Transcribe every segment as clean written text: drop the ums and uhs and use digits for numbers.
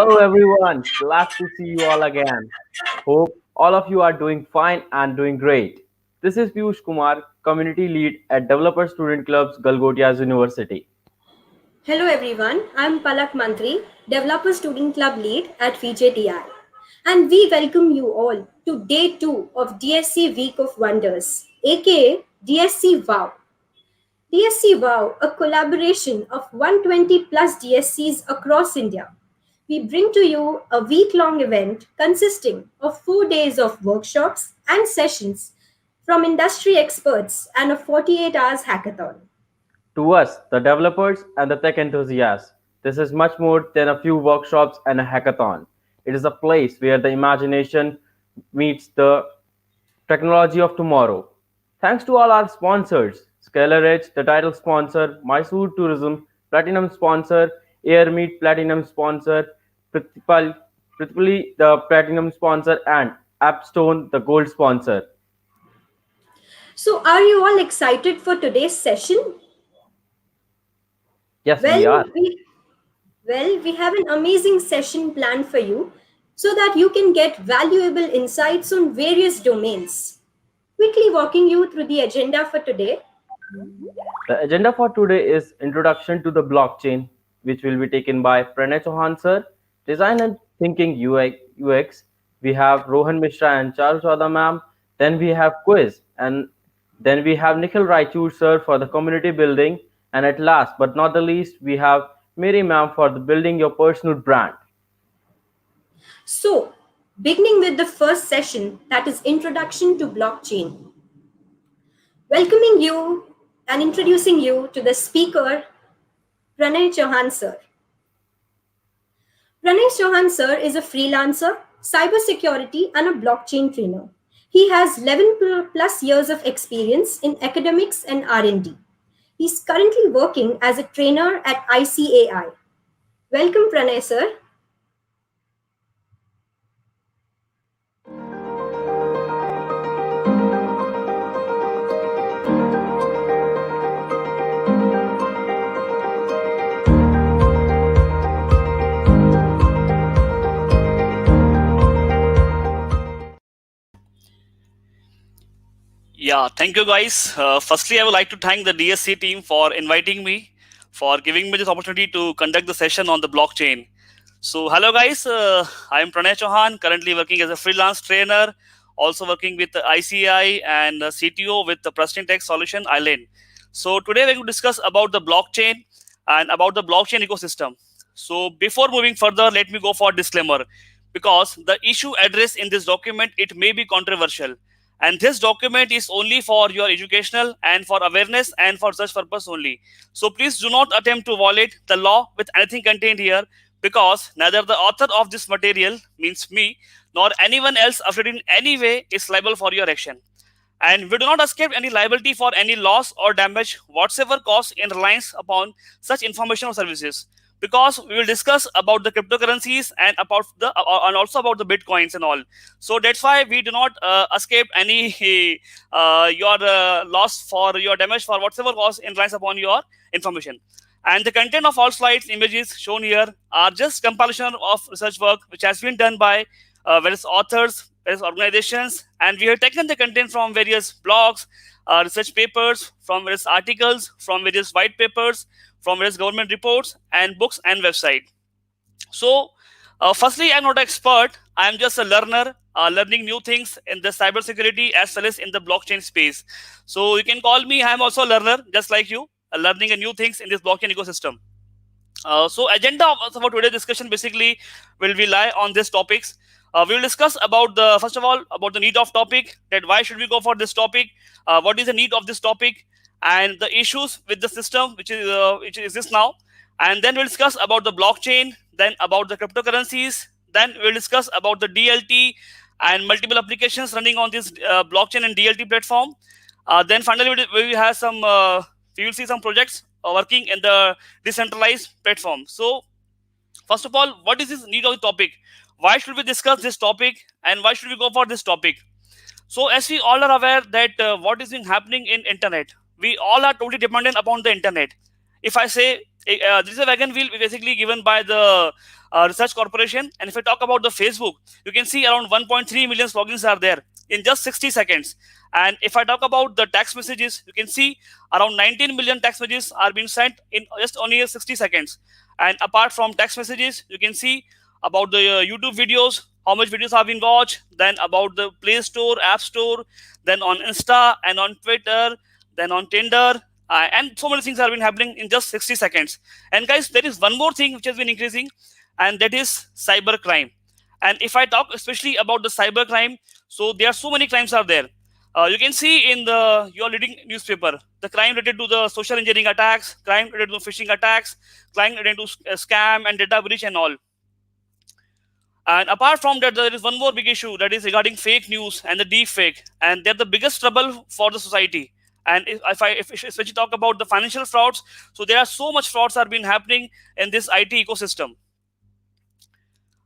Hello everyone, glad to see you all again. Hope all of you are doing fine and doing great. This is Piyush Kumar, Community Lead at Developer Student Clubs, Galgotias University. Hello everyone, I'm Palak Mantri, Developer Student Club Lead at VJTI. And we welcome you all to Day 2 of DSC Week of Wonders, aka DSC WOW. DSC WOW, a collaboration of 120 plus DSCs across India. We bring to you a week long event consisting of 4 days of workshops and sessions from industry experts and a 48 hours hackathon. To us, the developers and the tech enthusiasts, this is much more than a few workshops and a hackathon. It is a place where the imagination meets the technology of tomorrow. Thanks to all our sponsors, Scalar Edge, the title sponsor, Mysore Tourism, Platinum sponsor, Airmeet Platinum sponsor, Prithipali, the Platinum sponsor, and Appstone, the Gold sponsor. So, are you all excited for today's session? Yes, we Well, are. we we have an amazing session planned for you so that you can get valuable insights on various domains. Quickly walking you through the agenda for today. The agenda for today is Introduction to the Blockchain, which will be taken by Pranay Chauhan sir, Design and Thinking UX. We have Rohan Mishra and Charu Chowdhury ma'am. Then we have quiz, and then we have Nikhil Raichur sir for the community building. And at last but not the least, we have Mary ma'am for the building your personal brand. So, beginning with the first session, that is Introduction to Blockchain. Welcoming you and introducing you to the speaker, Pranay Chauhan sir. Pranay Chauhan sir is a freelancer, cybersecurity, and a blockchain trainer. He has 11 plus years of experience in academics and R&D. He's currently working as a trainer at ICAI. Welcome, Pranay sir. Yeah, thank you guys. Firstly, I would like to thank the DSC team for inviting me, for giving me this opportunity to conduct the session on the blockchain. So, hello guys, I am Pranay Chauhan, currently working as a freelance trainer, also working with the ICI and CTO with the Preston Tech Solution Island. So, today we're going to discuss about the blockchain and about the blockchain ecosystem. So, before moving further, let me go for a disclaimer because the issue addressed in this document, it may be controversial. And this document is only for your educational and for awareness and for such purpose only. So please do not attempt to violate the law with anything contained here because neither the author of this material, means me, nor anyone else affected in any way is liable for your action. And we do not escape any liability for any loss or damage whatsoever caused in reliance upon such information or services. Because we will discuss about the cryptocurrencies and about the and also about the bitcoins and all. So that's why we do not escape any your loss for your damage for whatever cause in reliance upon your information. And the content of all slides, images shown here are just compilation of research work which has been done by various authors, various organizations, and we have taken the content from various blogs, research papers, from various articles, from various white papers, from various government reports and books and website. So, firstly, I'm not an expert. I'm just a learner, learning new things in the cybersecurity as well as in the blockchain space. So you can call me. I'm also a learner, just like you, learning new things in this blockchain ecosystem. So agenda of our today's discussion basically will rely on these topics. We will discuss about the first of all about the need of topic, that why should we go for this topic, what is the need of this topic, and the issues with the system which exists now, and then we'll discuss about the blockchain, then about the cryptocurrencies, then we'll discuss about the DLT and multiple applications running on this blockchain and DLT platform. Then finally we will have some we will see some projects working in the decentralized platform. So first of all, what is this need of the topic? Why should we discuss this topic and why should we go for this topic? So as we all are aware that what is happening in internet, we all are totally dependent upon the internet. If I say This is a wagon wheel basically given by the research corporation. And if I talk about the Facebook, you can see around 1.3 million logins are there in just 60 seconds. And if I talk about the text messages, you can see around 19 million text messages are being sent in just only 60 seconds. And apart from text messages, you can see about the YouTube videos, how much videos have been watched, then about the Play Store, App Store, then on Insta and on Twitter, then on Tinder, and so many things have been happening in just 60 seconds. And guys, there is one more thing which has been increasing, and that is cyber crime. And if I talk especially about the cyber crime, so there are so many crimes are there. You can see in the your leading newspaper the crime related to the social engineering attacks, crime related to phishing attacks, crime related to scam and data breach and all. And apart from that, there is one more big issue that is regarding fake news and the deep fake, and they're the biggest trouble for the society. And if especially talk about the financial frauds, so there are so much frauds are been happening in this IT ecosystem.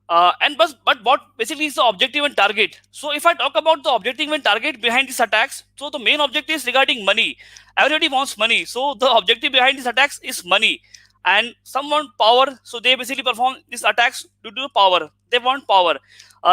But what basically is the objective and target? So if I talk about the objective and target behind these attacks, so the main objective is regarding money. Everybody wants money, so the objective behind these attacks is money. And some want power, so they basically perform these attacks due to power. They want power.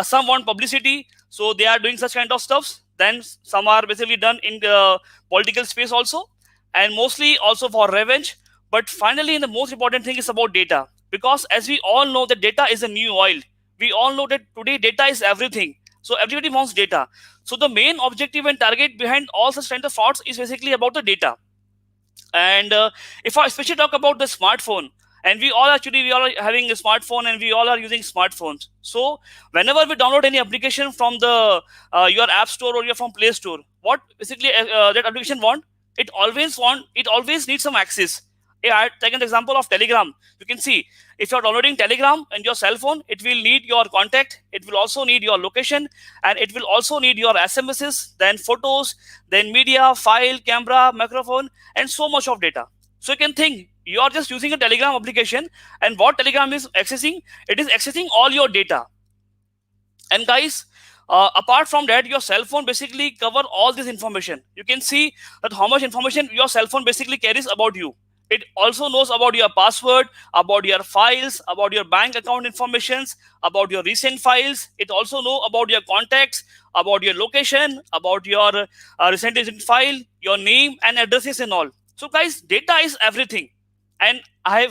Some want publicity, so they are doing such kind of stuffs. Then some are basically done in the political space also, and mostly also for revenge. But finally, the most important thing is about data, because as we all know that data is a new oil. We all know that today data is everything, so everybody wants data. So the main objective and target behind all such kind of frauds is basically about the data. And if I especially talk about the smartphone, and we all are having a smartphone, and we all are using smartphones. So whenever we download any application from the your app store or your from Play Store, what basically that application want, it always needs some access. Yeah, I take an example of Telegram. You can see if you're downloading Telegram on your cell phone, it will need your contact, it will also need your location, and it will also need your SMSs, then photos, then media, file, camera, microphone, and so much of data. So you can think you are just using a Telegram application, and what Telegram is accessing, it is accessing all your data. And guys, apart from that, your cell phone basically cover all this information. You can see that how much information your cell phone basically carries about you. It also knows about your password, about your files, about your bank account informations, about your recent files. It also know about your contacts, about your location, about your recent file, your name and addresses and all. So guys, data is everything. And I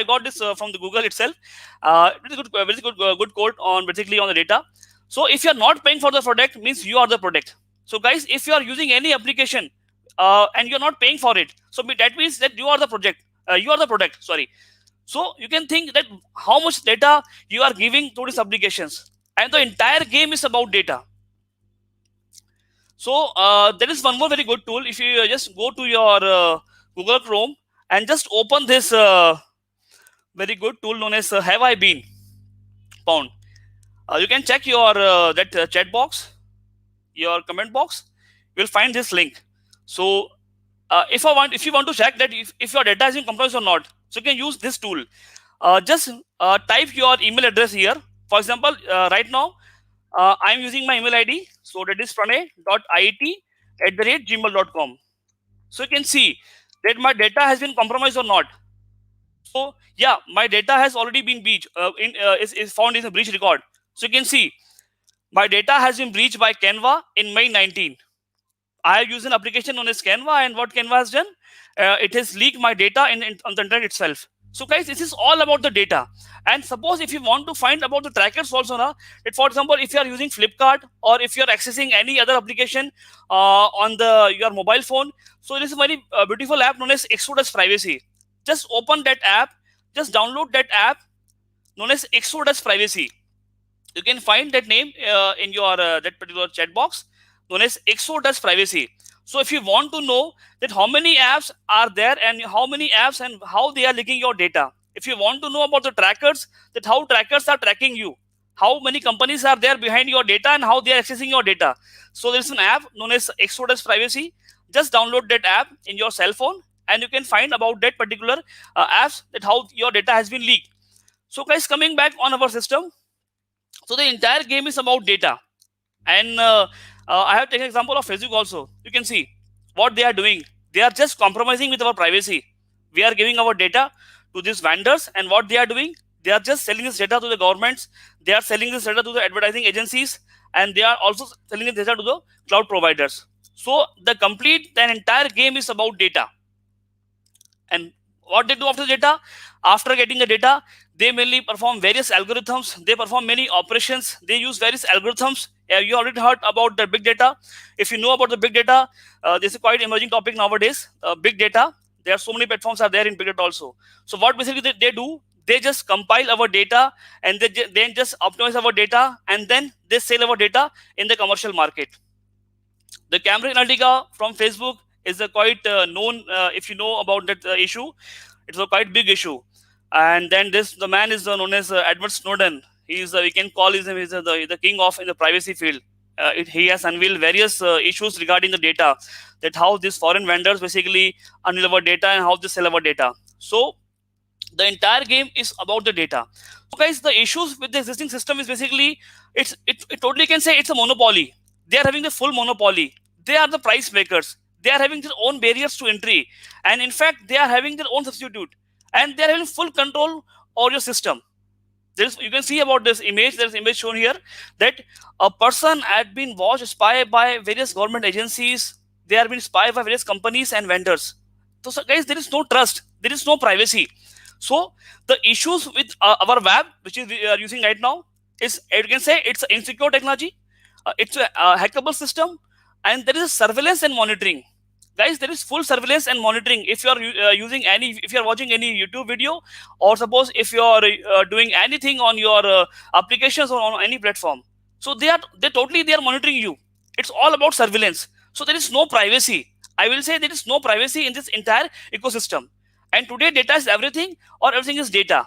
got this from the Google itself. Very good quote on basically on the data. So if you are not paying for the product, means you are the product. So guys, if you are using any application and you're not paying for it, so that means that you are the project. You are the product. Sorry. So you can think that how much data you are giving to these applications, and the entire game is about data. So there is one more very good tool. If you just go to your Google Chrome and just open this very good tool known as Have I Been Found. You can check your that chat box, your comment box. You will find this link. So if you want to check that if your data is in compromise or not, so you can use this tool. Just type your email address here. For example, right now I'm using my email ID. So that is pranay.it@gmail.com. So you can see that my data has been compromised or not. So yeah, my data has already been breached. Is found in the breach record. So you can see my data has been breached by Canva in May 19. I have used an application known as Canva, and what Canva has done, it has leaked my data on the internet itself. So guys, this is all about the data. And suppose if you want to find about the trackers also, now, that for example, if you are using Flipkart or if you are accessing any other application on your mobile phone, so there is a very beautiful app known as Exodus Privacy. Just open that app, just download that app known as Exodus Privacy. You can find that name in your that particular chat box known as Exodus Privacy. So if you want to know that how many apps are there and how many apps and how they are leaking your data, if you want to know about the trackers, that how trackers are tracking you, how many companies are there behind your data and how they are accessing your data, so there's an app known as Exodus Privacy. Just download that app in your cell phone and you can find about that particular apps, that how your data has been leaked. So guys, coming back on our system, so the entire game is about data. And I have taken an example of Facebook also. You can see what they are doing. They are just compromising with our privacy. We are giving our data to these vendors, and what they are doing, they are just selling this data to the governments, they are selling this data to the advertising agencies, and they are also selling this data to the cloud providers. So the entire game is about data. And what they do after the data, after getting the data, they mainly perform various algorithms, they perform many operations, they use various algorithms. You already heard about the big data. If you know about the big data, this is quite emerging topic nowadays. Big data, there are so many platforms are there in big data also. So what basically they do, they just compile our data, and they then just optimize our data, and then they sell our data in the commercial market. The Cambridge Analytica from Facebook is a quite known, if you know about that issue, it's a quite big issue. And then the man is known as Edward Snowden. He is, we can call him, he's the king of in the privacy field. He has unveiled various issues regarding the data, that how these foreign vendors basically unveil our data and how they sell our data. So the entire game is about the data. So guys, the issues with the existing system is basically, it totally can say it's a monopoly. They are having the full monopoly. They are the price makers. They are having their own barriers to entry, and in fact they are having their own substitute, and they are having full control over your system. There's, you can see about this image, there's image shown here, that a person had been watched, spied by various government agencies, they are being spied by various companies and vendors. So guys, there is no trust, there is no privacy. So the issues with our web, which is we are using right now, is, you can say it's an insecure technology, it's a hackable system, and there is surveillance and monitoring. Guys, there is full surveillance and monitoring. If you are using any, if you are watching any YouTube video, or suppose if you are doing anything on your applications or on any platform, so they are monitoring you. It's all about surveillance. So there is no privacy. I will say there is no privacy in this entire ecosystem. And today data is everything, or everything is data,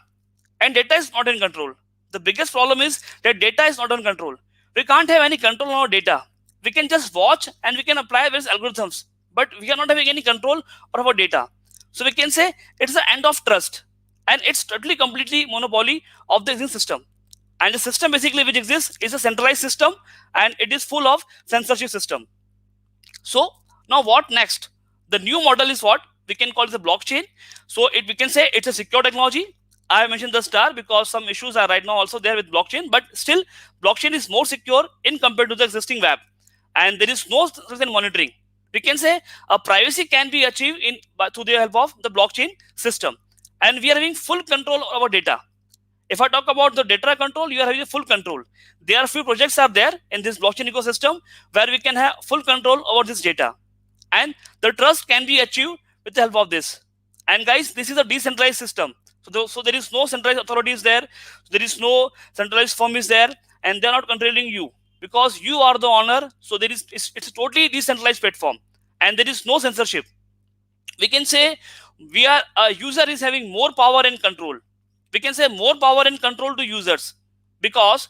and data is not in control. The biggest problem is that data is not in control. We can't have any control on our data. We can just watch and we can apply various algorithms, but we are not having any control over our data. So we can say it's the end of trust, and it's totally completely monopoly of the existing system. And the system basically which exists is a centralized system, and it is full of censorship system. So now what next? The new model is what we can call the blockchain. So we can say it's a secure technology. I mentioned the star because some issues are right now also there with blockchain, but still blockchain is more secure in compared to the existing web, and there is no certain monitoring. We can say privacy can be achieved through the help of the blockchain system, and we are having full control over data. If I talk about the data control, you are having full control. There are few projects are there in this blockchain ecosystem where we can have full control over this data, and the trust can be achieved with the help of this. And guys, this is a decentralized system. So there is no centralized authorities there. There is no centralized firm is there, and they are not controlling you because you are the owner. So it's a totally decentralized platform, and there is no censorship. We can say a user is having more power and control. We can say more power and control to users, because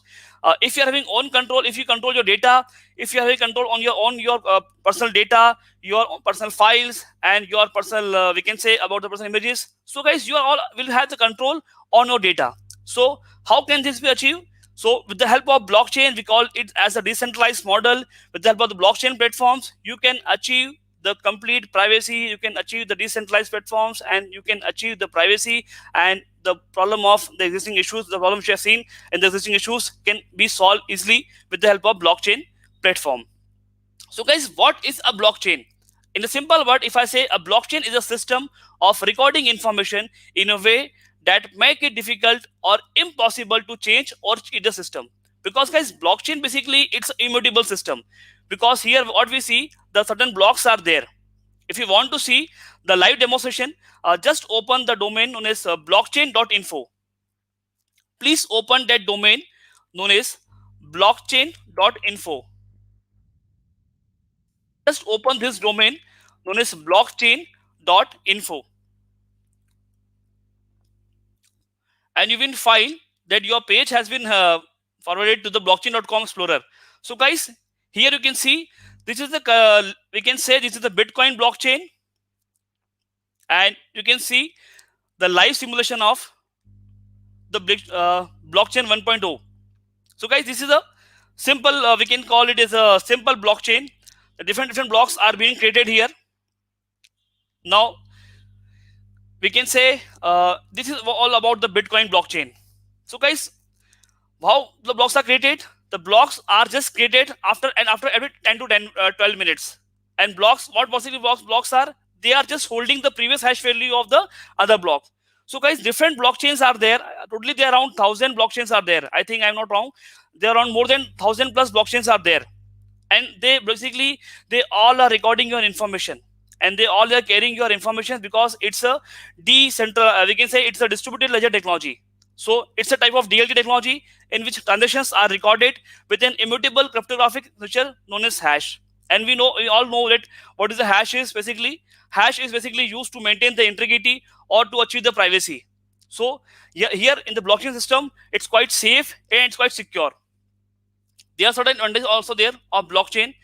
if you are having own control, if you control your data, if you have control on your personal data, your personal files, and your personal we can say about the personal images. So guys, you are all will have the control on your data. So how can this be achieved? So with the help of blockchain, we call it as a decentralized model. With the help of the blockchain platforms, you can achieve the complete privacy, you can achieve the decentralized platforms, and you can achieve the privacy, and the problem of the existing issues, the problem which you have seen in the existing issues can be solved easily with the help of blockchain platform. So guys, what is a blockchain? In a simple word, if I say a blockchain is a system of recording information in a way that make it difficult or impossible to change or cheat the system. Because guys, blockchain basically it's an immutable system, because here what we see, the certain blocks are there. If you want to see the live demonstration, just open the domain known as blockchain.info. Please open that domain known as blockchain.info. Just open this domain known as blockchain.info, and you will find that your page has been forwarded to the blockchain.com explorer. So guys, here you can see this is the we can say this is the Bitcoin blockchain, and you can see the live simulation of the blockchain 1.0. So guys, this is a simple we can call it as a simple blockchain. The different blocks are being created here. Now we can say this is all about the Bitcoin blockchain. So guys, how the blocks are created? The blocks are just created after every 10 to 12 minutes. And blocks, what possibly blocks are, they are just holding the previous hash value of the other block. So guys, different blockchains are there. Totally there are around 1,000 blockchains are there. I think I'm not wrong. There are around more than 1,000 plus blockchains are there. And they basically, they all are recording your information, and they all are carrying your information, because it's a decentral, we can say it's a distributed ledger technology. So it's a type of DLT technology in which transactions are recorded with an immutable cryptographic signature known as hash. And we all know that what is the hash is basically. Hash is basically used to maintain the integrity or to achieve the privacy. So here in the blockchain system, it's quite safe and it's quite secure. There are certain advantages also there of blockchain.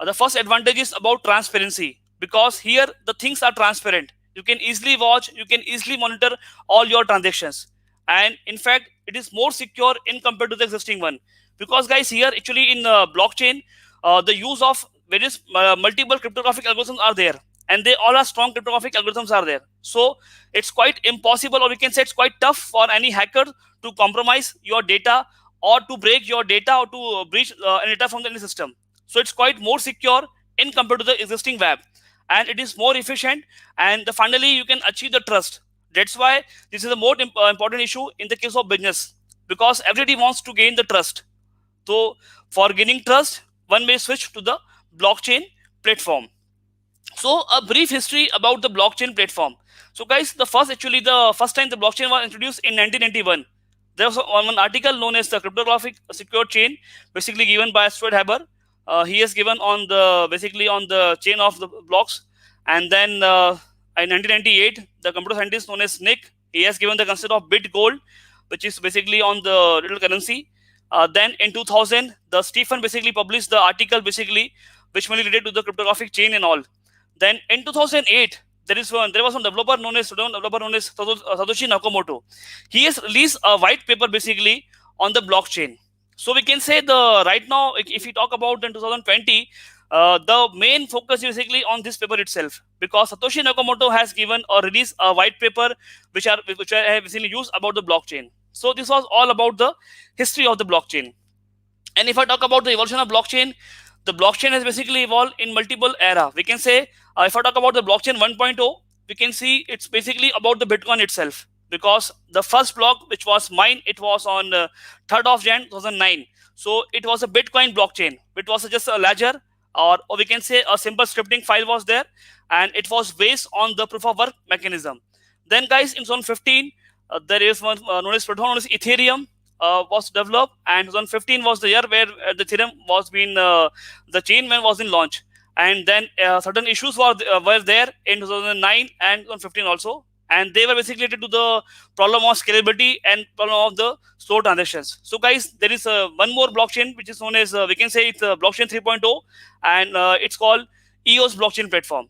The first advantage is about transparency, because here the things are transparent. You can easily watch, you can easily monitor all your transactions, and in fact, it is more secure in compared to the existing one. Because guys, here actually in blockchain, the use of various multiple cryptographic algorithms are there, and they all are strong cryptographic algorithms are there. So it's quite impossible, or we can say it's quite tough for any hacker to compromise your data, or to break your data, or to breach any data from the system. So it's quite more secure in compared to the existing web, and it is more efficient, and finally you can achieve the trust. That's why this is the more important issue in the case of business, because everybody wants to gain the trust. So for gaining trust, one may switch to the blockchain platform. So a brief history about the blockchain platform. So guys, the first time the blockchain was introduced in 1991. There was one article known as the cryptographic secure chain, basically given by Stuart Haber. He has given on the basically on the chain of the blocks. And then in 1998, the computer scientist known as Nick, he has given the concept of bit gold, which is basically on the digital currency. Then in 2000, the Stephen basically published the article basically which mainly related to the cryptographic chain and all. Then in 2008, there was one developer known as Satoshi Nakamoto. He has released a white paper basically on the blockchain. So we can say the right now, if we talk about in 2020, the main focus is basically on this paper itself, because Satoshi Nakamoto has given or released a white paper which I have basically used about the blockchain. So this was all about the history of the blockchain. And if I talk about the evolution of blockchain, the blockchain has basically evolved in multiple era. We can say, if I talk about the blockchain 1.0, we can see it's basically about the Bitcoin itself, because the first block which was mined, it was on 3rd of Jan 2009. So it was a Bitcoin blockchain. It was just a ledger, or we can say a simple scripting file was there, and it was based on the proof of work mechanism. Then guys, in 2015, there is one known as Ethereum was developed, and 2015 was the year where the Ethereum was being the chain man was in launch. And then certain issues were there in 2009 and 2015 also, and they were basically related to the problem of scalability and problem of the slow transactions. So guys, there is one more blockchain which is known as we can say it's blockchain 3.0, and it's called EOS blockchain platform.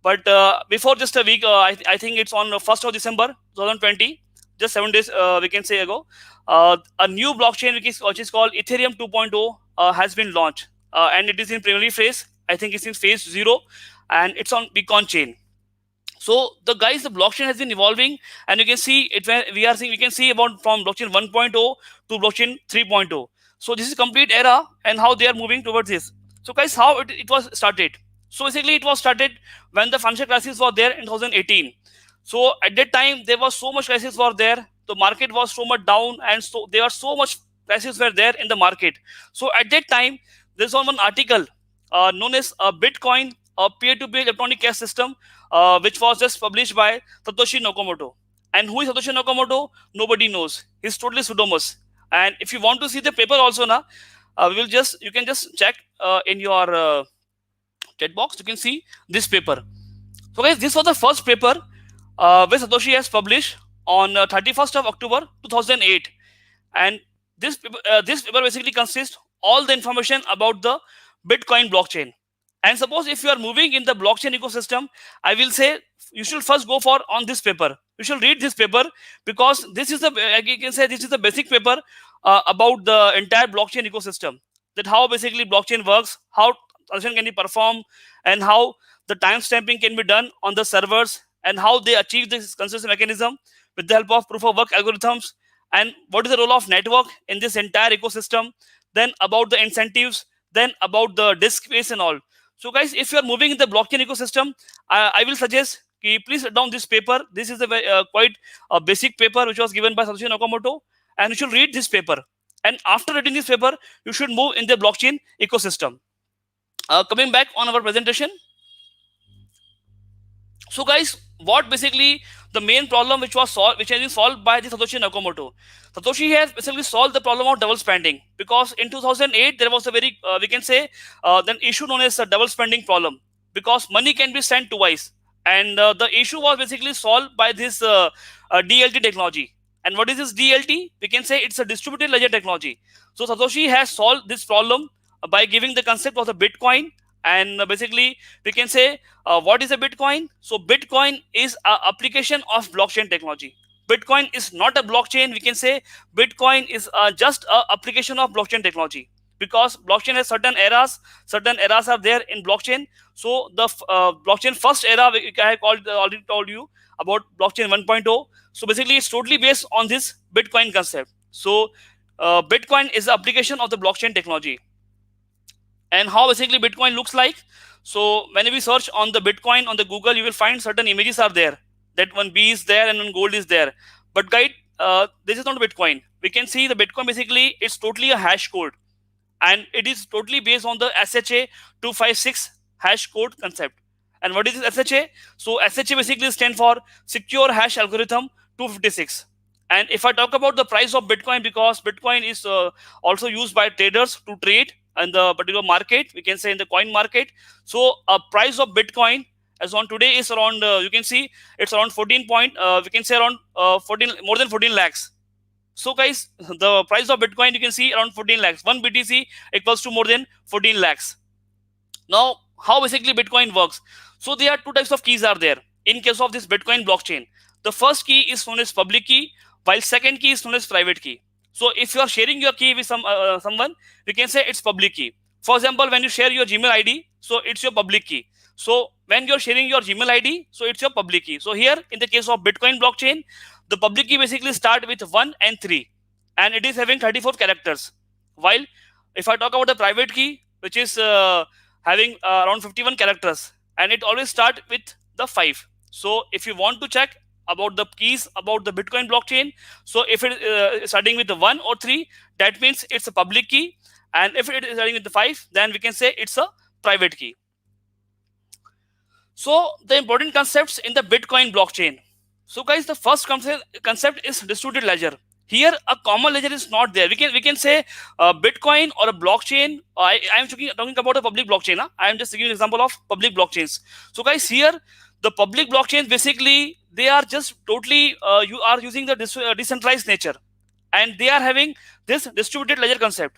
But before just a week, I think it's on 1st of December 2020, just 7 days we can say ago, a new blockchain which is called Ethereum 2.0 has been launched, and it is in preliminary phase. I think it's in phase 0, and it's on Bitcoin chain. So the blockchain has been evolving, and you can see it when we can see about from blockchain 1.0 to blockchain 3.0. So this is complete era, and how they are moving towards this. So guys, how it was started. So basically, it was started when the financial crisis was there in 2018. So at that time, there was so much crisis were there. The market was so much down, and so there are so much crisis were there in the market. So at that time, there's one article known as Bitcoin, a peer-to-peer electronic cash system, which was just published by Satoshi Nakamoto. And who is Satoshi Nakamoto? Nobody knows. He's totally pseudomos. And if you want to see the paper also, you can just check in your chat box. You can see this paper. So guys, this was the first paper which Satoshi has published on 31st of October 2008. And this paper basically consists all the information about the Bitcoin blockchain. And suppose if you are moving in the blockchain ecosystem, I will say you should first go for on this paper. You should read this paper, because this is the basic paper about the entire blockchain ecosystem. That how basically blockchain works, how transaction can be performed, and how the timestamping can be done on the servers, and how they achieve this consensus mechanism with the help of proof of work algorithms, and what is the role of network in this entire ecosystem, then about the incentives, then about the disk space and all. So guys, if you are moving in the blockchain ecosystem, I will suggest please write down this paper. This is a quite a basic paper which was given by Satoshi Nakamoto, and you should read this paper. And after reading this paper, you should move in the blockchain ecosystem. Coming back on our presentation. So guys, what basically the main problem which was solved, which has been solved by the Satoshi Nakamoto. Satoshi has basically solved the problem of double spending, because in 2008 there was a very we can say then issue known as a double spending problem, because money can be sent twice, and the issue was basically solved by this DLT technology. And what is this DLT? We can say it's a distributed ledger technology. So Satoshi has solved this problem by giving the concept of the Bitcoin. And basically we can say what is a Bitcoin? So Bitcoin is an application of blockchain technology. Bitcoin is not a blockchain. We can say Bitcoin is just an application of blockchain technology, because blockchain has certain eras. Certain eras are there in blockchain. So the blockchain first era, I already told you about blockchain 1.0. So basically it's totally based on this Bitcoin concept. So Bitcoin is the application of the blockchain technology. And how basically Bitcoin looks like. So when we search on the Bitcoin on the Google, you will find certain images are there, that one bee is there and one gold is there. But guys, this is not Bitcoin. We can see the Bitcoin basically it's totally a hash code, and it is totally based on the SHA 256 hash code concept. And what is this SHA? So SHA basically stands for Secure Hash Algorithm 256. And if I talk about the price of Bitcoin, because Bitcoin is also used by traders to trade in the particular market, we can say in the coin market. So a price of Bitcoin as on today is around you can see it's around 14 point we can say around 14 more than 14 lakhs. So guys, the price of Bitcoin you can see around 14 lakhs. 1 BTC equals to more than 14 lakhs. Now how basically Bitcoin works? So there are two types of keys are there in case of this Bitcoin blockchain. The first key is known as public key, while second key is known as private key. So if you are sharing your key with someone, we can say it's public key. For example, when you share your Gmail ID, so it's your public key. So when you're sharing your Gmail ID, so it's your public key. So here in the case of Bitcoin blockchain, the public key basically start with 1 and 3, and it is having 34 characters. While if I talk about the private key, which is having around 51 characters, and it always start with the 5. So if you want to check about the keys about the Bitcoin blockchain, so if it is starting with the 1 or 3, that means it's a public key, and if it is starting with the 5, then we can say it's a private key. So the important concepts in the Bitcoin blockchain. So guys, the first concept is distributed ledger. Here a common ledger is not there. We can say Bitcoin or a blockchain. I am talking about a public blockchain. I am just giving an example of public blockchains. So guys, here the public blockchains basically they are just totally you are using the decentralized nature, and they are having this distributed ledger concept.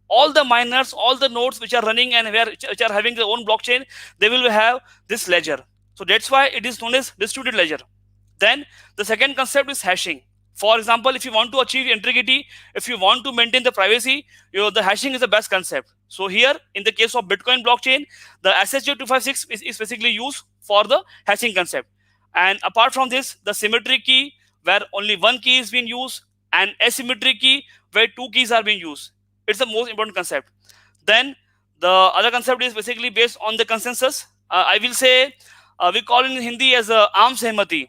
All the miners, all the nodes which are running and which are having their own blockchain, they will have this ledger. So that's why it is known as distributed ledger. Then the second concept is hashing. For example, if you want to achieve integrity, if you want to maintain the privacy, the hashing is the best concept. So here in the case of Bitcoin blockchain, the SHA-256 is basically used for the hashing concept. And apart from this, the symmetric key where only one key is being used, and asymmetric key where two keys are being used. It's the most important concept. Then the other concept is basically based on the consensus. I will say we call it in Hindi as आम सहमति.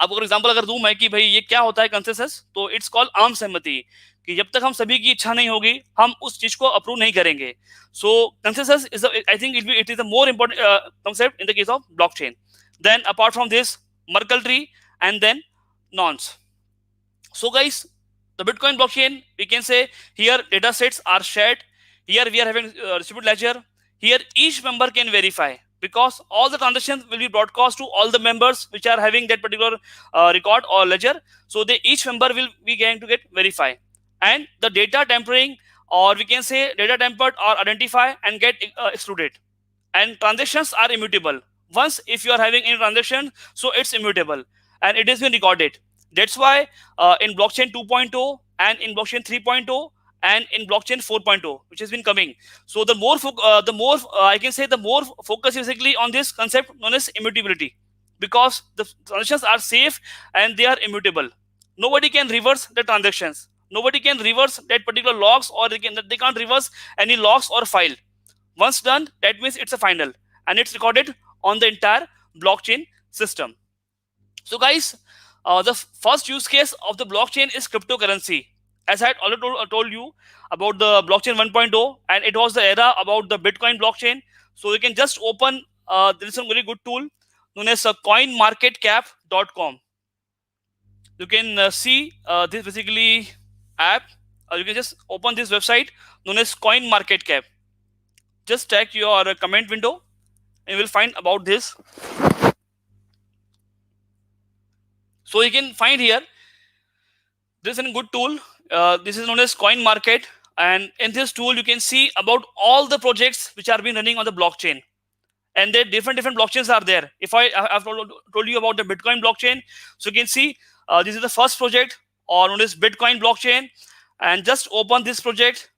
अब for example अगर दूं मैं कि भाई ये क्या होता है कंसेंसस, तो इट्स कॉल्ड आम सहमति, कि जब तक हम सभी की इच्छा नहीं होगी हम उस चीज को अप्रूव नहीं करेंगे. सो consensus is I think it is the more important concept in the case of blockchain. Then apart from this, Merkle tree, and then nonce. So guys, the Bitcoin blockchain, we can say here data sets are shared. Here we are having distributed ledger. Here each member can verify, because all the transactions will be broadcast to all the members which are having that particular record or ledger. So each member will be going to get verified, and the data tampering, or we can say data tampered or identify and get excluded. And transactions are immutable. Once if you are having any transaction, so it's immutable and it has been recorded. That's why in blockchain 2.0 and in blockchain 3.0 and in blockchain 4.0, which has been coming, so the more I can say the more focus is basically on this concept known as immutability. because the transactions are safe and they are immutable. Nobody can reverse the transactions. Nobody can reverse that particular logs, or they can't reverse any logs or file. Once done, that means it's a final, and it's recorded on the entire blockchain system. So guys, the first use case of the blockchain is cryptocurrency. As I had already told you about the blockchain 1.0, and it was the era about the Bitcoin blockchain. So you can just open, there is some very good tool known as coinmarketcap.com. You can see this basically app. You can just open this website known as CoinMarketCap. Just check your comment window and you will find about this. So you can find here, this is a good tool. This is known as Coin Market, and in this tool you can see about all the projects which are being running on the blockchain, and there different blockchains are there. If I've told you about the Bitcoin blockchain, so you can see this is the first project, or known as Bitcoin blockchain, and just open this project,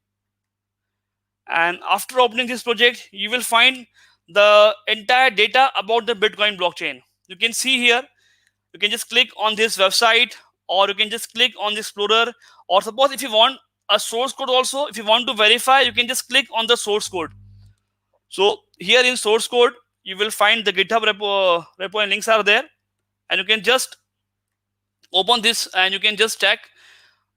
and after opening this project you will find the entire data about the Bitcoin blockchain. You can see here, you can just click on this website, or you can just click on the explorer, or suppose if you want a source code also, if you want to verify, you can just click on the source code. So here in source code you will find the GitHub repo and links are there, and you can just open this and you can just check.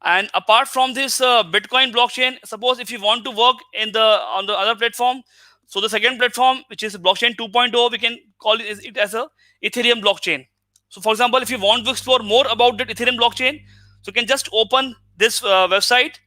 And apart from this Bitcoin blockchain, suppose if you want to work on the other platform, so the second platform, which is blockchain 2.0, we can call it as a Ethereum blockchain. So for example, if you want to explore more about the Ethereum blockchain, so you can just open this website,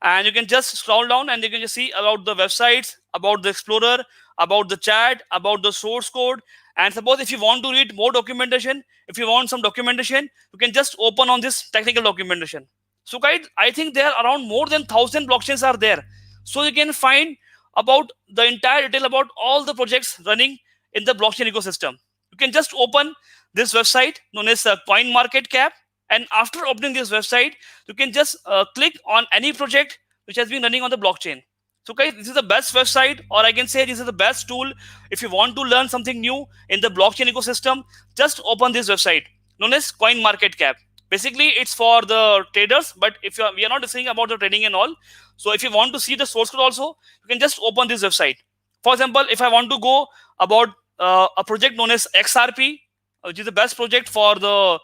and you can just scroll down and you can just see about the websites, about the explorer, about the chat, about the source code. And suppose if you want to read more documentation, if you want some documentation, you can just open on this technical documentation. So guys, I think there are around more than 1,000 blockchains are there. So you can find about the entire detail about all the projects running in the blockchain ecosystem. You can just open this website known as CoinMarketCap, and after opening this website, you can just click on any project which has been running on the blockchain. So guys, this is the best website, or I can say this is the best tool if you want to learn something new in the blockchain ecosystem. Just open this website known as CoinMarketCap. Basically, it's for the traders, but if we are not discussing about the trading and all. So if you want to see the source code also, you can just open this website. For example, if I want to go about a project known as XRP, which is the best project for the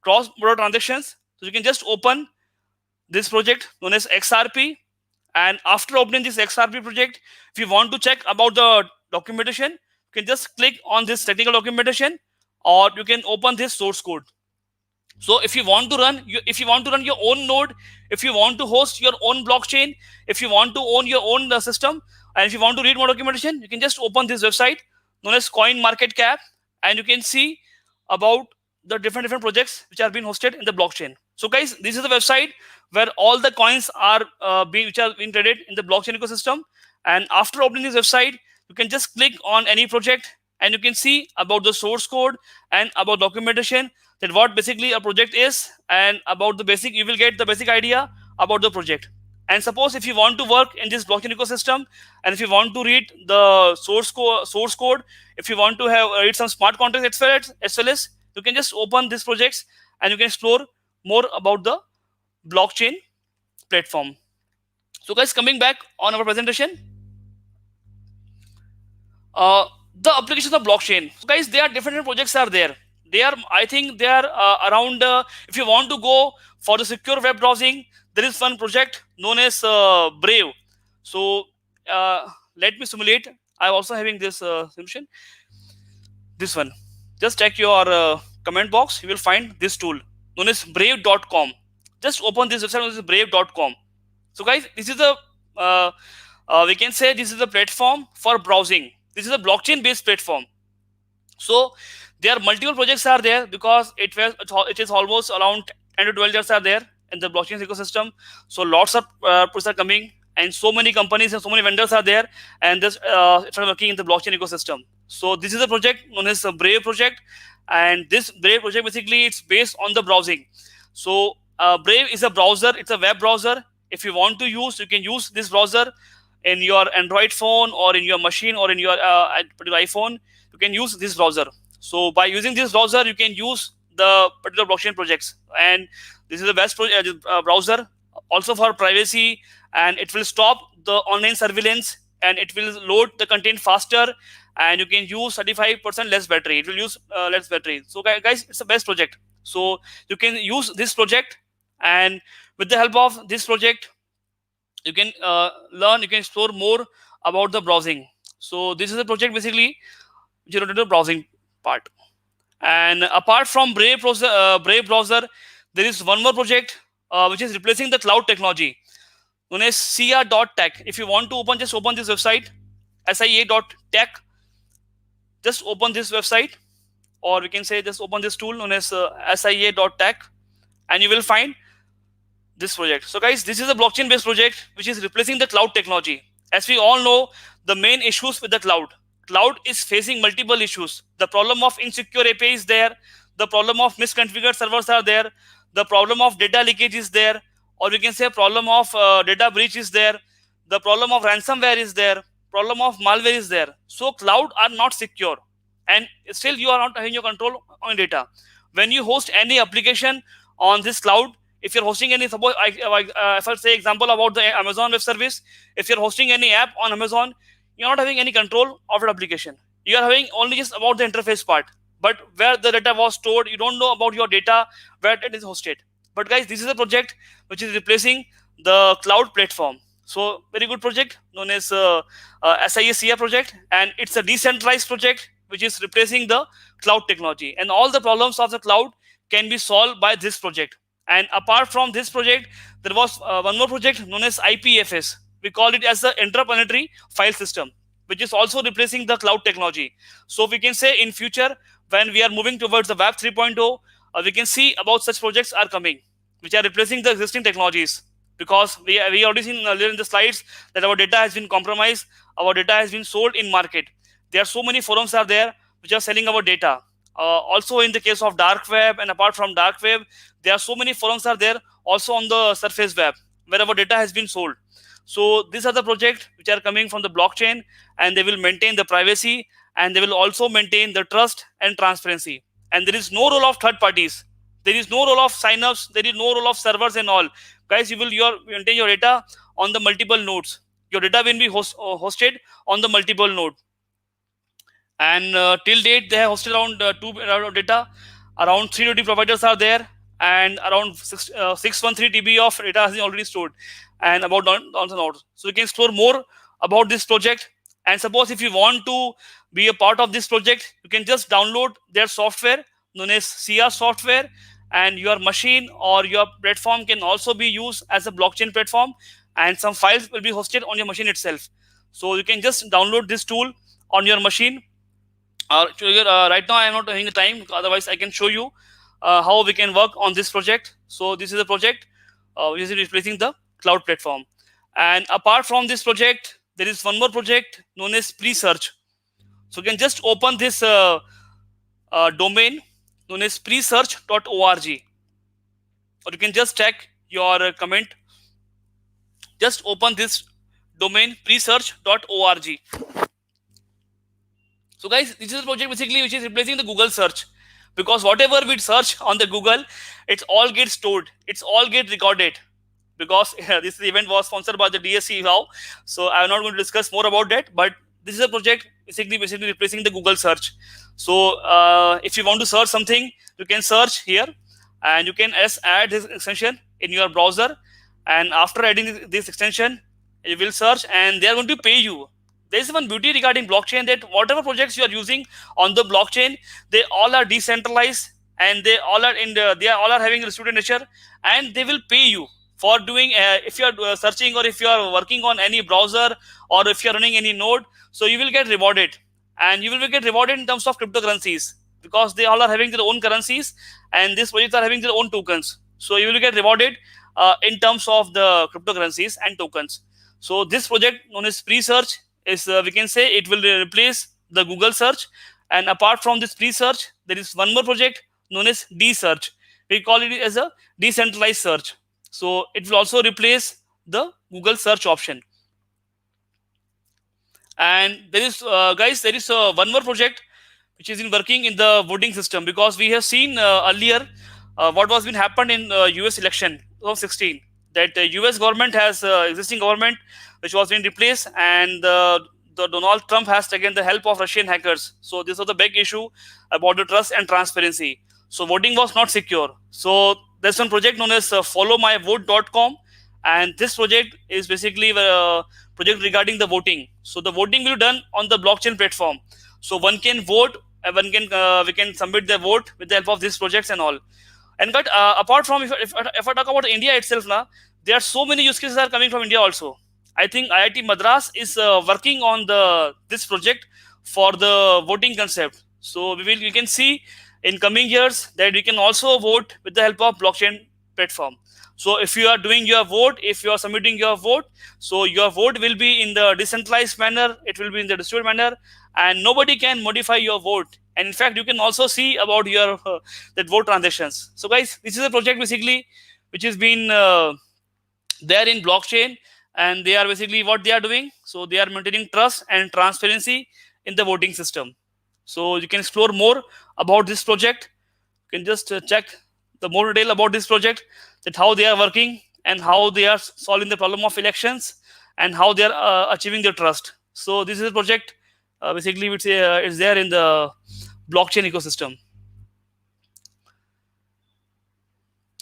cross-border transactions, so you can just open this project known as XRP. And after opening this XRP project, if you want to check about the documentation, you can just click on this technical documentation, or you can open this source code. So if you want to run your own node, if you want to host your own blockchain, if you want to own your own system, and if you want to read more documentation, you can just open this website known as CoinMarketCap, and you can see about the different projects which are being hosted in the blockchain. So guys, this is the website where all the coins are which are being traded in the blockchain ecosystem. And after opening this website, you can just click on any project, and you can see about the source code and about documentation, that what basically a project is, and about the basic, you will get the basic idea about the project. And suppose if you want to work in this blockchain ecosystem, and if you want to read the source code, if you want to read some smart contracts as well as, you can just open these projects and you can explore more about the blockchain platform. So guys, coming back on our presentation, the applications of blockchain. So guys, there are different projects are there. I think they are around, if you want to go for the secure web browsing, there is one project known as Brave. So let me simulate. I'm also having this simulation. This one. Just check your comment box. You will find this tool known as brave.com. Just open this website known as brave.com. So guys, this is the we can say this is the platform for browsing. This is a blockchain based platform. So there are multiple projects are there, because it is almost around 10 to 12 years are there in the blockchain ecosystem. So lots of projects are coming, and so many companies and so many vendors are there, and this it's working in the blockchain ecosystem. So this is a project known as the Brave project, and this Brave project basically it's based on the browsing. So Brave is a browser, it's a web browser. If you want to use, you can use this browser in your Android phone or in your machine or in your particular iPhone. You can use this browser. So by using this browser, you can use the particular blockchain projects, and this is the best browser also for privacy, and it will stop the online surveillance, and it will load the content faster, and you can use 35% less battery. It will use less battery. So guys, it's the best project. So you can use this project, and with the help of this project, you can learn, you can explore more about the browsing. So this is a project basically which is related to browsing part. And apart from Brave browser, there is one more project which is replacing the cloud technology known as sia.tech. If you want to open, just open this website, sia.tech. Just open this website, or we can say just open this tool known as sia.tech, and you will find this project. So guys, this is a blockchain based project which is replacing the cloud technology. As we all know, the main issues with the cloud is facing multiple issues. The problem of insecure API is there, the problem of misconfigured servers are there, the problem of data leakage is there, or we can say problem of data breach is there, the problem of ransomware is there, problem of malware is there. So cloud are not secure, and still you are not having your control on data. When you host any application on this cloud, if you're hosting any, suppose if I say example about the Amazon web service, if you're hosting any app on Amazon, you're not having any control of that application. You are having only just about the interface part, but where the data was stored, you don't know about your data, where it is hosted. But guys, this is a project which is replacing the cloud platform. So very good project known as SIACA project, and it's a decentralized project which is replacing the cloud technology, and all the problems of the cloud can be solved by this project. And apart from this project, there was one more project known as IPFS. We call it as the interplanetary file system, which is also replacing the cloud technology. So we can say in future, when we are moving towards the Web 3.0, we can see about such projects are coming, which are replacing the existing technologies. Because we already seen earlier in the slides that our data has been compromised, our data has been sold in market. There are so many forums are there which are selling our data. Also in the case of dark web, and apart from dark web, there are so many forums are there also on the surface web where our data has been sold. So these are the projects which are coming from the blockchain, and they will maintain the privacy, and they will also maintain the trust and transparency. And there is no role of third parties. There is no role of signups. There is no role of servers and all. Guys, you will maintain your data on the multiple nodes. Your data will be hosted on the multiple node. And till date, they have hosted around 2 data. Around 3 providers are there, and around 613 TB of data has been already stored, and about nodes. So you can explore more about this project. And suppose if you want to be a part of this project, you can just download their software known as SIA software, and your machine or your platform can also be used as a blockchain platform, and some files will be hosted on your machine itself. So you can just download this tool on your machine. Right now I am not having the time, otherwise I can show you how we can work on this project. So this is a project which is replacing the cloud platform. And apart from this project, there is one more project known as pre-search. So you can just open this domain known as presearch.org, or you can just check your comment. Just open this domain presearch.org. So guys, this is a project basically which is replacing the Google search, because whatever we search on the Google, it all gets stored, it's all get recorded. Because this event was sponsored by the DSC WOW, so I'm not going to discuss more about that. But this is a project basically replacing the Google search. So if you want to search something, you can search here, and you can add this extension in your browser. And after adding this extension, you will search, and they are going to pay you. There is one beauty regarding blockchain, that whatever projects you are using on the blockchain, they all are decentralized, and they all are having distributed nature, and they will pay you for doing if you are searching, or if you are working on any browser, or if you are running any node. So you will get rewarded, and you will get rewarded in terms of cryptocurrencies, because they all are having their own currencies, and these projects are having their own tokens. So you will get rewarded in terms of the cryptocurrencies and tokens. So this project known as pre-search is we can say it will replace the Google search. And apart from this pre-search, there is one more project known as D-search. We call it as a decentralized search. So it will also replace the Google search option. And there is guys, there is one more project which is in working in the voting system, because we have seen earlier what was been happened in US election of 16, that US government has existing government which was being replaced, and the Donald Trump has taken the help of Russian hackers. So this was the big issue about the trust and transparency. So voting was not secure. So there's one project known as followmyvote.com, and this project is basically a project regarding the voting. So the voting will be done on the blockchain platform. So one can vote, one can we can submit their vote with the help of these projects and all. And but apart from, if I talk about India itself now, there are so many use cases that are coming from India also. I think IIT Madras is working on the this project for the voting concept. So we can see in coming years that we can also vote with the help of blockchain platform. So if you are doing your vote, if you are submitting your vote, so your vote will be in the decentralized manner, it will be in the distributed manner, and nobody can modify your vote. And in fact, you can also see about your that vote transactions. So guys, this is a project basically which has been there in blockchain, and they are basically what they are doing. So they are maintaining trust and transparency in the voting system. So you can explore more about this project. You can just check the more detail about this project, that how they are working and how they are solving the problem of elections and how they are achieving their trust. So this is a project basically which is there in the blockchain ecosystem.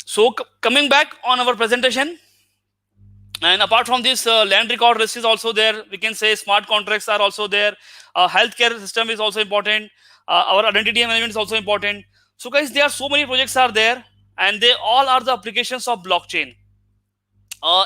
So coming back on our presentation, and apart from this, land record risk is also there. We can say smart contracts are also there. Healthcare system is also important. Our identity management is also important. So guys, there are so many projects are there, and they all are the applications of blockchain.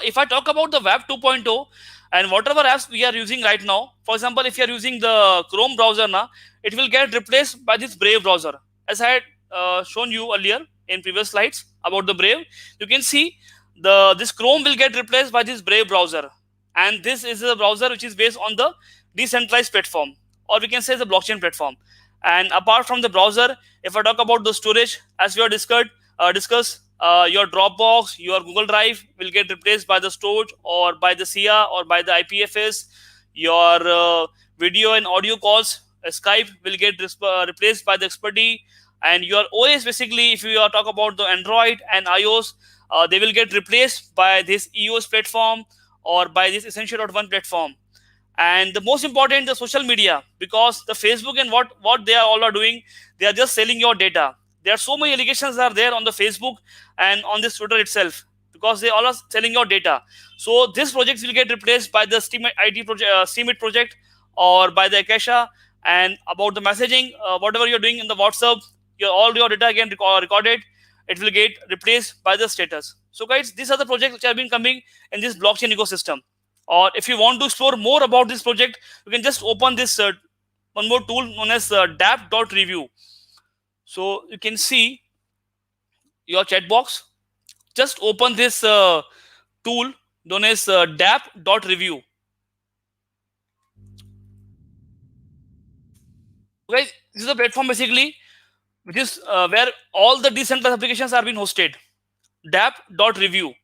If I talk about the Web 2.0 and whatever apps we are using right now, for example, if you are using the Chrome browser now, it will get replaced by this Brave browser. As I had shown you earlier in previous slides about the Brave, you can see this Chrome will get replaced by this Brave browser, and this is a browser which is based on the decentralized platform, or we can say the blockchain platform. And apart from the browser, if I talk about the storage, as we have discussed, your Dropbox, your Google Drive will get replaced by the storage or by the SIA or by the IPFS. Your video and audio calls, Skype will get replaced by the Expertise. And your OS, basically, if you are talk about the Android and iOS, they will get replaced by this EOS platform or by this Essential.1 platform. And the most important, the social media, because the Facebook and what they are all are doing, they are just selling your data. There are so many allegations are there on the Facebook and on this Twitter itself, because they all are selling your data. So this project will get replaced by the Steam IT project, Steemit project, or by the Akasha. And about the messaging, whatever you're doing in the WhatsApp, all your data again recorded, it will get replaced by the status. So guys, these are the projects which have been coming in this blockchain ecosystem. Or if you want to explore more about this project, you can just open this one more tool known as dap.review. So you can see your chat box. Just open this tool known as dap.review. Okay, this is a platform basically which is where all the decentralized applications are being hosted. Dap.review.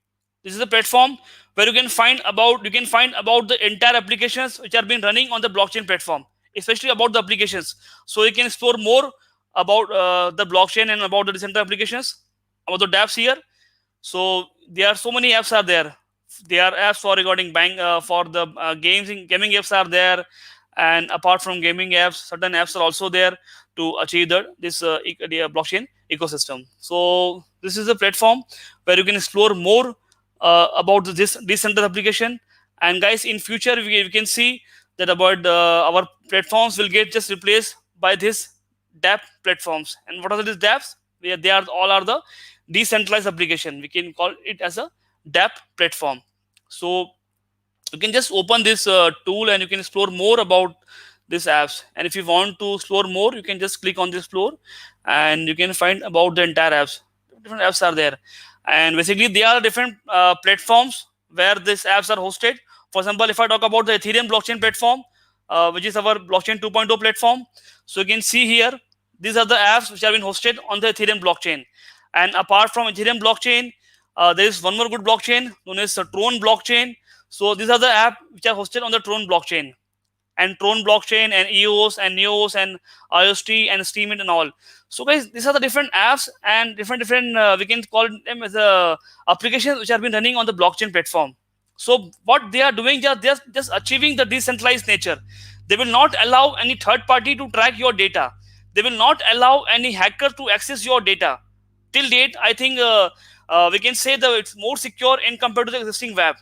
This is a platform where you can find about the entire applications which are being running on the blockchain platform, especially about the applications. So you can explore more about the blockchain and about the decentralized applications, about the dApps here. So there are so many apps are there. There are apps for regarding bank, for the gaming apps are there, and apart from gaming apps, certain apps are also there to achieve this the blockchain ecosystem. So this is a platform where you can explore more about this decentralized application. And guys, in future we can see that about our platforms will get just replaced by this dApp platforms. And what are these dApps? They are all are the decentralized application. We can call it as a dApp platform. So you can just open this tool and you can explore more about these apps. And if you want to explore more, you can just click on this floor and you can find about the entire apps. Different apps are there, and basically they are different platforms where these apps are hosted. For example, if I talk about the Ethereum blockchain platform, which is our blockchain 2.0 platform, so you can see here these are the apps which have been hosted on the Ethereum blockchain. And apart from Ethereum blockchain, there is one more good blockchain known as the Tron blockchain. So these are the apps which are hosted on the Tron blockchain. and Tron blockchain and EOS and Neos and IOST and Steemit and all. So guys, these are the different apps and different we can call them as applications which have been running on the blockchain platform. So what they are doing, they are just achieving the decentralized nature. They will not allow any third party to track your data. They will not allow any hacker to access your data. Till date, I think we can say that it's more secure in compared to the existing web.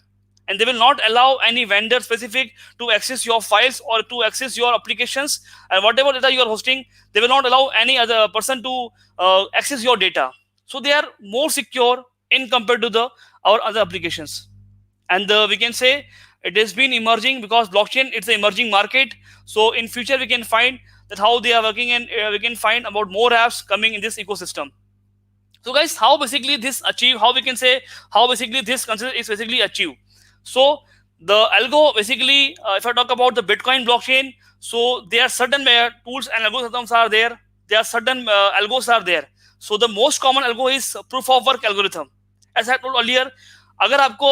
And they will not allow any vendor specific to access your files or to access your applications and whatever data you are hosting. They will not allow any other person to access your data. So they are more secure in compared to the our other applications. And we can say it has been emerging because blockchain, it's an emerging market. So in future we can find that how they are working, and we can find about more apps coming in this ecosystem. So guys, how basically this achieve, how we can say how basically this concept is basically achieved. So the algo basically, if I talk about the Bitcoin blockchain, so there are certain tools and algorithms are there. There are certain algos are there. So the most common algo is proof of work algorithm. As I told earlier, अगर आपको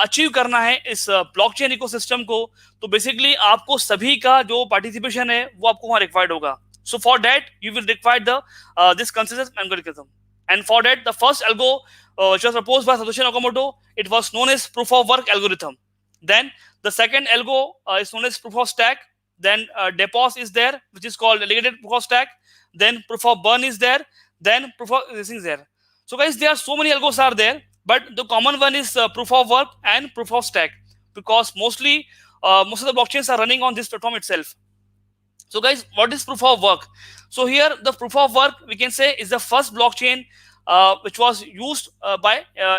achieve करना है इस blockchain ecosystem को, तो basically आपको सभी का जो पार्टिसिपेशन है वो आपको वहां रिक्वायर्ड होगा. So for that you will require the this consensus algorithm. And for that, the first algo which was proposed by Satoshi Nakamoto, it was known as proof of work algorithm. Then the second algo is known as proof of stack. Then DEPOS is there, which is called delegated proof of stack. Then proof of burn is there. Then proof of this is there. So guys, there are so many algos are there, but the common one is proof of work and proof of stack, because mostly most of the blockchains are running on this platform itself. So guys, what is proof of work? So here the proof of work, we can say, is the first blockchain which was used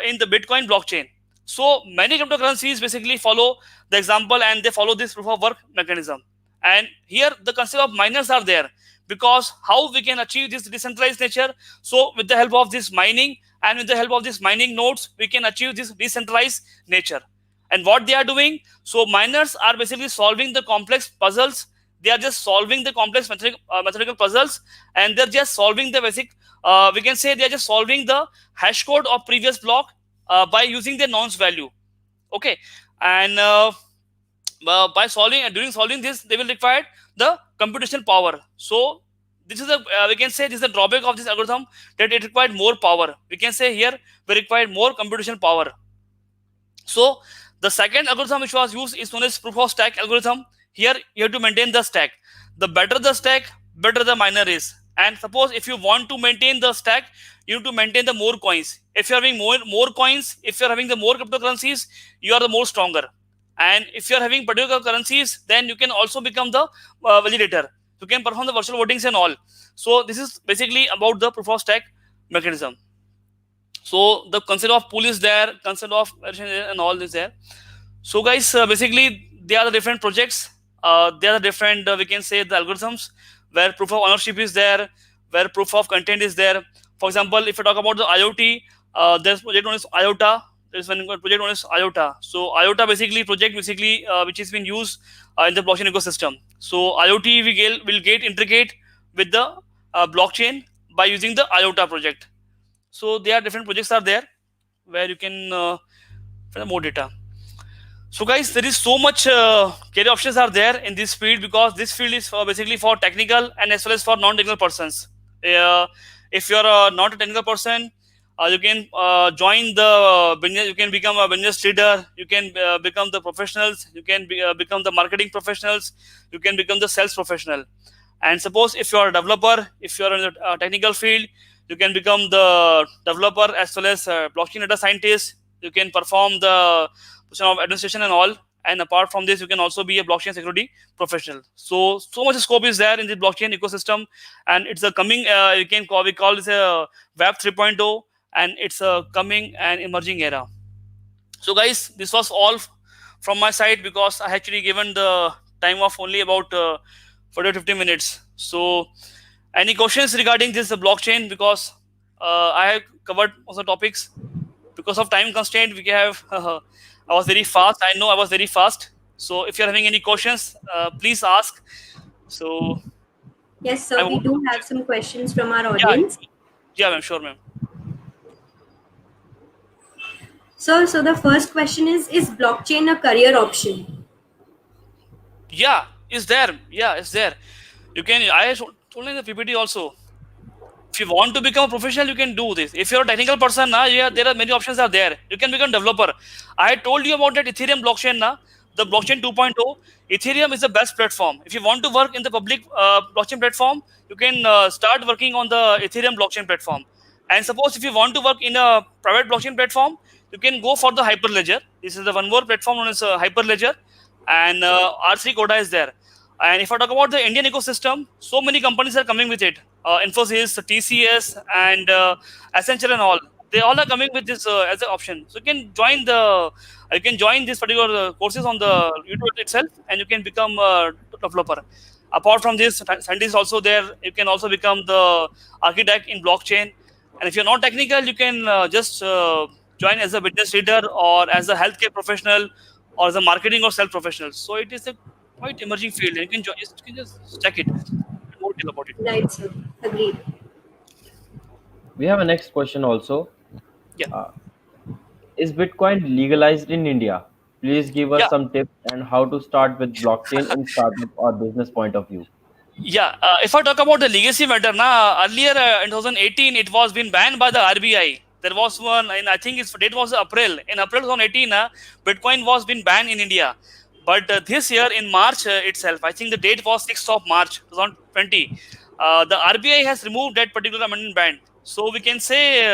in the Bitcoin blockchain. So many cryptocurrencies basically follow the example and they follow this proof of work mechanism. And here the concept of miners are there, because how we can achieve this decentralized nature. So with the help of this mining and with the help of this mining nodes, we can achieve this decentralized nature. And what they are doing, so miners are basically solving the complex puzzles. They are just solving the complex mathematical puzzles, and they're just solving the basic, we can say they're just solving the hash code of previous block by using the nonce value. Okay. And by solving and during solving this, they will require the computational power. So this is we can say this is the drawback of this algorithm, that it required more power. We can say here we required more computational power. So the second algorithm which was used is known as proof of stack algorithm. Here you have to maintain the stack. The better the stack, better the miner is. And suppose if you want to maintain the stack, you need to maintain the more coins. If you're having more coins, if you're having the more cryptocurrencies, you are the more stronger. And if you're having particular currencies, then you can also become the validator. You can perform the virtual votings and all. So this is basically about the proof of stack mechanism. So the concept of pool is there, concept of and all is there. So guys, basically they are the different projects. They are the different, we can say, the algorithms where proof of ownership is there, where proof of content is there. For example, if you talk about the IoT, there's project known as IOTA. There's one project known as IOTA. So IOTA basically which has been used in the blockchain ecosystem. So IoT will get integrate with the blockchain by using the IOTA project. So there are different projects are there where you can find more data. So guys, there is so much career options are there in this field, because this field is basically for technical and as well as for non-technical persons. If you're not a technical person, you can join the business. You can become a business leader. You can become the professionals. You can become the marketing professionals. You can become the sales professional. And suppose if you are a developer, if you are in the technical field, you can become the developer as well as blockchain data scientist. You can perform the position of administration and all. And apart from this, you can also be a blockchain security professional. So much scope is there in the blockchain ecosystem, and it's a coming. We call this a Web 3.0, and it's a coming and emerging era. So guys, this was all from my side, because I actually given the time of only about 40 or 50 minutes. So any questions regarding this blockchain, because I have covered most of the topics. Because of time constraint, we have I was very fast. I know I was very fast. So if you're having any questions, please ask. So yes, sir, we do have some questions from our audience. Yeah, ma'am, sure, ma'am. So the first question is blockchain a career option? Yeah, Is there? Yeah, it's there. You can. I told in the PPT also. If you want to become a professional, you can do this. If you're a technical person, yeah, there are many options are there. You can become developer. I told you about that Ethereum blockchain, the blockchain 2.0. Ethereum is the best platform. If you want to work in the public blockchain platform, you can start working on the Ethereum blockchain platform. And suppose if you want to work in a private blockchain platform, you can go for the Hyperledger. This is the one more platform known as Hyperledger, and R3 Coda is there. And if I talk about the Indian ecosystem, so many companies are coming with it. Infosys, TCS, and Accenture, and all. They all are coming with this as an option. So you can join this particular courses on the YouTube itself, and you can become a developer. Apart from this, scientists also there. You can also become the architect in blockchain. And if you're not technical, you can just join as a business leader or as a healthcare professional or as a marketing or sales professional. So it is a quite emerging field. And you can just check it. More detail about it. Right, sir. Agreed. We have a next question also. Yeah, Uh, is Bitcoin legalized in India? Please give us yeah. some tips and how to start with blockchain in startup or business point of view. Yeah, if I talk about the legacy matter, earlier in 2018, it was been banned by the RBI. There was one, and I think its date was April. In April 2018, Bitcoin was been banned in India. But this year in March itself, I think the date was 6th of March 2020. The RBI has removed that particular amendment ban. So we can say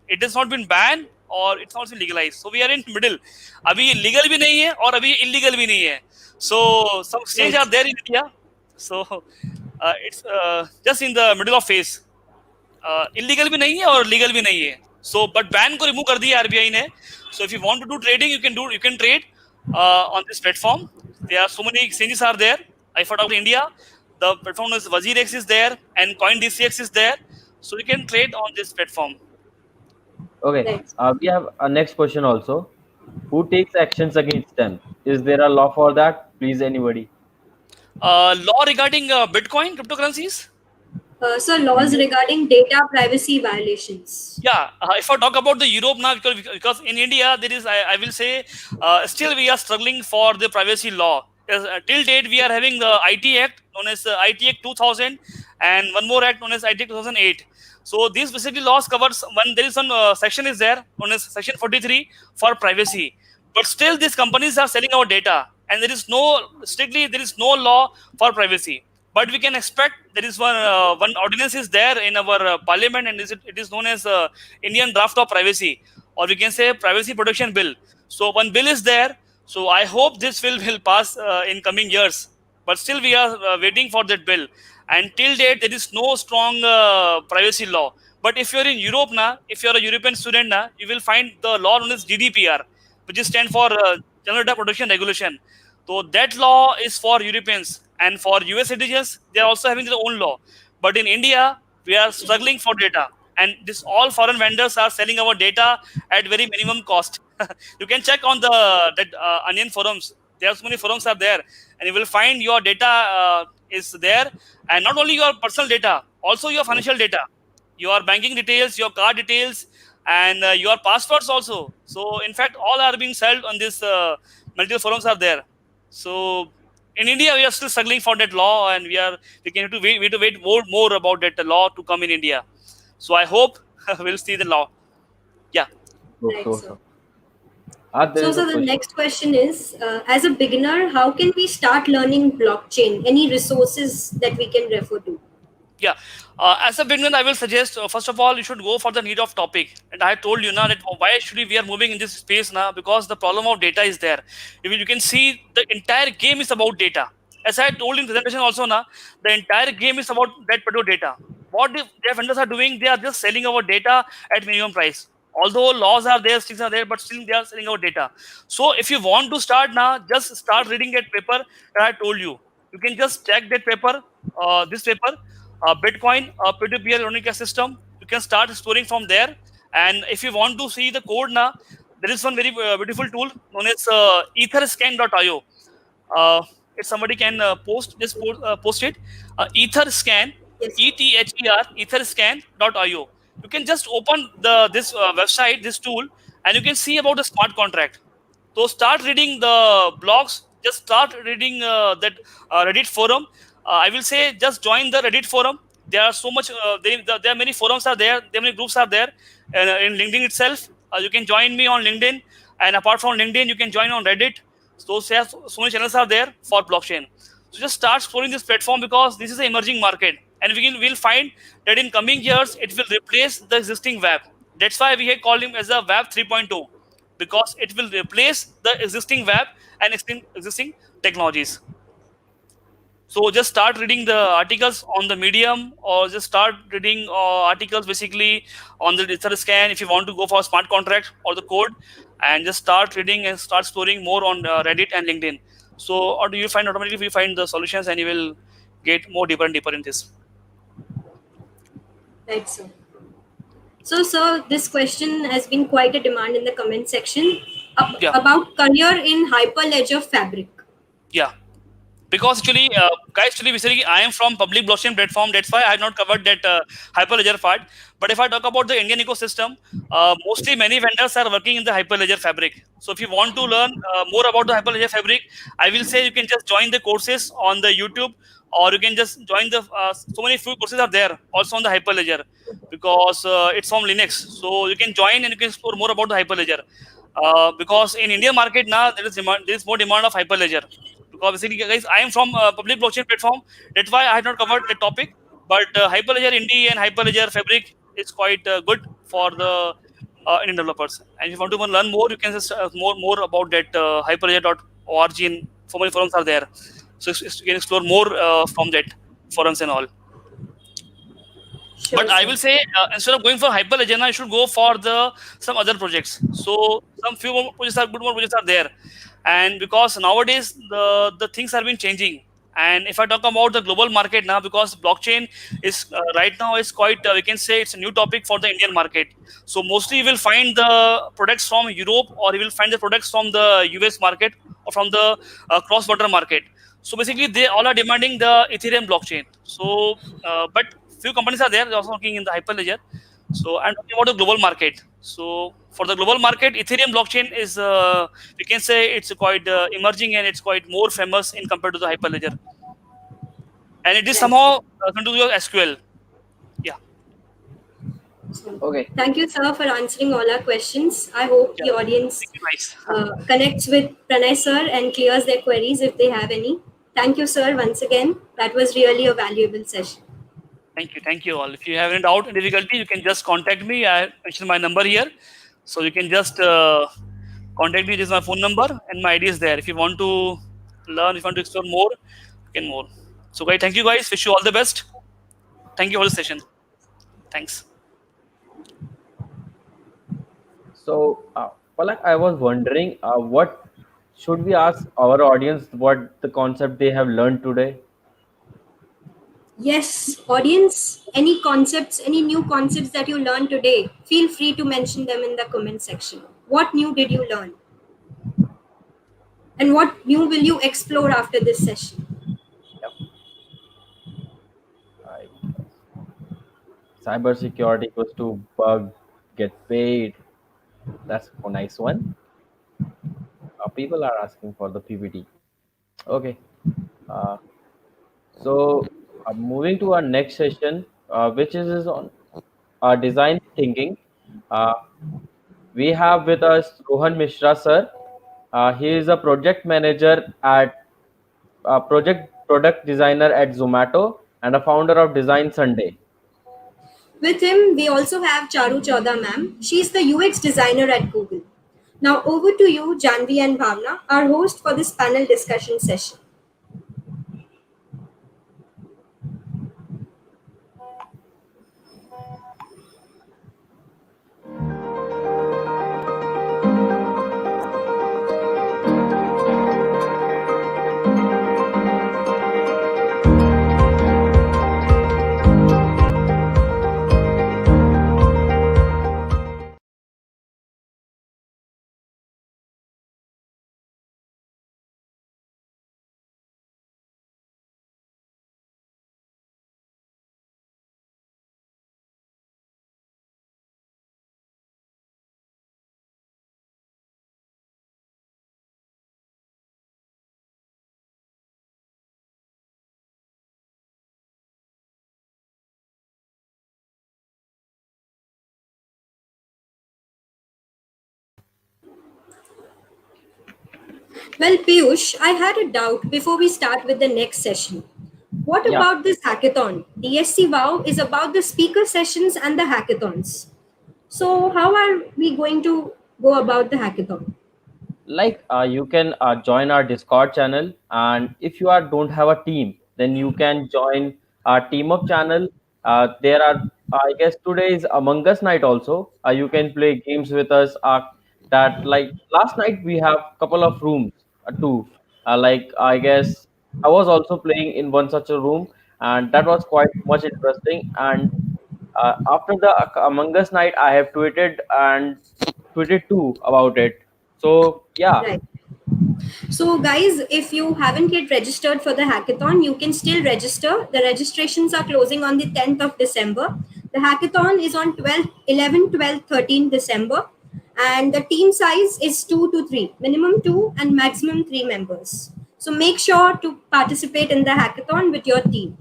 it has not been banned or it's not been legalized. So we are in middle. अभी legal भी नहीं है और अभी illegal भी नहीं है. So some exchange are Right. there in India. So it's just in the middle of phase. Illegal भी नहीं है और legal भी नहीं है. So but ban को remove कर दिया RBI ने. So if you want to do trading, you can trade on this platform. There are so many exchanges are there. If I talk about India, the platform is WazirX is there and CoinDCX is there. So you can trade on this platform. Okay, Right. we have a next question also. Who takes actions against them? Is there a law for that? Please, anybody. Law regarding Bitcoin cryptocurrencies. So, laws regarding data privacy violations. Yeah, if I talk about the Europe now, because in India there is, I will say, still we are struggling for the privacy law. Till date, we are having the IT Act known as IT Act 2000, and one more act known as IT Act 2008. So these basically laws covers one. There is one section is there known as Section 43 for privacy, but still these companies are selling our data, and there is no law for privacy. But we can expect there is one ordinance is there in our parliament, and it is known as Indian Draft of Privacy, or we can say Privacy Protection Bill. So one bill is there. So I hope this will pass in coming years. But still we are waiting for that bill. And till date there is no strong privacy law. But if you're in Europe now, if you're a European student now, you will find the law known as GDPR, which is stand for General Data Protection Regulation. So that law is for Europeans, and for US citizens, they are also having their own law. But in India, we are struggling for data, and this all foreign vendors are selling our data at very minimum cost. You can check on the that Onion forums. There are so many forums are there, and you will find your data is there, and not only your personal data, also your financial data, your banking details, your card details, and your passwords also. So in fact, all are being sold on this multiple forums are there. So in India, we are still struggling for that law, and we have to wait more about that law to come in India. So I hope we'll see the law. Yeah. So, Right, so, sir. so. There is a So, the question. next question is, as a beginner, how can we start learning blockchain? Any resources that we can refer to? Yeah, as a beginner, I will suggest first of all you should go for the need of topic. And I told you now that why should we are moving in this space now, because the problem of data is there. You can see the entire game is about data. As I told in presentation also now, the entire game is about that particular data. What their vendors are doing, they are just selling our data at minimum price. Although laws are there, things are there, but still they are selling our data. So if you want to start now, just start reading that paper that I told you. You can just check that paper, this paper, Bitcoin, peer-to-peer electronic system. You can start storing from there. And if you want to see the code now, there is one very beautiful tool known as etherscan.io. If somebody can post it, etherscan, Yes, sir. ether, etherscan.io. You can just open this website, this tool, and you can see about the smart contract. So start reading the blogs just start reading that Reddit forum. I will say just join the Reddit forum. There are so much. There are many forums are there. There are many groups are there, and in LinkedIn itself, you can join me on LinkedIn. And apart from LinkedIn, you can join on Reddit. So many channels are there for blockchain. So just start exploring this platform because this is an emerging market, and we'll find that in coming years it will replace the existing web. That's why we have called him as a web 3.0, because it will replace the existing web and existing technologies. So just start reading the articles on the Medium, or just start reading articles basically on the digital scan if you want to go for a smart contract or the code, and just start reading and start exploring more on Reddit and LinkedIn. So, or do you find automatically you find the solutions and you will get more deeper and deeper in this? Right, sir. So, sir, this question has been quite a demand in the comment section Yeah, about career in Hyperledger Fabric. yeah. Because actually, guys, actually, basically, I am from public blockchain platform. That's why I have not covered that Hyperledger part. But if I talk about the Indian ecosystem, mostly many vendors are working in the Hyperledger fabric. So if you want to learn more about the Hyperledger fabric, I will say you can just join the courses on the YouTube, or you can just join the so many few courses are there also on the Hyperledger, because it's from Linux. So you can join and you can explore more about the Hyperledger. Because in Indian market now there is more demand of Hyperledger, because basically, guys, I am from public blockchain platform. That's why I have not covered the topic. But Hyperledger Indie and Hyperledger Fabric is quite good for the Indian developers. And if you want to learn more, you can just more about that hyperledger.org. And so many forums are there, so you can explore more from that forums and all. Sure, But I sir. will say instead of going for Hyperledger, I should go for the some other projects. So some few more projects are good, more projects are there, and because nowadays the things have been changing. And if I talk about the global market now, because blockchain is right now is quite we can say it's a new topic for the Indian market. So mostly you will find the products from Europe, or you will find the products from the US market, or from the cross-border market. So basically, they all are demanding the Ethereum blockchain. So, but few companies are there, they're also working in the Hyperledger. So I'm talking about the global market. So for the global market, Ethereum blockchain is we can say it's quite emerging, and it's quite more famous in compared to the Hyperledger. And it is Right, sir. somehow to do your SQL. Yeah, So, Okay. thank you, sir, for answering all our questions. I hope yeah. the audience Thank you, guys. connects with Pranay, sir, and clears their queries if they have any. Thank you, sir, once again. That was really a valuable session. Thank you all. If you have any doubt and difficulty, you can just contact me. I mentioned my number here, so you can just contact me. This is my phone number, and my ID is there. If you want to learn, if you want to explore more, you can more. So, guys, thank you, guys. Wish you all the best. Thank you for the session. Thanks. So, Palak, I was wondering, what should we ask our audience what the concept they have learned today? Yes, audience, any concepts, any new concepts that you learned today, feel free to mention them in the comment section. What new did you learn? And what new will you explore after this session? Yep. Right. Cybersecurity equals to bug, get paid. That's a nice one. People are asking for the PPT. Okay. Uh, so, moving to our next session, which is on design thinking. Uh, we have with us Rohan Mishra, sir. He is a project manager at project product designer at Zomato and a founder of Design Sunday. With him, we also have Charu Chauda ma'am. She's the UX designer at Google. Now over to you, Janvi and Bhavna, our host for this panel discussion session. Well, Piyush, I had a doubt before we start with the next session. What Yeah, about this hackathon? DSC WOW is about the speaker sessions and the hackathons. So, how are we going to go about the hackathon? like you can join our Discord channel, and if you are don't have a team, then you can join our team up channel. There are, I guess, today is Among Us night also. You can play games with us. That like last night we have couple of rooms too. Like I guess I was also playing in one such a room, and that was quite much interesting. And after the Among Us night, I have tweeted too about it. So yeah, Right. So, guys, if you haven't yet registered for the hackathon, you can still register. The registrations are closing on the 10th of December. The hackathon is on 12th, 11, 12, 13 December. And the team size is 2 to 3, minimum 2 and maximum 3 members. So, make sure to participate in the hackathon with your team.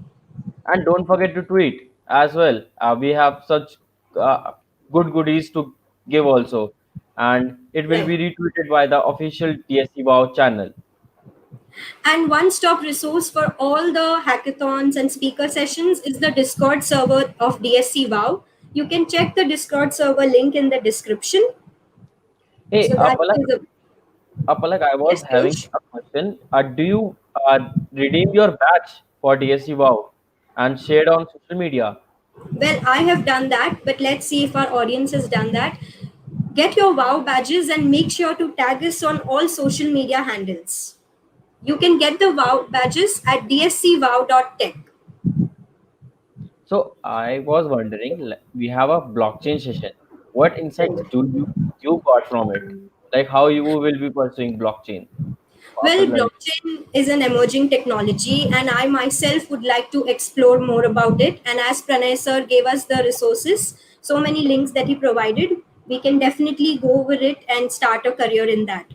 and don't forget to tweet as well. We have such uh, good goodies to give also, and it will Right. be retweeted by the official DSC WOW channel. And one stop resource for all the hackathons and speaker sessions is the Discord server of DSC WOW. You can check the Discord server link in the description. Hey, So that is a Palak, I was yes, having Piyush. a question. Do you redeem your badge for DSC WOW and shared on social media? Well, I have done that, but let's see if our audience has done that. Get your WOW badges and make sure to tag us on all social media handles. You can get the WOW badges at dscwow.tech. So I was wondering, we have a blockchain session. What insights do you got from it? Like how you will be pursuing blockchain after Well, learning? blockchain is an emerging technology, and I myself would like to explore more about it. And as Pranay sir gave us the resources, so many links that he provided, we can definitely go over it and start a career in that.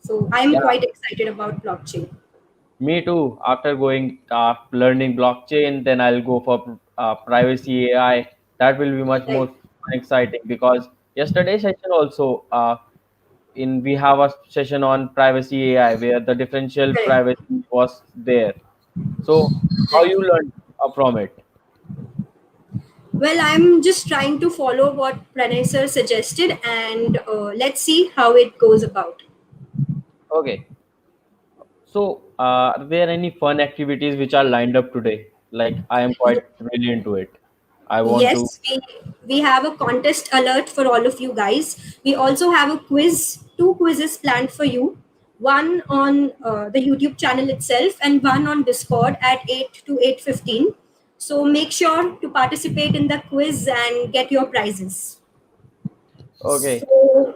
So I'm Yeah, quite excited about blockchain. me too. After going learning blockchain, then I'll go for privacy AI. That will be much Right. more exciting because yesterday session also in we have a session on privacy AI where the differential Correct. privacy was there. So how Right. you learned from it? Well, I'm just trying to follow what Pranay sir suggested, and let's see how it goes about. Okay. So, are there any fun activities which are lined up today? Like, I am quite really into it. I want to. Yes, we have a contest alert for all of you guys. We also have a quiz, two quizzes planned for you. One on the YouTube channel itself and one on Discord at 8 to 8:15. So make sure to participate in the quiz and get your prizes. Okay. So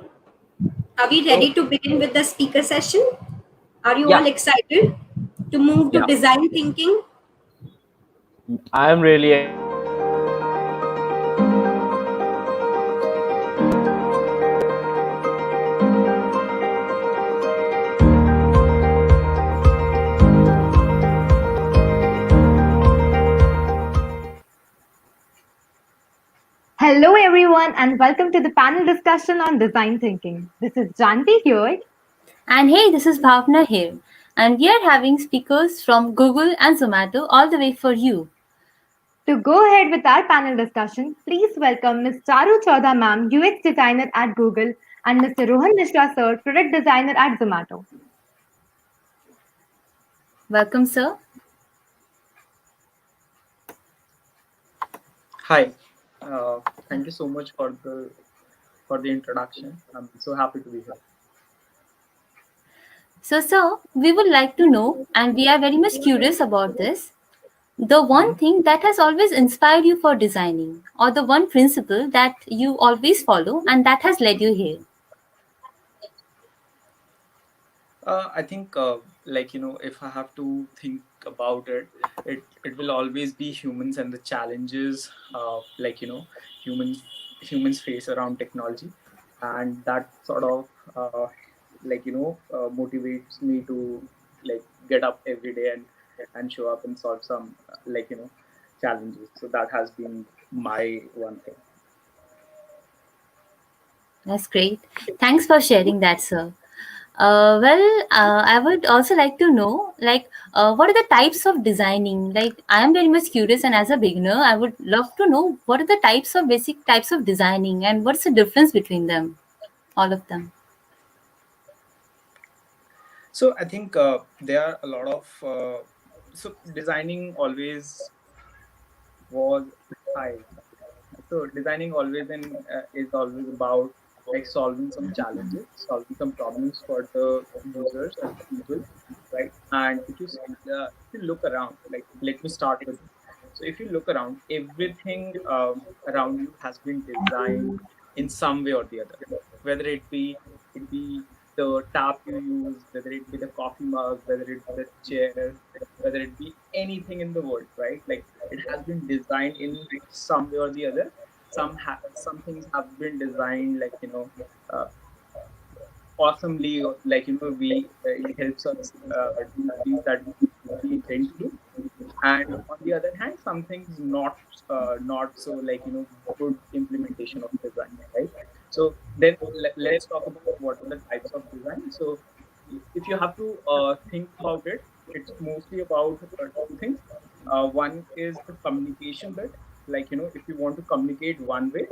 are we So, ready to begin with the speaker session? Are you yeah, all excited to move to yeah, design thinking? I am really excited because yesterday session was quite interesting. Hello, everyone, and welcome to the panel discussion on design thinking. This is Janvi here. And hey, this is Bhavna here. And we are having speakers from Google and Zomato all the way for you. To go ahead with our panel discussion, please welcome Ms. Charu Chaudha ma'am, UX designer at Google, and Mr. Rohan Mishra sir, product designer at Zomato. Welcome, sir. Hi, thank you so much for the introduction. I'm so happy to be here. So, sir, we would like to know, and we are very much curious about this, the one Mhm. thing that has always inspired you for designing, or the one principle that you always follow and that has led you here. I think, if I have to think about it, it will always be humans and the challenges, humans humans face around technology, and that sort of motivates me to get up every day and show up and solve some challenges. So that has been my one thing. That's great. Thanks for sharing that, sir. I would also like to know, like, what are the types of designing? Like, I am very much curious, and as a beginner, I would love to know what are the basic types of designing, and what's the difference between them, all of them. So I think there are a lot of so designing always was high. So designing always is always about like solving some challenges, solving some problems for the users or the people, right? And if you look around, like let me start with. So if you look around, everything around you has been designed in some way or the other, whether it be the tap you use, whether it be the coffee mug, whether it be the chair, whether it be anything in the world, right? Like it has been designed in some way or the other. Some things have been designed like uh, awesomely, like we it helps us do things that we intend to do, and on the other hand some things not so like good implementation of design, right? So then let's talk about what are the types of design. So if you have to think about it, it's mostly about two things. One is the communication bit, like if you want to communicate one way,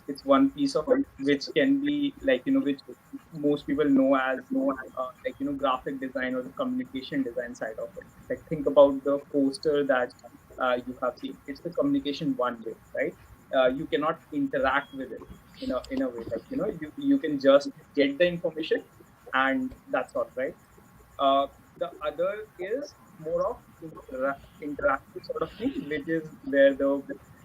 it's one piece of it which can be like which most people know as like graphic design or the communication design side of it. Like think about the poster that you have seen. It's the communication one way, right? You cannot interact with it in a way like you can just get the information and that's all, right? The other is more of interactive sort of thing, which is where the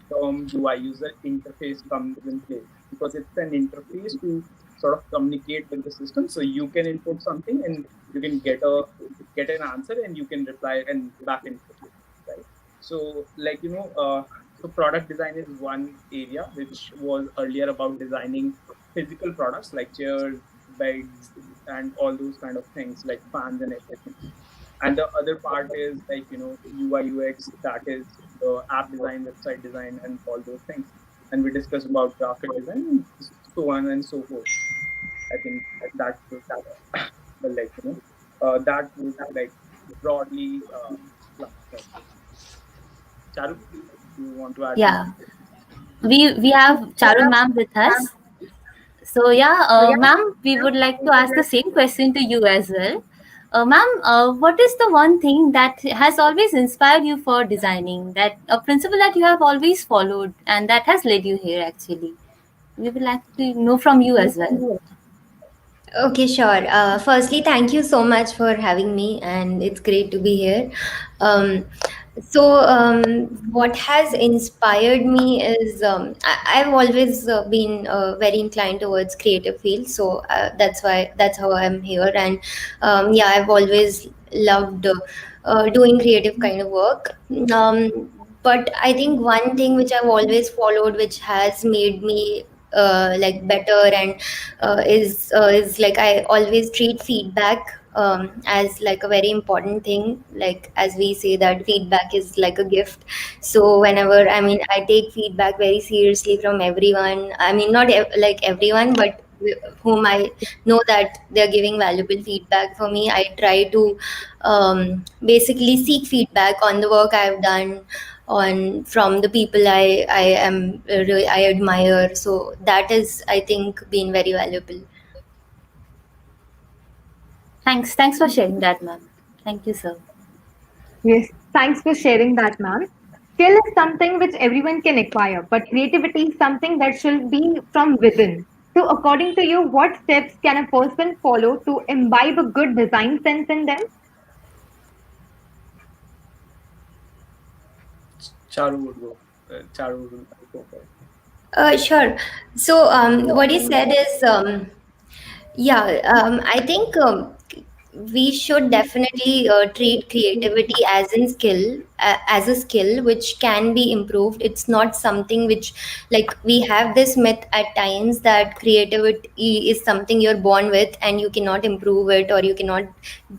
term UI user interface comes in place, because it's an interface to sort of communicate with the system. So you can input something and you can get an answer and you can reply and back and forth, right? So like so product design is one area which was earlier about designing physical products like chairs, beds, and all those kind of things like fans and everything. And the other part is like UI UX, that is the app design, website design, and all those things. And we discussed about graphic design, so on and so forth. I think that would well, like that would like broadly classify. Charu, you want to add Yeah, something? we have Charu ma'am with us. So yeah, ma'am, we would like to ask the same question to you as well. Ma'am, what is the one thing that has always inspired you for designing? That a principle that you have always followed and that has led you here. Actually, we would like to know from you as well. Okay, sure. Firstly, thank you so much for having me, and it's great to be here. Um, what has inspired me is I've always been very inclined towards creative fields, so that's how I'm here. And yeah, I've always loved doing creative kind of work. But I think one thing which I've always followed, which has made me like better and is like I always treat feedback as like a very important thing. Like as we say that feedback is like a gift. So whenever I take feedback very seriously from everyone. I mean not like everyone, but whom I know that they're giving valuable feedback for me. I try to basically seek feedback on the work I've done on from the people I admire. So that is, I think, been very valuable. Thanks for sharing that, ma'am. Thank you, sir. Yes, thanks for sharing that, ma'am. Skill is something which everyone can acquire, but creativity is something that should be from within. So, according to you, what steps can a person follow to imbibe a good design sense in them? Charu would go for it. Sure. So what you said is yeah, I think we should definitely treat creativity as a skill which can be improved. It's not something which, like, we have this myth at times that creativity is something you're born with and you cannot improve it or you cannot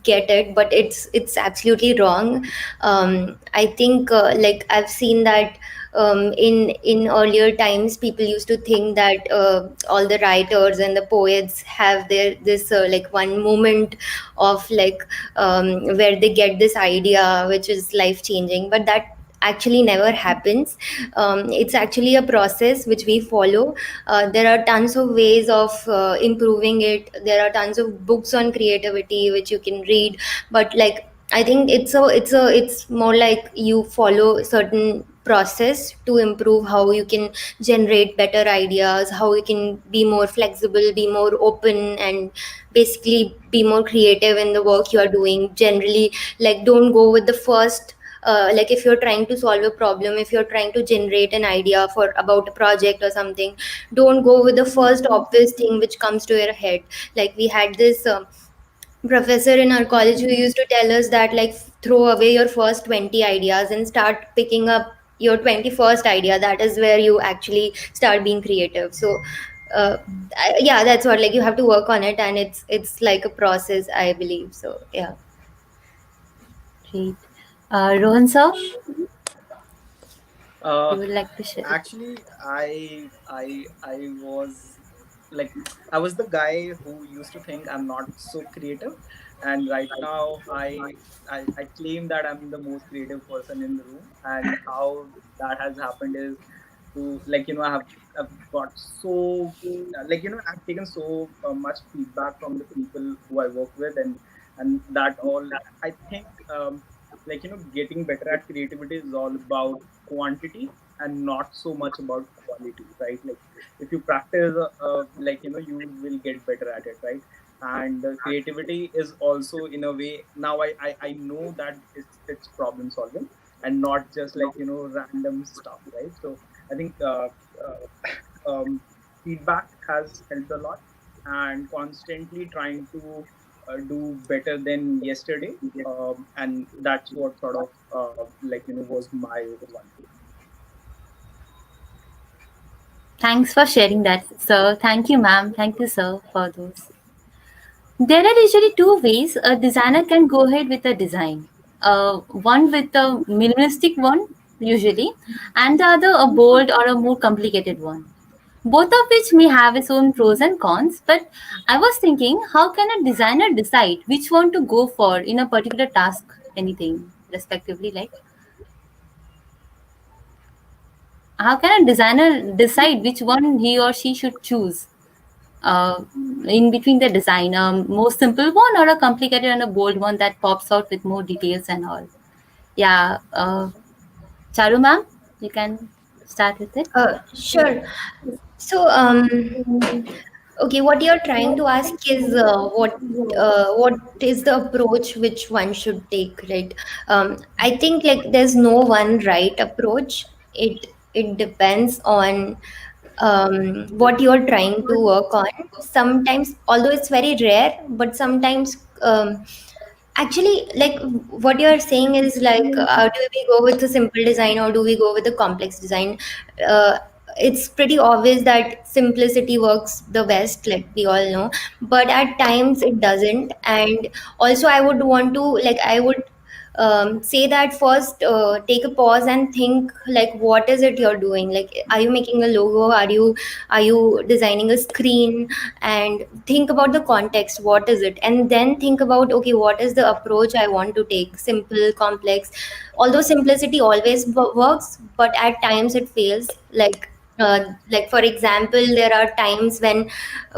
get it. But it's absolutely wrong. I think like I've seen that in earlier times, people used to think that all the writers and the poets have their this like one moment of like where they get this idea which is life changing, but that actually never happens. It's actually a process which we follow. There are tons of ways of improving it. There are tons of books on creativity which you can read, but like I think it's more like you follow certain process to improve how you can generate better ideas, how you can be more flexible, be more open, and basically be more creative in the work you are doing. Generally, like don't go with the first like if you're trying to solve a problem, if you're trying to generate an idea for about a project or something, don't go with the first obvious thing which comes to your head. Like we had this professor in our college who used to tell us that like throw away your first 20 ideas and start picking up your 21st idea. That is where you actually start being creative. So yeah, that's what, like you have to work on it, and it's like a process, I believe. So yeah. Great. Rohan sir, you Uh, would like to share? Actually, I was like, I was the guy who used to think I'm not so creative, and right now I claim that I'm the most creative person in the room. And how that has happened is to, like, I've got so I've taken so much feedback from the people who I work with, and that all, I think, getting better at creativity is all about quantity and not so much about quality, right? Like if you practice you will get better at it, right? And creativity is also, in a way, now I know that it's problem solving and not just random stuff, right? So I think feedback has helped a lot, and constantly trying to do better than yesterday, and that's what sort of was my one. Thanks for sharing that, sir. Thank you, ma'am. Thank you, sir, for those. There are usually two ways a designer can go ahead with a design. One with a minimalistic one, usually, and the other a bold or a more complicated one. Both of which may have its own pros and cons, but I was thinking, how can a designer decide which one to go for in a particular task, anything, respectively, like? How can a designer decide which one he or she should choose? uh, in between the design, a more simple one or a complicated and a bold one that pops out with more details and all. Yeah, Charu ma'am, you can start with it. Sure. So okay, what you're trying to ask is what is the approach which one should take, right? I think like there's no one right approach. It depends on what you're trying to work on. Sometimes, although it's very rare, but sometimes actually, like what you're saying is like, do we go with a simple design or do we go with a complex design? Uh, it's pretty obvious that simplicity works the best, like we all know, but at times it doesn't. And also, I would want to, like, I would say that first take a pause and think like what is it you're doing. Like are you making a logo, are you designing a screen? And think about the context, what is it, and then think about, okay, what is the approach I want to take, simple, complex. Although simplicity always works, but at times it fails. Like for example, there are times when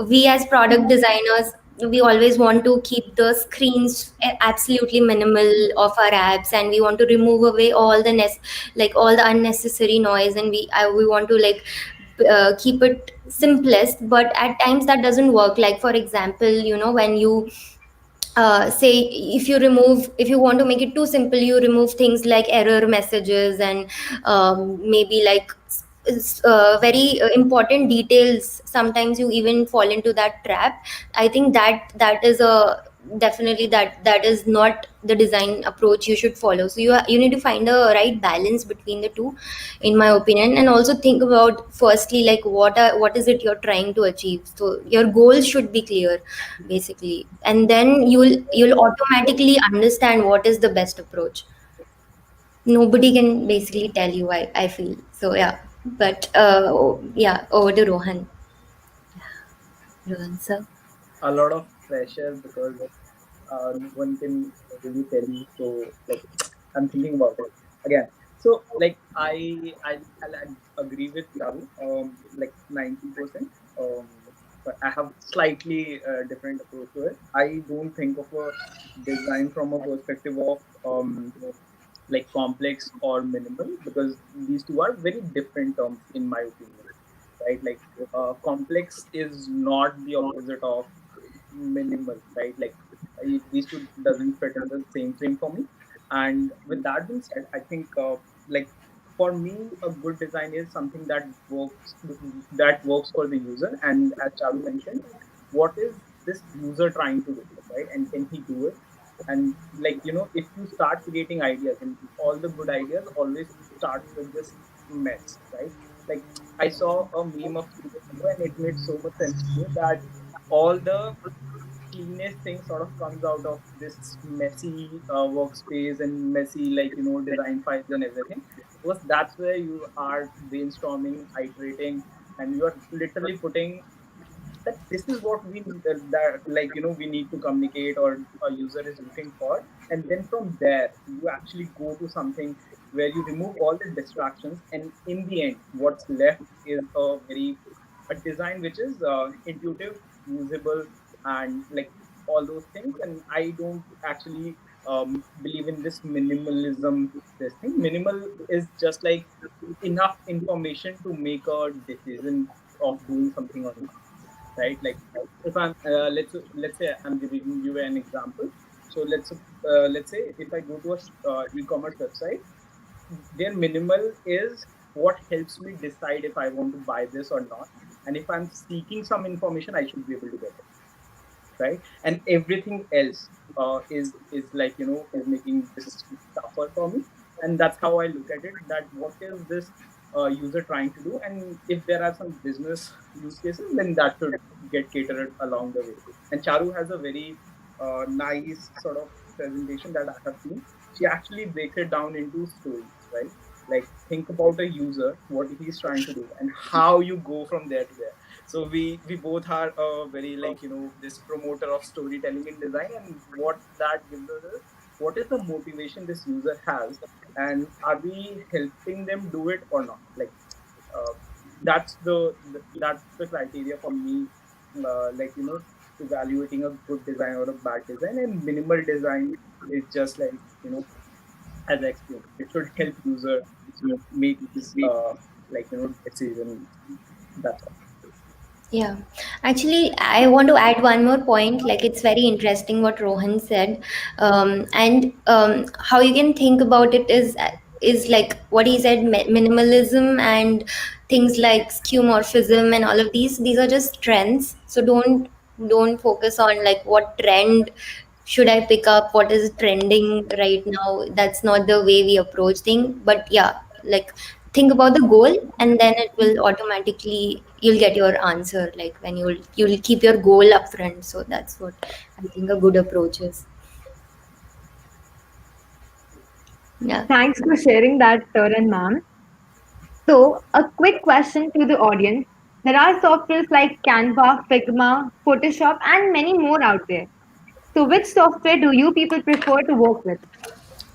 we as product designers, we always want to keep the screens absolutely minimal of our apps, and we want to remove away all the like all the unnecessary noise, and we want to like keep it simplest. But at times that doesn't work. Like for example, when you say, if you want to make it too simple, you remove things like error messages and maybe like very important details. Sometimes you even fall into that trap. I think that is a definitely that is not the design approach you should follow. So you need to find a right balance between the two, in my opinion. And also think about firstly like what is it you're trying to achieve. So your goals should be clear, basically, and then you'll automatically understand what is the best approach. nobody can basically tell you. I feel so. Yeah, but yeah, over to Rohan. Rohan, sir. A lot of pressure because no one can really tell you. So like I'm thinking about it again. So like I'll agree with Charu, like 90%. But I have slightly different approach to it. I don't think of a design from a perspective of like complex or minimal, because these two are very different terms in my opinion, right? Like complex is not the opposite of minimal, right? Like these two doesn't fit in the same frame for me. And with that being said, I think like for me a good design is something that works for the user. And as Charu mentioned, what is this user trying to do, right? And can he do it? And like if you start creating ideas, and all the good ideas always starts with this mess, right? Like I saw a meme of 2 days ago and it made so much sense to me that all the cleanest thing sort of comes out of this messy workspace and messy, like design files and everything, because that's where you are brainstorming, iterating, and you are literally putting that this is what we that like we need to communicate, or a user is looking for. And then from there you actually go to something where you remove all the distractions, and in the end what's left is a design which is intuitive, usable, and like all those things. And I don't actually believe in this minimalism. This thing minimal is just like enough information to make a decision of doing something or not, right? Like if I'm let's say I'm giving you an example. So let's say if I go to a e-commerce website, their minimal is what helps me decide if I want to buy this or not. And if I'm seeking some information, I should be able to get it, right? And everything else is like is making this tougher for me. And that's how I look at it, that what is this user trying to do, and if there are some business use cases, then that should get catered along the way. And Charu has a very nice sort of presentation that I have seen. She actually breaks it down into stories, right? Like think about a user, what he's trying to do, and how you go from there to there. So we both are very like this promoter of storytelling in design. And what that gives us is what is the motivation this user has, and are we helping them do it or not? Like uh, that's the criteria for me, like evaluating a good design or a bad design. And minimal design is just like as I explained, it should help user make this like decision. That's all. Yeah, actually, I want to add one more point. Like, it's very interesting what Rohan said, and how you can think about it is like what he said: minimalism and things like skeuomorphism and all of these. These are just trends. So don't focus on like what trend should I pick up, what is trending right now. That's not the way we approach things. But yeah, like think about the goal, and then it will automatically you'll get your answer, like when you'll keep your goal up front. So that's what I think a good approach is. Yeah. Thanks for sharing that, Taran ma'am. So, a quick question to the audience. There are softwares like Canva, Figma, Photoshop, and many more out there. So, which software do you people prefer to work with?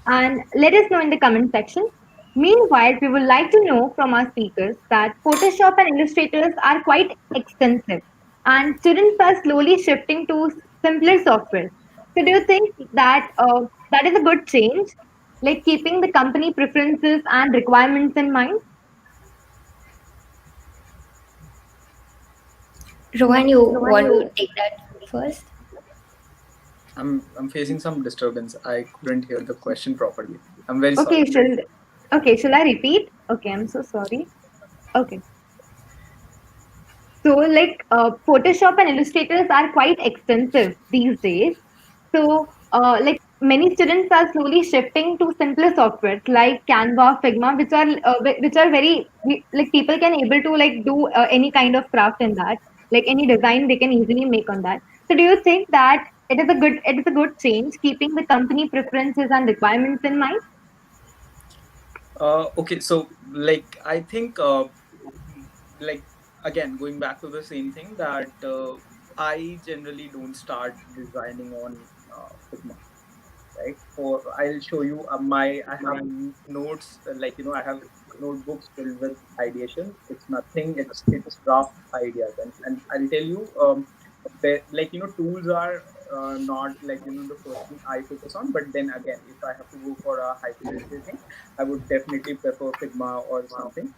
And let us know in the comment section. Meanwhile, we would like to know from our speakers that Photoshop and Illustrators are quite expensive, and students are slowly shifting to simpler software. So, do you think that that is a good change, like keeping the company preferences and requirements in mind? Rohan, you want to take that first? I'm facing some disturbance. I couldn't hear the question properly. I'm very Okay, sorry. shall I repeat? Okay, I'm so sorry. Okay. So, like, Photoshop and Illustrators are quite expensive these days. So, like, many students are slowly shifting to simpler softwares like Canva, Figma, which are like people can able to like do any kind of craft in that, like any design they can easily make on that. So, do you think that it is a good change keeping the company preferences and requirements in mind? Okay, so like I think like again going back to the same thing that I generally don't start designing on Figma, right? For I'll show you I have notes I have notebooks filled with ideation. It's nothing. It's rough ideas, and I'll tell you tools are not the first thing I focus on. But then again, if I have to go for a hypothetical thing, I would definitely prefer Figma or something.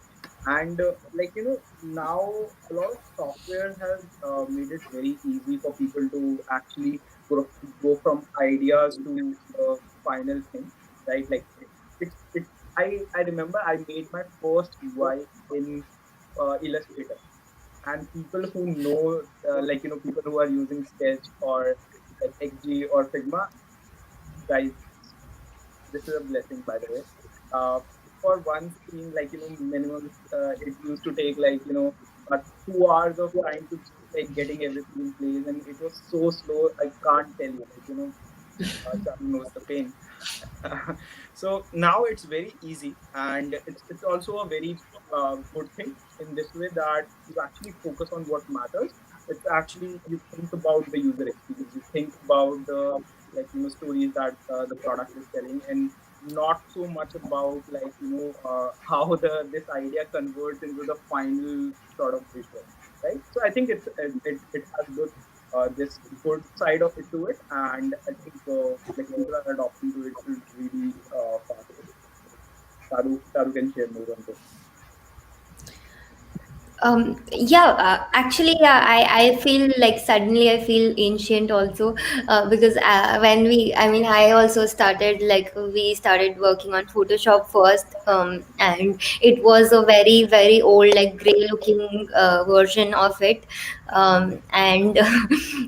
And now a lot of software has made it very easy for people to actually go, go from ideas to the final thing, right? Like it's I remember I made my first UI in Illustrator, and people who know people who are using Sketch or like XG or Figma, guys, this is a blessing, by the way. Uh, for one scene, minimum, it used to take 2 hours of time to getting everything in place, and it was so slow. I can't tell you, Charlie knows the pain. So now it's very easy, and it's also a very good thing in this way that you actually focus on what matters. It's actually you think about the user experience, you think about the stories that the product is telling, and not so much about how the this idea converts into the final sort of visual, right? So I think it has good this good side of it to it, and I think people are adopting to it really fast. Taru can share more on this. Yeah, actually, yeah, I feel like suddenly I feel ancient also, because when I mean, I also started, like, we started working on Photoshop first, and it was a very, very old, like, gray looking version of it. And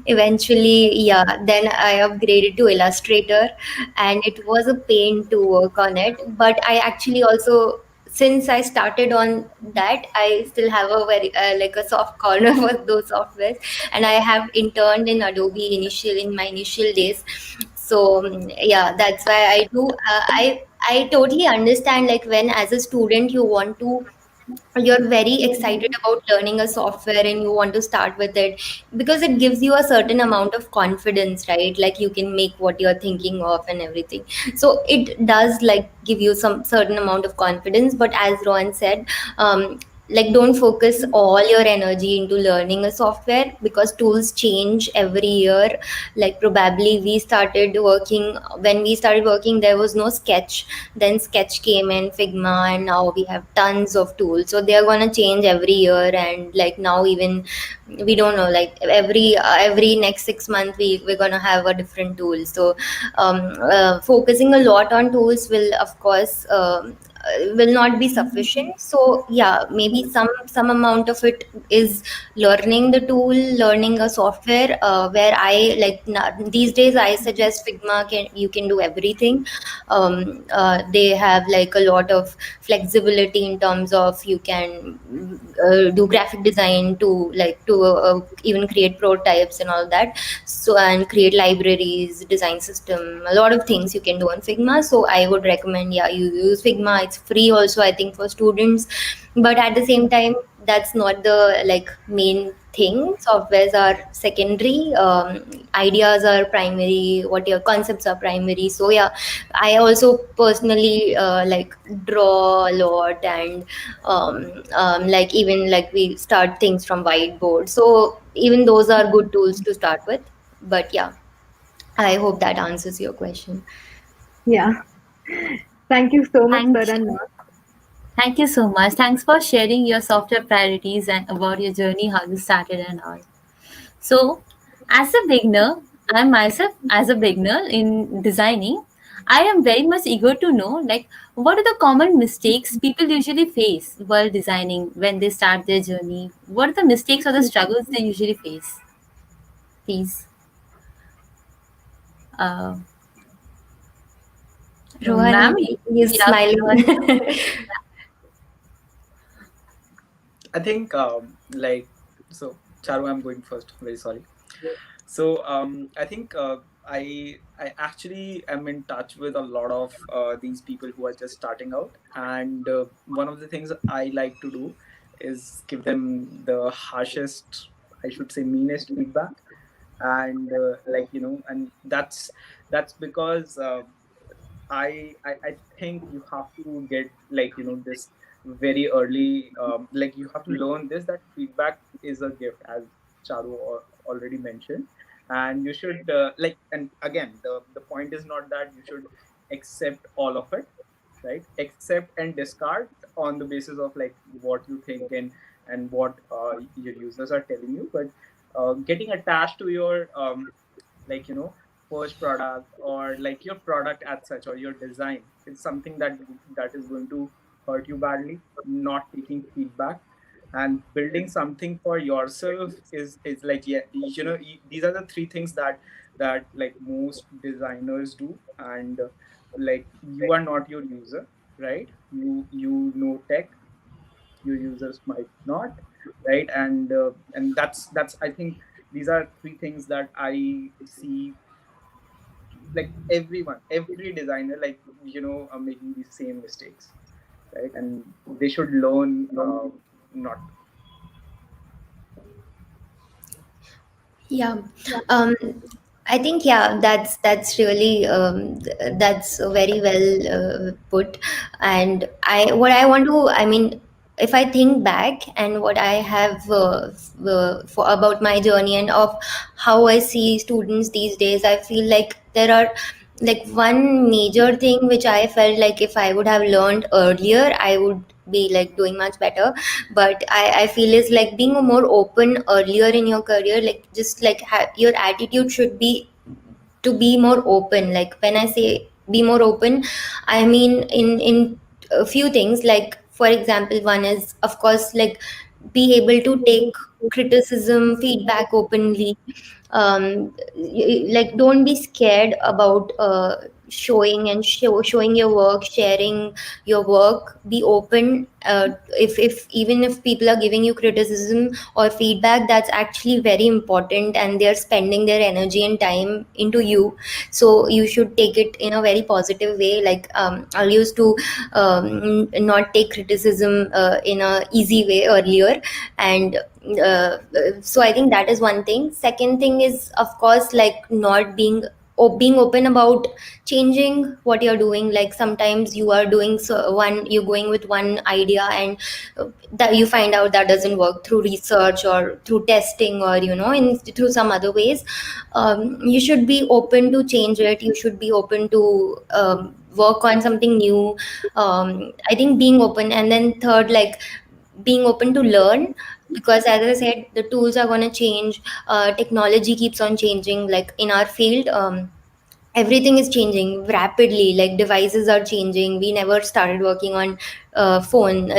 eventually, yeah, then I upgraded to Illustrator, and it was a pain to work on it. But I actually also, since I started on that, I still have a very like a soft corner for those softwares, and I have interned in Adobe in my initial days. So yeah, that's why I do. I totally understand, like, when as a student you want to, you're very excited about learning a software and you want to start with it because it gives you a certain amount of confidence, right? Like, you can make what you're thinking of and everything. So it does, like, give you some certain amount of confidence. But as Rohan said, like, don't focus all your energy into learning a software, because tools change every year. Like, probably when we started working, there was no Sketch. Then Sketch came in, Figma, and now we have tons of tools. So they're gonna change every year, and like now even we don't know. Like, every next 6 months we're gonna have a different tool. So focusing a lot on tools will, of course, will not be sufficient. So yeah, maybe some amount of it is learning the tool, learning a software, where these days I suggest Figma. You can do everything. They have, like, a lot of flexibility in terms of you can do graphic design to even create prototypes and all that. So, and create libraries, design system, a lot of things you can do on Figma. So I would recommend, yeah, you use Figma. It's free also, I think, for students. But at the same time, that's not the, like, main thing. Softwares are secondary, ideas are primary, what your concepts are primary. So yeah, I also personally like, draw a lot, and like, even like we start things from whiteboard. So even those are good tools to start with. But yeah, I hope that answers your question. Yeah. Thank you so much, Thank sir and ma'am. Thank you so much. Thanks for sharing your software priorities and about your journey, how you started and all. So, as a beginner, I myself as a beginner in designing, I am very much eager to know, like, what are the common mistakes people usually face while designing when they start their journey? What are the mistakes or the struggles they usually face? Please, uh, Rohan, ma'am. he's Yeah, smiling. go ahead. I think so Charu, I'm going first. Very sorry. So I think I actually am in touch with a lot of these people who are just starting out, and one of the things I like to do is give them the harshest, I should say, meanest feedback, and and that's because I think you have to get this very early, you have to learn this, that feedback is a gift, as Charu already mentioned, and you should and again, the point is not that you should accept all of it, right? Accept and discard on the basis of like what you think and what your users are telling you, but getting attached to your like you know first product, or like your product as such, or your design, is something that is going to hurt you badly. Not taking feedback and building something for yourself is like, yeah, these are the three things that like most designers do. And like, you are not your user, right? You know tech, your users might not, right? And that's I think these are three things that I see, like every designer, like are making these same mistakes, right? And they should learn not. Yeah. Um, I think, yeah, that's really that's very well put. And what I want to, I mean, if I think back and what I have for about my journey and of how I see students these days, I feel like there are like one major thing which I felt like if I would have learned earlier, I would be like doing much better. But I feel is like being more open earlier in your career, like just like your attitude should be to be more open. Like when I say be more open, I mean in a few things. Like for example, one is of course like be able to take criticism, feedback openly. Like don't be scared about showing and showing your work, sharing your work. Be open. If even if people are giving you criticism or feedback, that's actually very important, and they're spending their energy and time into you, so you should take it in a very positive way. Like I used to not take criticism in a easy way earlier. And so I think that is one thing. Second thing is of course like not being being open about changing what you're doing. Like sometimes you are doing so one, you're going with one idea, and that you find out that doesn't work through research or through testing, or in through some other ways. You should be open to change it. You should be open to work on something new. I think being open. And then third, like being open to learn, because as I said, the tools are going to change. Technology keeps on changing. Like in our field, everything is changing rapidly. Like devices are changing. We never started working on phone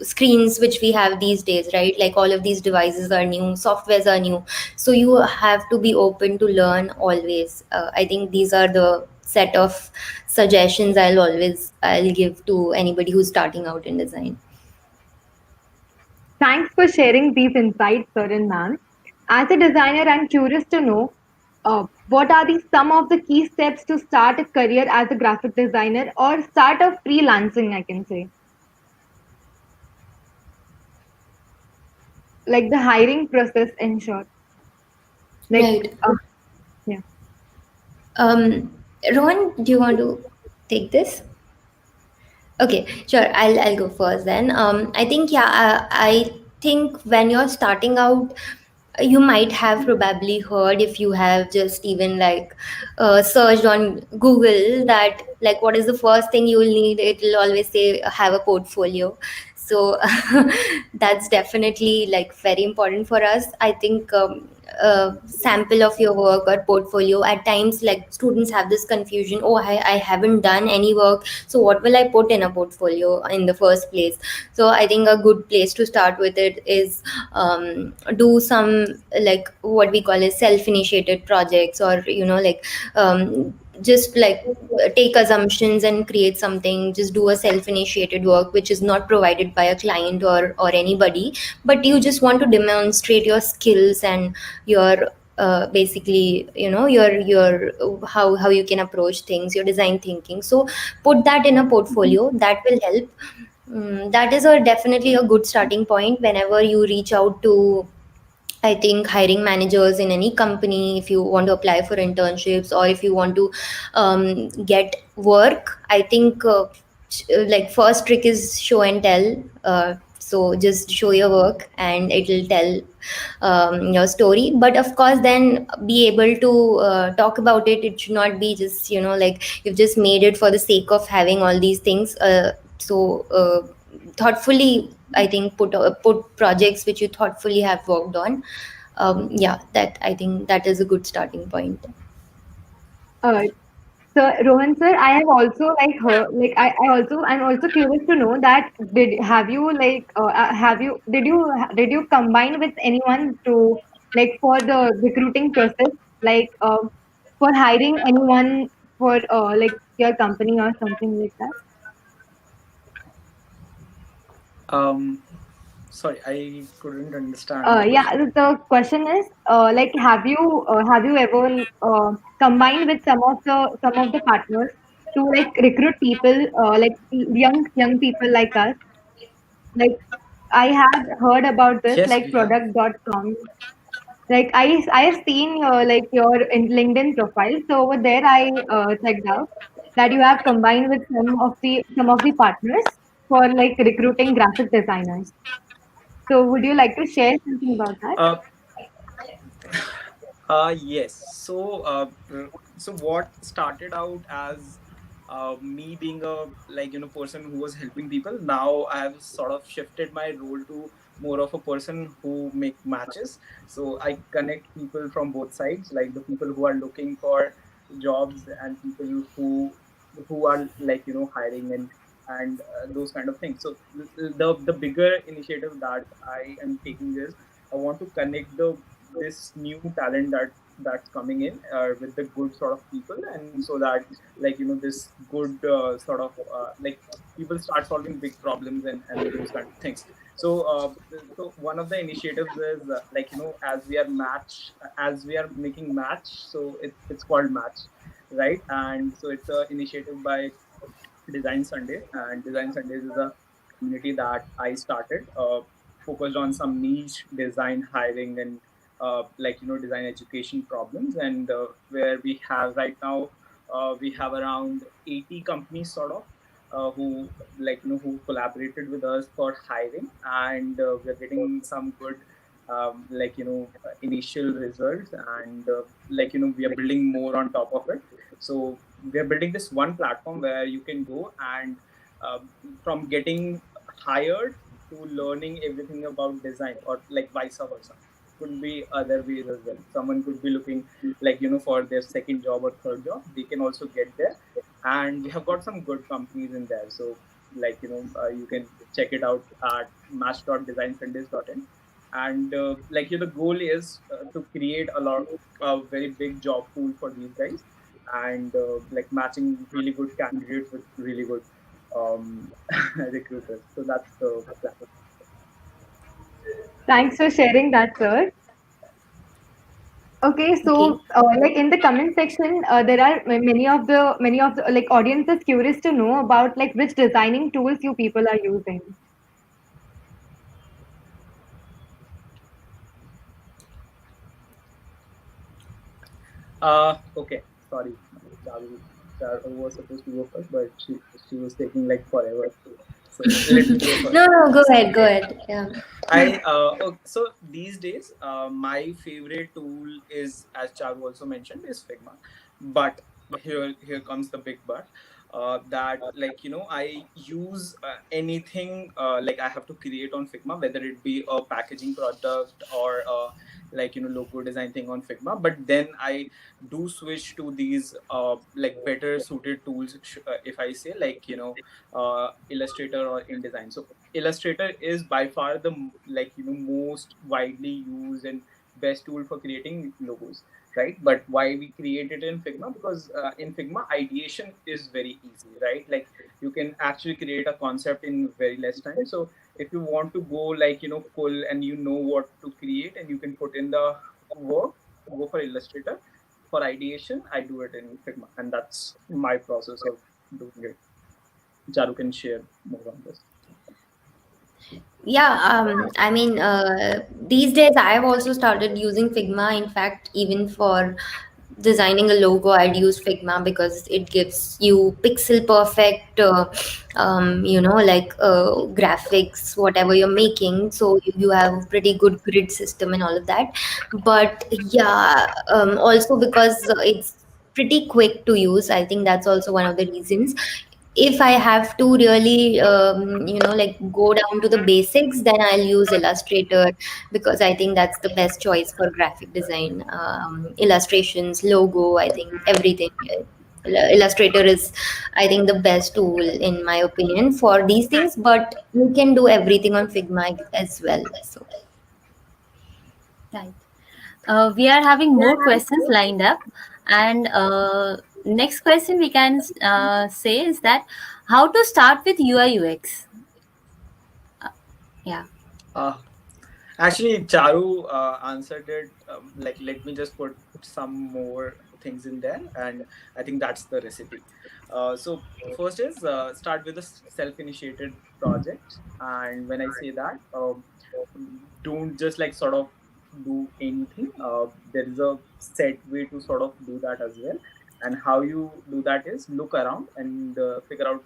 screens which we have these days, right? Like all of these devices are new, softwares are new. So you have to be open to learn always. I think these are the set of suggestions I'll give to anybody who's starting out in design. Thanks for sharing these insights, sir and ma'am. As a designer, I'm curious to know what are some of the key steps to start a career as a graphic designer or start a freelancing, I can say. Like the hiring process in short. Like, Right. yeah. Rohan, do you want to take this? Okay, sure. I'll go first then. I think, yeah, I think when you're starting out, you might have probably heard, if you have just even like searched on Google, that like what is the first thing you will need. It will always say have a portfolio. So that's definitely like very important for us. I think sample of your work or portfolio, at times like students have this confusion. Oh, I haven't done any work, so what will I put in a portfolio in the first place? So I think a good place to start with it is do some like what we call as self-initiated projects, or like just like take assumptions and create something. Just do a self-initiated work which is not provided by a client or anybody, but you just want to demonstrate your skills and your basically, your how you can approach things, your design thinking. So put that in a portfolio, that will help. That is definitely a good starting point whenever you reach out to, I think, hiring managers in any company. If you want to apply for internships, or if you want to get work, I think like first trick is show and tell. So just show your work and it will tell your story. But of course, then be able to talk about it. It should not be just, like you've just made it for the sake of having all these things. Thoughtfully, I think, put projects which you thoughtfully have worked on. Yeah, that I think that is a good starting point. Uh, so Rohan sir, I have also like heard, like I'm also curious to know that did you combine with anyone to, like, for the recruiting process, like for hiring anyone for like your company or something like that? Um, Sorry, I couldn't understand the Yeah, question. the question is, like, have you ever combined with some of the partners to like recruit people, like young people like us? Like, I had heard about this, Yes, like we have. product.com. Like, I have seen like your in LinkedIn profile. So over there, I checked out that you have combined with some of the partners for like recruiting graphic designers. So would you like to share something about that? Uh, yes. So what started out as me being a, like, person who was helping people. Now I have sort of shifted my role to more of a person who make matches. So I connect people from both sides, like the people who are looking for jobs and people who are, like, hiring and those kind of things. So the bigger initiative that I am taking is I want to connect the this new talent that's coming in with the good sort of people, and so that, like, this good sort of like people start solving big problems and those kind of things. So one of the initiatives is like, as we are making match, so it's called match, right? And so it's a initiative by Design Sunday, and Design Sundays is a community that I started, focused on some niche design hiring and like, design education problems, and where we have right now, we have around 80 companies sort of who, like, who collaborated with us for hiring, and we're getting some good like, initial results, and like, we are building more on top of it. So we are building this one platform where you can go and um, from getting hired to learning everything about design, or like vice versa. Could be other ways as well. Someone could be looking, like, for their second job or third job, they can also get there. And we have got some good companies in there. So, like, you can check it out at match.designsundays.in. And like, the goal is to create a very big job pool for these guys, and like matching really good candidates with really good recruiters. So that's the plan. Thanks for sharing that, sir. Okay, Okay. so like in the comment section, there are many of the like audience is curious to know about like which designing tools you people are using. Okay, sorry. Charu, Charu was supposed to go first, but she was taking like forever. So let me go first. No, no, go So ahead, go ahead. Yeah. so these days, my favorite tool is, as Charu also mentioned, is Figma. But here comes the big but. That, like, I use anything, like, I have to create on Figma, whether it be a packaging product or like, logo design thing on Figma. But then I do switch to these like better suited tools, if I say, like, Illustrator or InDesign. So Illustrator is by far the, like, most widely used and best tool for creating logos, right? But why we create it in Figma? Because in Figma, ideation is very easy, right? Like, you can actually create a concept in very less time. So if you want to go, like, full, and you know what to create, and you can put in the work, go for Illustrator. For ideation, I do it in Figma, and that's my process of doing it. Charu can share more on this. Yeah, I mean, these days I have also started using Figma. In fact, even for designing a logo, I'd use Figma because it gives you pixel perfect, like graphics, whatever you're making. So you have a pretty good grid system and all of that. But yeah, also because it's pretty quick to use. I think that's also one of the reasons. If I have to really, like go down to the basics, then I'll use Illustrator because I think that's the best choice for graphic design, illustrations, logo. I think everything. Illustrator is, I think, the best tool in my opinion for these things. But you can do everything on Figma as well. So Right. We are having more questions lined up, and next question we can say is that how to start with UI UX. Yeah. Uh, Actually, Charu answered it. Like, let me just put some more things in there, and I think that's the recipe. So first is start with a self-initiated project, and when I say that, don't just like sort of do anything. There is a set way to sort of do that as well, and how you do that is look around and figure out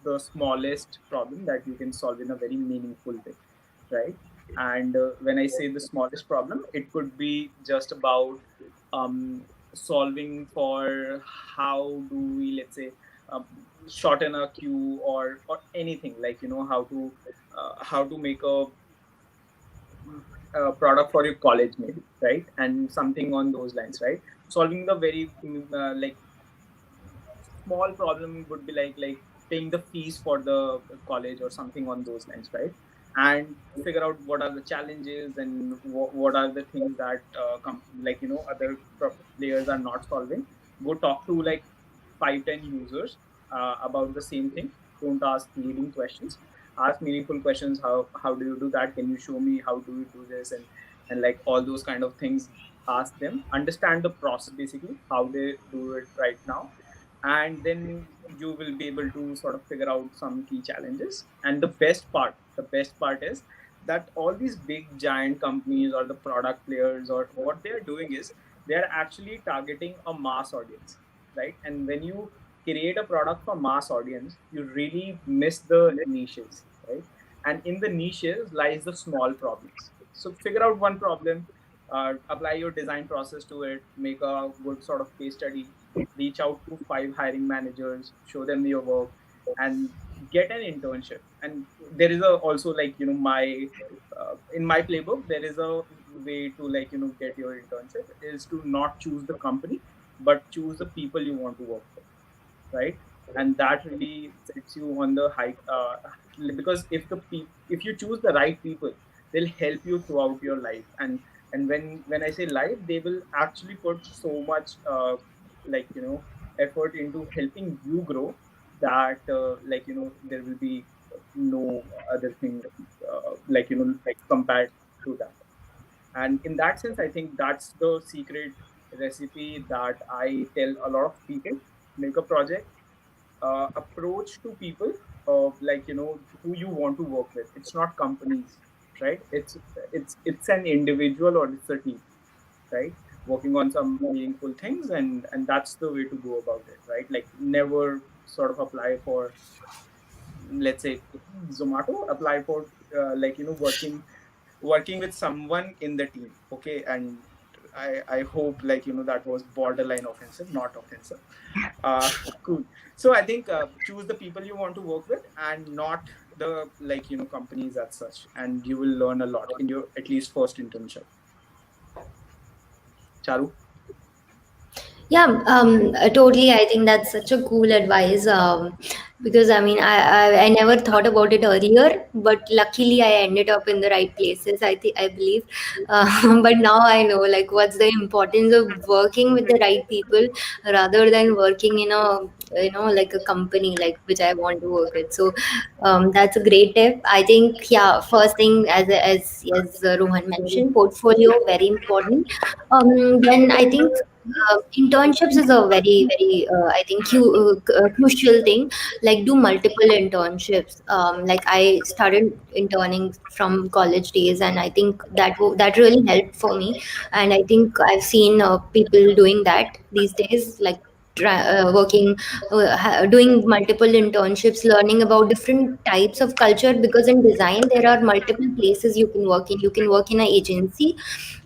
the smallest problem that you can solve in a very meaningful way, right? And when I say the smallest problem, it could be just about solving for how do we, let's say, um, shorten a queue, or anything like, how to make a product for your college maybe, right? And something on those lines, right? Solving the very like small problem would be like paying the fees for the college or something on those lines, right? And figure out what are the challenges and what are the things that other players are not solving. Go talk to like 5-10 users about the same thing. Don't ask leading questions, ask meaningful questions. How do you do that? Can you show me how do you do this? And like all those kind of things, ask them, understand the process, basically how they do it right now, and then you will be able to sort of figure out some key challenges. And the best part is that all these big giant companies or the product players, or what they're doing is they're actually targeting a mass audience, right? And when you create a product for mass audience, you really miss the niches, right? And in the niches lies the small problems. So figure out one problem, apply your design process to it, make a good sort of case study, reach out to 5 hiring managers, show them your work, and get an internship. And there is a also, like, my in my playbook there is a way to, like, get your internship is to not choose the company, but choose the people you want to work with, right? And that really sets you on the high, because if you choose the right people, they'll help you throughout your life. And when I say life, they will actually put so much like, effort into helping you grow, that there will be no other thing like compared to that. And in that sense, I think that's the secret recipe that I tell a lot of people. Make a project, approach to people of, like, who you want to work with. It's not companies, right? It's an individual, or it's a team, right? Working on some meaningful things, and that's the way to go about it, right? Like, never sort of apply for, let's say, Zomato. Apply for working with someone in the team, okay? And I hope, like, that was borderline offensive, not offensive. uh cool. So I think, choose the people you want to work with, and not the, like, companies as such, and you will learn a lot in your at least first internship. Charu? yeah, totally. I think that's such a cool advice. because I mean I never thought about it earlier, but luckily I ended up in the right places. I believe, but now I know like what's the importance of working with the right people rather than working in a like a company like which I want to work with. So that's a great tip. I think yeah, first thing as Rohan mentioned, portfolio very important. Then I think. Internships is a very I think crucial thing, like do multiple internships. Like I started interning from college days, and I think that really helped for me. And I think I've seen people doing that these days, like working doing multiple internships, learning about different types of culture, because in design there are multiple places you can work in. You can work in an agency,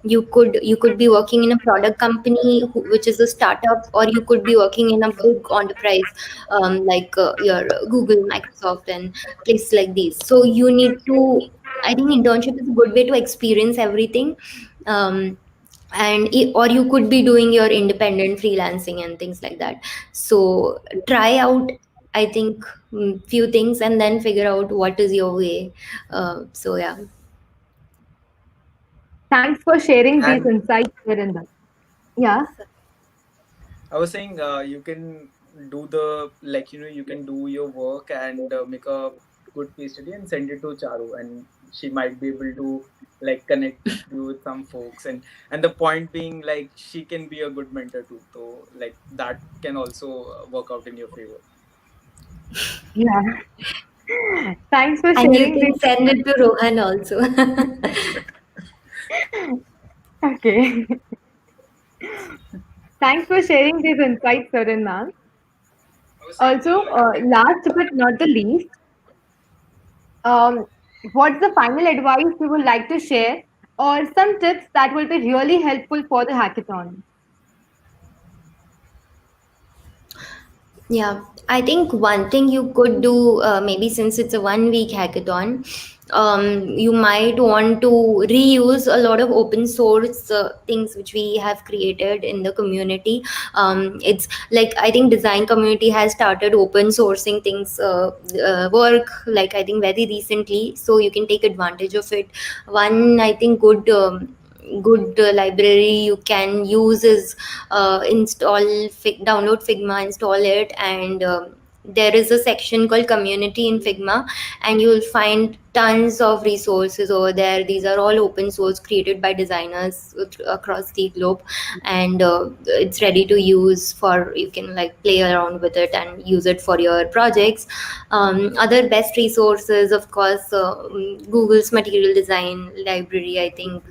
you could be working in a product company which is a startup, or you could be working in a big enterprise, like your Google, Microsoft, and places like these. So you need to, I think internship is a good way to experience everything. Or you could be doing your independent freelancing and things like that. So try out, I think, few things and then figure out what is your way. So yeah. Thanks for sharing these And insights, Virinder. Yeah. I was saying, you can do the you can do your work and make a good case study and send it to Charu, and she might be able to connect you with some folks, and the point being like she can be a good mentor too. So that can also work out in your favor. Yeah. Thanks for And you sharing can these. send it to Rohan also. Okay. Thanks for sharing these insights, Sarin ma'am. Also, last but not the least, um, what's the final advice you would like to share, or some tips that will be really helpful for the hackathon? Yeah, I think one thing you could do, maybe since it's a 1 week hackathon, you might want to reuse a lot of open source things which we have created in the community. It's like I think design community has started open sourcing things, work, like I think very recently, so you can take advantage of it. One, I think, good library you can use is download Figma, install it, and there is a section called community in Figma, and you will find tons of resources over there. These are all open source, created by designers across the globe, and it's ready to use. For you can like play around with it and use it for your projects. Other best resources, of course, Google's material design library, I think.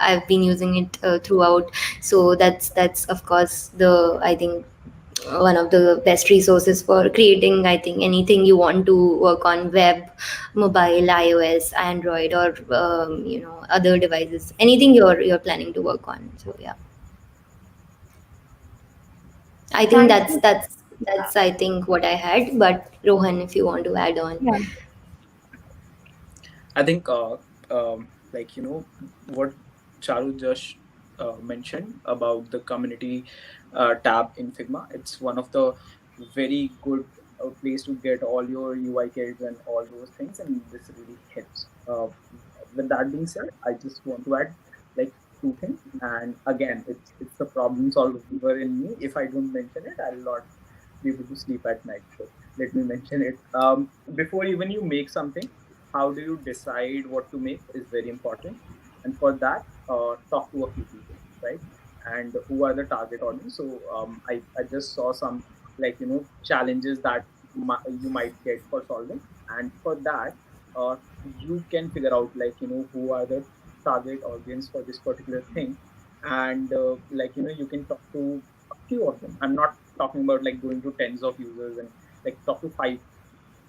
I've been using it throughout, so that's of course the, I think, one of the best resources for creating, I think, anything you want to work on: web, mobile, iOS, Android, or other devices, anything you're planning to work on. So yeah, I think Thanks. that's I think what I had. But Rohan, if you want to add on. Yeah. I think what Charu just mentioned about the community tab in Figma. It's one of the very good place to get all your UI kits and all those things, and this really helps. With that being said, I just want to add like two things, and again, it's the problem solver in me. If I don't mention it, I'll not be able to sleep at night. So let me mention it. Before even you make something, how do you decide what to make is very important. And for that, talk to a few people, right? And who are the target audience. So I just saw some challenges that you might get for solving. And for that, you can figure out who are the target audience for this particular thing. And you can talk to a few of them. I'm not talking about going to tens of users, and talk to five.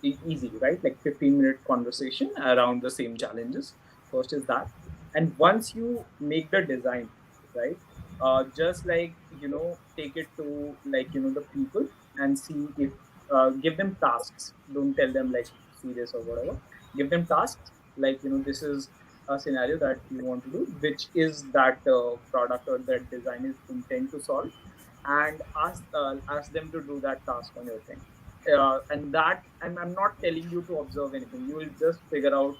Easy, right? Like 15-minute conversation around the same challenges. First is that. And once you make the design, right, just take it to the people and see if give them tasks. Don't tell them serious or whatever. Give them tasks, this is a scenario that you want to do, which is that product or that design is intent to solve, and ask them to do that task on your thing. and I'm not telling you to observe anything. You will just figure out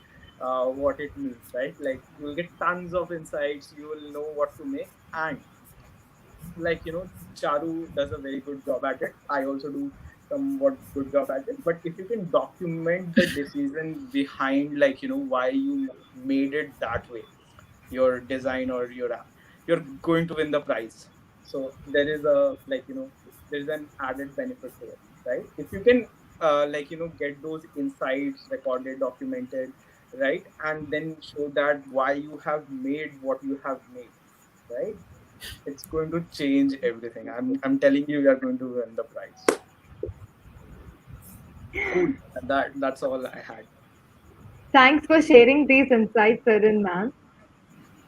what it means, right? Like you will get tons of insights. You will know what to make, and like Charu does a very good job at it. I also do somewhat good job at it. But if you can document the decision behind, like why you made it that way, your design or your app, you're going to win the prize. So there is a there is an added benefit to it, right? If you can get those insights recorded, documented, right, and then show that why you have made what you have made, right? It's going to change everything. I'm telling you, you're going to win the prize. Cool. That's all I had. Thanks for sharing these insights, sir and ma'am.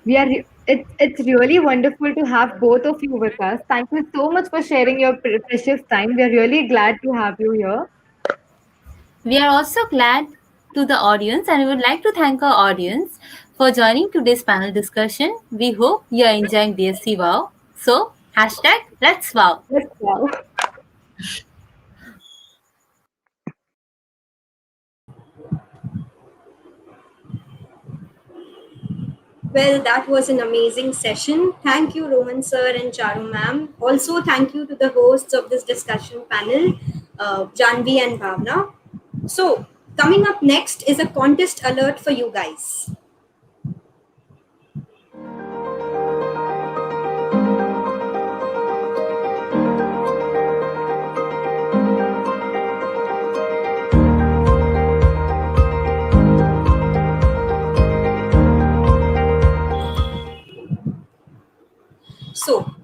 It's really wonderful to have both of you with us. Thank you so much for sharing your precious time. We are really glad to have you here. We are also glad to the audience, and we would like to thank our audience for joining today's panel discussion. We hope you are enjoying DSC WOW. So, hashtag let's wow. Let's go. Well, that was an amazing session. Thank you, Rohan sir and Charu ma'am. Also, thank you to the hosts of this discussion panel, Janvi and Bhavna. So, coming up next is a contest alert for you guys. So,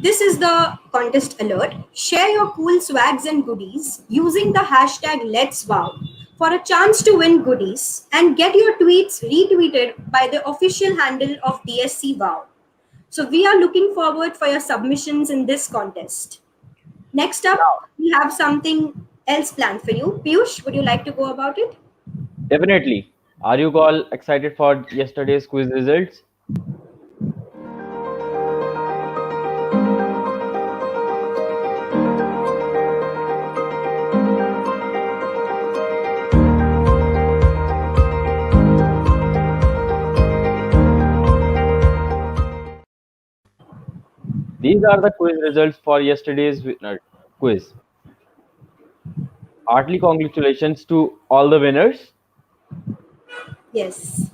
this is the contest alert. Share your cool swags and goodies using the hashtag Let's Wow for a chance to win goodies and get your tweets retweeted by the official handle of DSC WOW. So we are looking forward for your submissions in this contest. Next up, we have something else planned for you. Piyush, would you like to go about it? Definitely. Are you all excited for yesterday's quiz results? These are the quiz results for yesterday's quiz. Heartily congratulations to all the winners. Yes.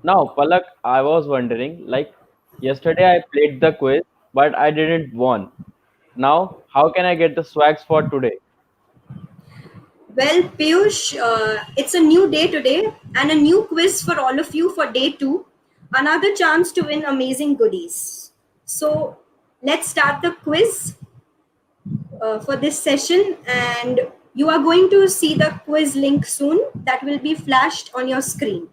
Now, Palak, I was wondering, like yesterday I played the quiz, but I didn't won. Now, how can I get the swags for today? Well, Piyush, it's a new day today and a new quiz for all of you for day 2. Another chance to win amazing goodies. So let's start the quiz for this session, and you are going to see the quiz link soon that will be flashed on your screen.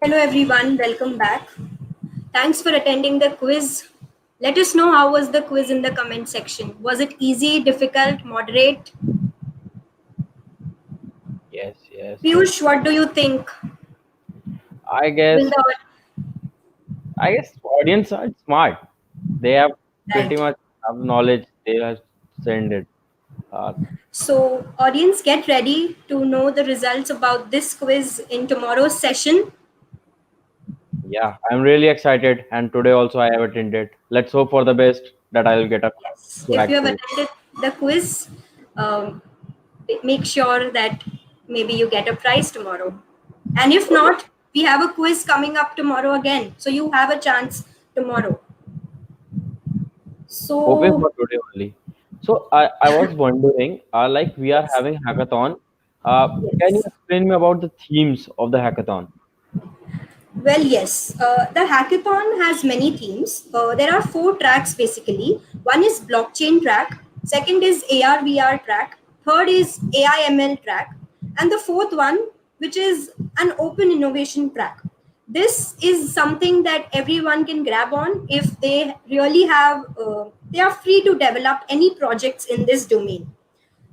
Hello everyone, welcome back. Thanks for attending the quiz. Let us know how was the quiz in the comment section. Was it easy, difficult, moderate? Yes, yes. Piyush, what do you think? I Will guess the I guess audience are smart. They have pretty right? much have knowledge. They have sent it. Uh, So, audience, get ready to know the results about this quiz in tomorrow's session. yeah, I'm really excited, and today also I have attended. Let's hope for the best that I will get a Yes. If you correct have quiz. attended the quiz, um, make sure that maybe you get a prize tomorrow. And if Okay, not, we have a quiz coming up tomorrow again. So you have a chance tomorrow. hoping So, for today only. So I was wondering, like we are yes. having hackathon. Can you Yes. explain me about the themes of the hackathon? Well, yes. The hackathon has many themes. There are four tracks basically. One is blockchain track. Second is AR VR track. Third is AI ML track, and the fourth one, which is an open innovation track. This is something that everyone can grab on if they really have. They are free to develop any projects in this domain.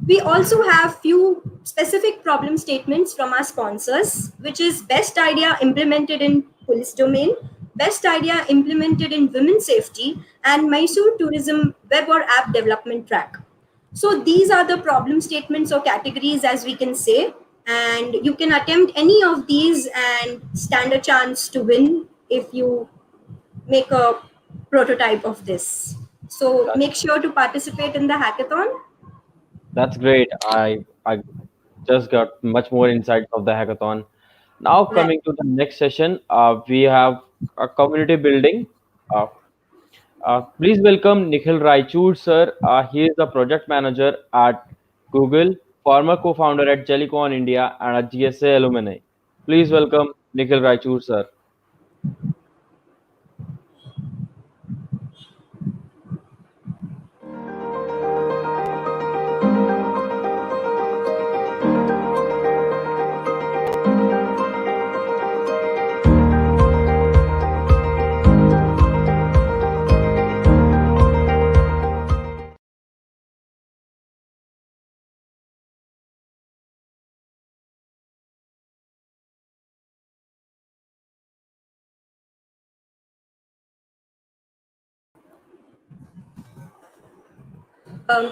We also have few specific problem statements from our sponsors, which is best idea implemented in police domain, best idea implemented in women's safety, and Mysore tourism web or app development track. So these are the problem statements or categories, as we can say, and you can attempt any of these and stand a chance to win if you make a prototype of this. So That, make sure to participate in the hackathon. that's great. I just got much more insights of the hackathon. Now Right. coming to the next session, we have a community building. Uh, please welcome Nikhil Raichur, sir. He is the project manager at Google, former co-founder at Jellycon India, and a GSA alumni. Please welcome Nikhil Raichur, sir.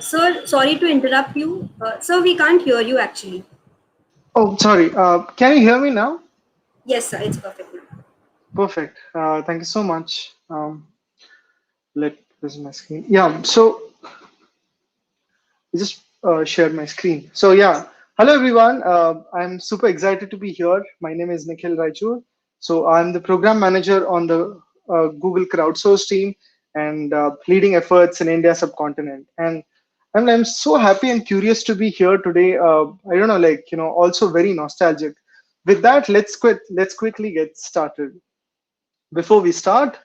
Sir, sorry to interrupt you. Sir, we can't hear you actually. Oh, sorry. Can you hear me now? Yes, sir, it's perfect now. Perfect. Thank you so much. Let this is my screen. Yeah. So I just shared my screen. So yeah. Hello everyone. I'm super excited to be here. My name is Nikhil Raichur. So I'm the program manager on the Google crowdsource team and leading efforts in India subcontinent. And I'm so happy and curious to be here today. I don't know, like also very nostalgic. With that, let's quickly get started. Before we start,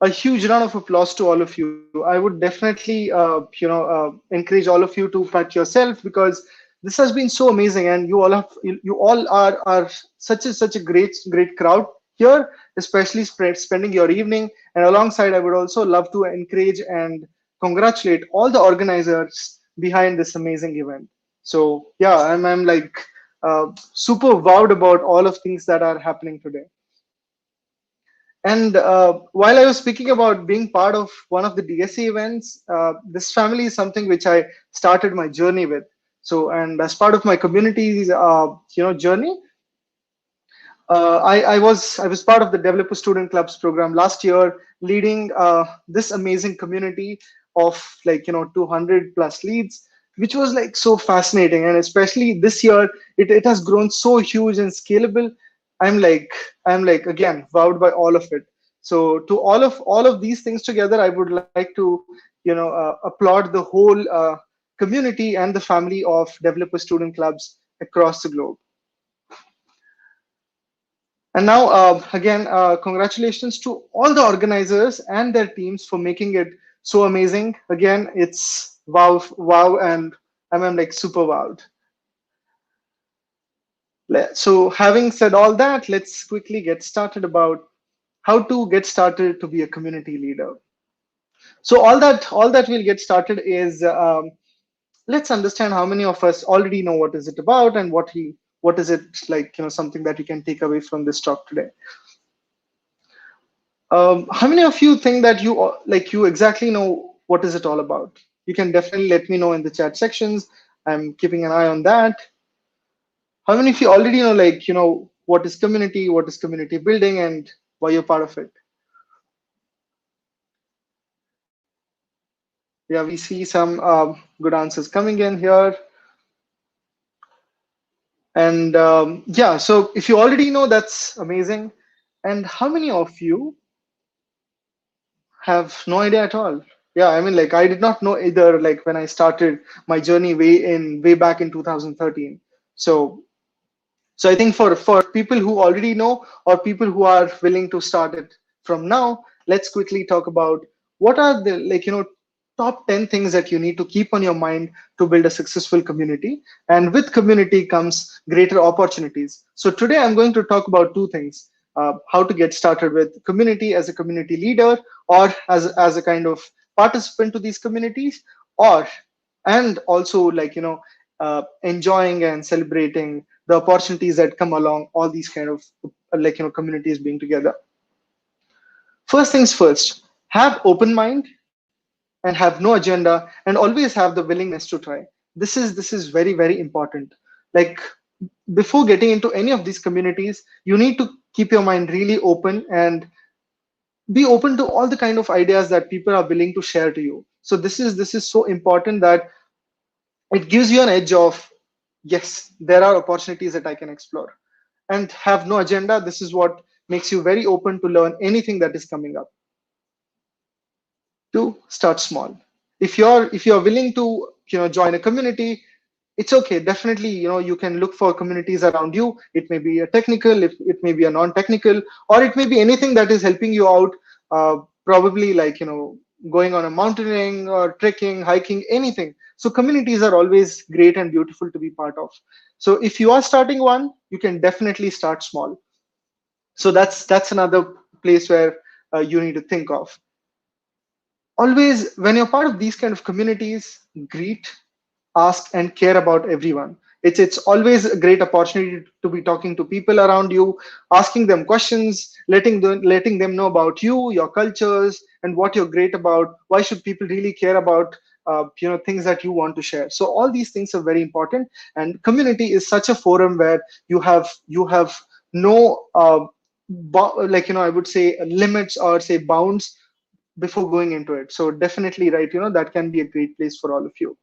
a huge round of applause to all of you. I would definitely, encourage all of you to pat yourself because this has been so amazing, and you all are such a great crowd here, especially spending your evening. And alongside, I would also love to encourage and congratulate all the organizers behind this amazing event. So yeah, I'm like super wowed about all of things that are happening today. And while I was speaking about being part of one of the DSC events, this family is something which I started my journey with. So, and as part of my community's, journey, I was part of the Developer Student Clubs program last year, leading this amazing community of 200 plus leads, which was like so fascinating. And especially this year, it has grown so huge and scalable. I'm like I'm like again wowed by all of it. So to all of these things together, I would like to applaud the whole community and the family of Developer Student Clubs across the globe. And now, again, congratulations to all the organizers and their teams for making it so amazing. Again, it's wow, wow, and I'm like super wowed. So having said all that, let's quickly get started about how to get started to be a community leader. So all that we'll get started is let's understand how many of us already know what is it about and what is it like, something that you can take away from this talk today. How many of you think that you exactly know what is it all about? You can definitely let me know in the chat sections. I'm keeping an eye on that. How many of you already know, what is community building, and why you're part of it? Yeah, we see some good answers coming in here. And yeah, so if you already know, that's amazing. And how many of you have no idea at all? Yeah, I mean, I did not know either, when I started my journey way back in 2013. So I think for people who already know or people who are willing to start it from now, let's quickly talk about what are the top 10 things that you need to keep on your mind to build a successful community. And with community comes greater opportunities. So today I'm going to talk about two things: how to get started with community as a community leader or as a kind of participant to these communities, or and also enjoying and celebrating the opportunities that come along all these kind of communities being together. First things first, have open mind and have no agenda and always have the willingness to try. This is very important. Like, before getting into any of these communities, you need to keep your mind really open and be open to all the kind of ideas that people are willing to share to you. So this is so important that it gives you an edge of, yes, there are opportunities that I can explore. And have no agenda, this is what makes you very open to learn anything that is coming up. To start small. If you're willing to join a community, it's okay. Definitely, you can look for communities around you. It may be a technical, it may be a non-technical, or it may be anything that is helping you out. Probably going on a mountaineering or trekking, hiking, anything. So communities are always great and beautiful to be part of. So if you are starting one, you can definitely start small. So that's another place where you need to think of. Always, when you're part of these kind of communities, greet, ask, and care about everyone. It's always a great opportunity to be talking to people around you, asking them questions, letting them know about you, your cultures, and what you're great about. Why should people really care about things that you want to share? So all these things are very important, and community is such a forum where you have no I would say limits or say bounds before going into it. So definitely, right, that can be a great place for all of you.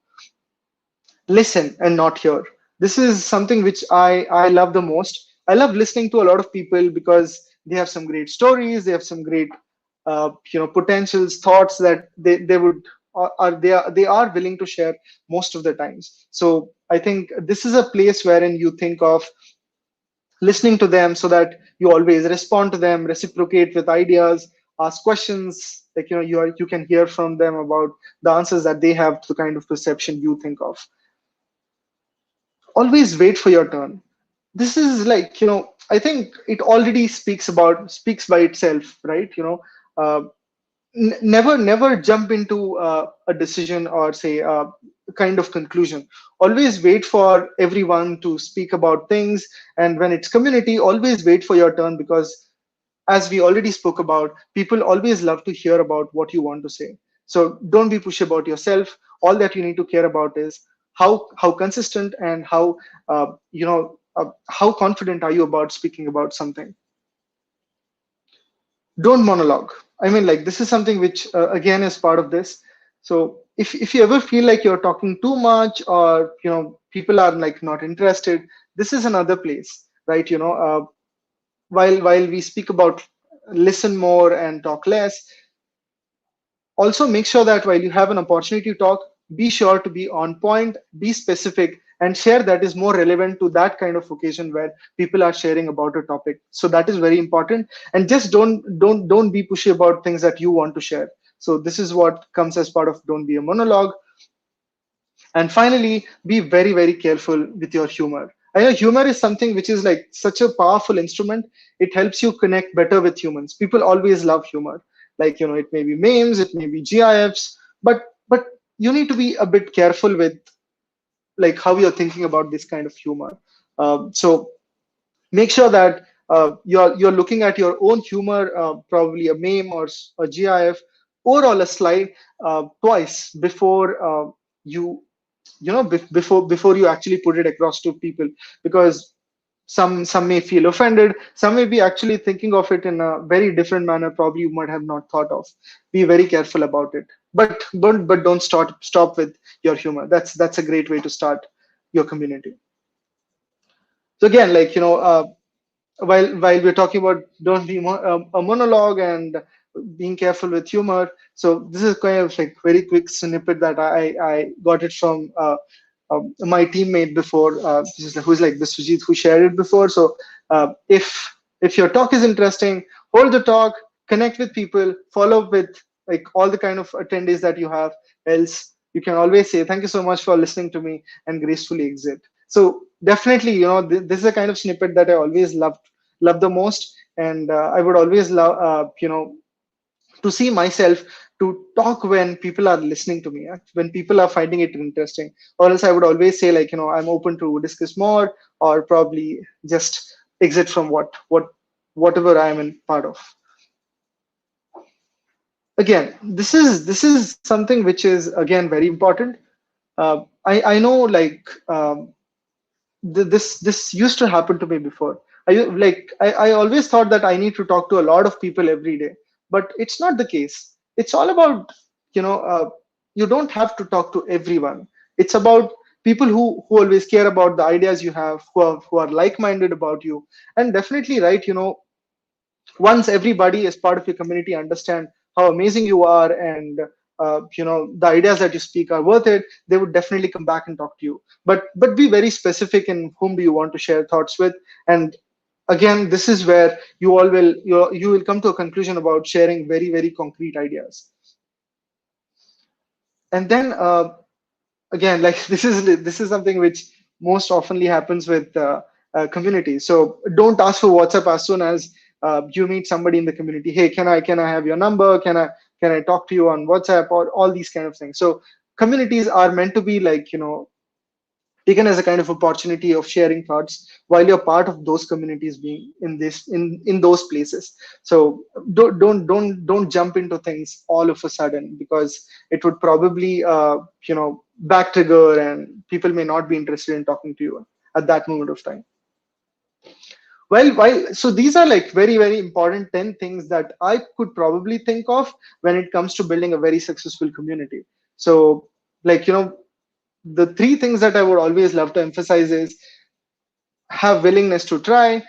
Listen and not hear. This is something which I love the most. I love listening to a lot of people because they have some great stories, they have some great potentials, thoughts that they would they are willing to share most of the times. So I think this is a place wherein you think of listening to them so that you always respond to them, reciprocate with ideas, ask questions, you can hear from them about the answers that they have to the kind of perception you think of. Always wait for your turn. This is I think it already speaks by itself, right? Never jump into a decision or say a kind of conclusion. Always wait for everyone to speak about things, and when it's community, always wait for your turn, because as we already spoke about, people always love to hear about what you want to say. So don't be pushy about yourself. All that you need to care about is how consistent and how confident are you about speaking about something. Don't monologue. I mean, this is something which again is part of this. So if you ever feel like you're talking too much, or people are not interested, this is another place, right? While we speak about listen more and talk less, also make sure that while you have an opportunity to talk, be sure to be on point, be specific, and share that is more relevant to that kind of occasion where people are sharing about a topic. So that is very important. And just don't be pushy about things that you want to share. So this is what comes as part of don't be a monologue. And finally, be very careful with your humor. I know humor is something which is like such a powerful instrument. It helps you connect better with humans. People always love humor. Like, it may be memes, it may be GIFs, but you need to be a bit careful with like how you're thinking about this kind of humor. So make sure that you're looking at your own humor, probably a meme or a GIF, or a slide twice before before you actually put it across to people, because some may feel offended, some may be actually thinking of it in a very different manner, probably you might have not thought of. Be very careful about it, but don't stop with your humor. That's a great way to start your community. So again, like, while we're talking about don't be a monologue and being careful with humor, so this is kind of like very quick snippet that I got it from my teammate before, who's like the Sujit, who shared it before. So if your talk is interesting, hold the talk, connect with people, follow up with like all the kind of attendees that you have. Else you can always say thank you so much for listening to me and gracefully exit. So definitely, this is a kind of snippet that I always love the most, and I would always love to see myself to talk when people are listening to me, when people are finding it interesting. Or else I would always say, like, I'm open to discuss more, or probably just exit from whatever I am in part of. Again, this is something which is again very important. I know, like, this used to happen to me before. I always thought that I need to talk to a lot of people every day, but it's not the case. It's all about, you don't have to talk to everyone. It's about people who always care about the ideas you have, who are like-minded about you. And definitely, right, once everybody as part of your community understand how amazing you are, and the ideas that you speak are worth it, they would definitely come back and talk to you. But be very specific in whom do you want to share thoughts with. And again, this is where you will come to a conclusion about sharing very, very concrete ideas. And then again, like, this is something which most oftenly happens with communities. So don't ask for WhatsApp as soon as you meet somebody in the community. Hey, can I have your number? Can I talk to you on WhatsApp? Or all these kind of things. So communities are meant to be like, taken as a kind of opportunity of sharing thoughts while you're part of those communities, being in those places. So don't jump into things all of a sudden, because it would probably back trigger, and people may not be interested in talking to you at that moment of time. So these are like very, very important 10 things that I could probably think of when it comes to building a very successful community. So, like, the 3 things that I would always love to emphasize is: have willingness to try.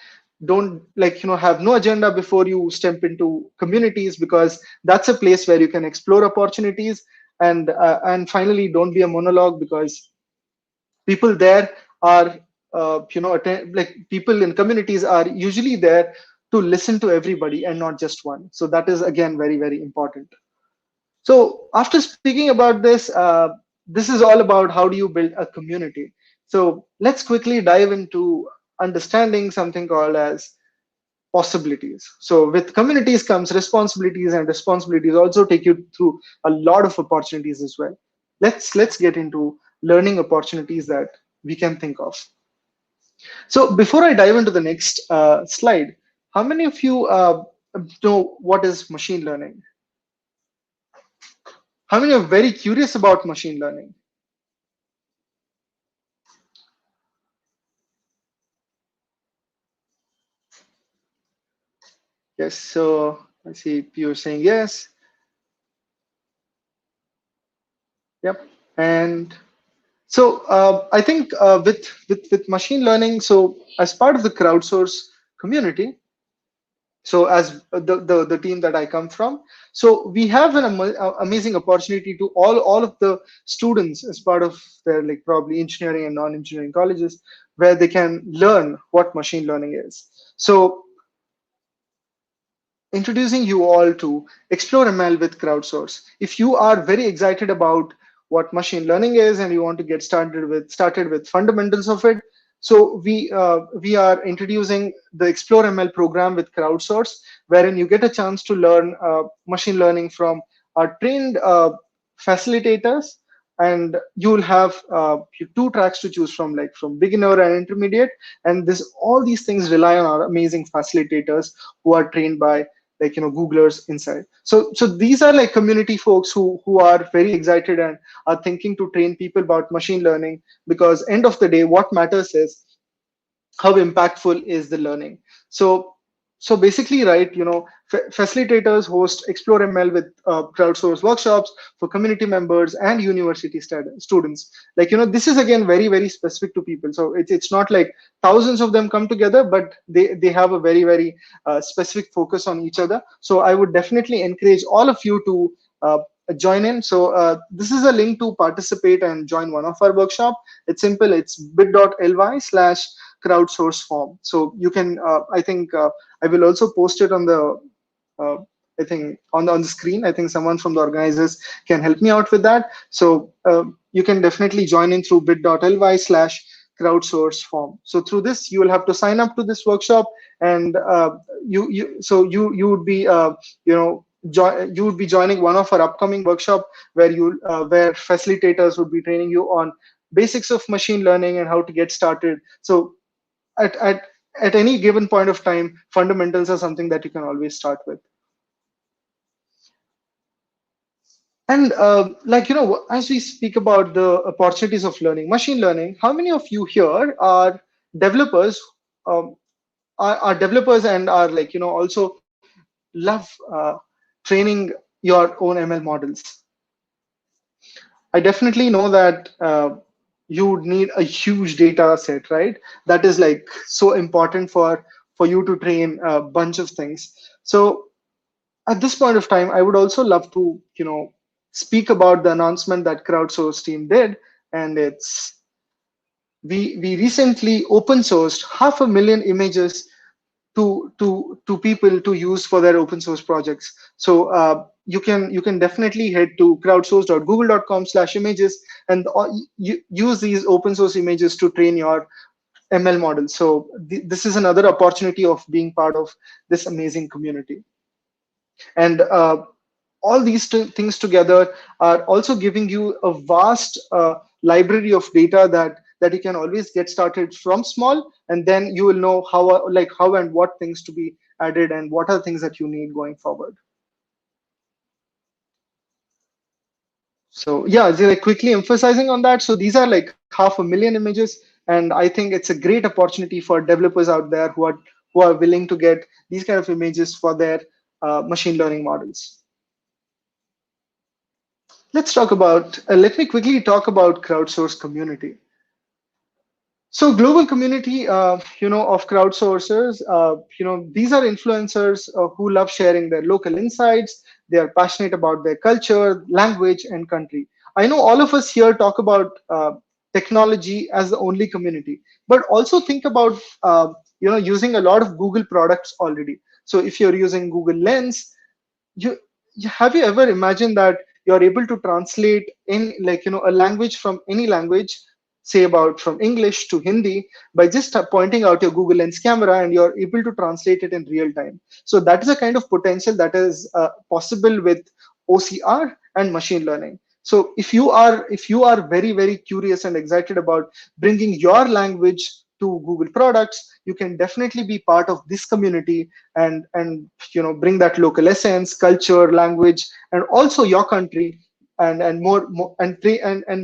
Don't, like, have no agenda before you step into communities, because that's a place where you can explore opportunities. And finally, don't be a monologue, because people there are like, people in communities are usually there to listen to everybody and not just one. So that is again very, very important. So after speaking about this, this is all about how do you build a community. So let's quickly dive into understanding something called as possibilities. So with communities comes responsibilities, and responsibilities also take you through a lot of opportunities as well. Let's get into learning opportunities that we can think of. So before I dive into the next slide, how many of you know what is machine learning? How many are very curious about machine learning? Yes, so I see you're saying yes. Yep. And so I think with machine learning, so as part of the crowdsource community, so as the team that I come from, so we have an amazing opportunity to all of the students as part of their, like, probably engineering and non-engineering colleges, where they can learn what machine learning is. So introducing you all to Explore ML with Crowdsource. If you are very excited about what machine learning is and you want to get started with fundamentals of it, So we are introducing the Explore ML program with crowdsource, wherein you get a chance to learn machine learning from our trained facilitators, and you will have two tracks to choose from, like from beginner and intermediate. And this all these things rely on our amazing facilitators who are trained by, like, Googlers inside. So these are like community folks who are very excited and are thinking to train people about machine learning, because end of the day what matters is how impactful is the learning. So basically, right, facilitators host Explore ML with crowdsourced workshops for community members and university students. Like, this is again very, very specific to people. So it's not like thousands of them come together, but they have a very, very specific focus on each other. So I would definitely encourage all of you to join in. So this is a link to participate and join one of our workshop. It's simple. It's bit.ly/crowdsource form. So you can, I think I will also post it on the, I think on the screen. I think someone from the organizers can help me out with that. So you can definitely join in through bit.ly/crowdsource form. So through this, you will have to sign up to this workshop, and you would be, you would be joining one of our upcoming workshop where where facilitators would be training you on basics of machine learning and how to get started. So at any given point of time, fundamentals are something that you can always start with. And as we speak about the opportunities of learning machine learning, how many of you here are developers, are developers and are, like, also love training your own ML models? I definitely know that you would need a huge data set, right? That is like so important for you to train a bunch of things. So at this point of time, I would also love to, speak about the announcement that crowdsource team did, and it's we recently open sourced 500,000 images to people to use for their open source projects. So you can definitely head to crowdsource.google.com/images and use these open source images to train your ML model. So this is another opportunity of being part of this amazing community. And all these things together are also giving you a vast library of data that you can always get started from small, and then you will know how and what things to be added and what are things that you need going forward. So yeah, like quickly emphasizing on that. So these are like 500,000 images, and I think it's a great opportunity for developers out there who are willing to get these kind of images for their machine learning models. Let's talk about. Let me quickly talk about crowdsource community. So global community, of crowdsourcers, these are influencers who love sharing their local insights. They are passionate about their culture, language, and country. I know all of us here talk about technology as the only community, but also think about, using a lot of Google products already. So if you're using Google Lens, have you ever imagined that you're able to translate in, a language from any language, say about from English to Hindi, by just pointing out your Google Lens camera, and you're able to translate it in real time. So that is a kind of potential that is possible with OCR and machine learning. So if you are very, very curious and excited about bringing your language to Google products, you can definitely be part of this community and bring that local essence, culture, language, and also your country, and more and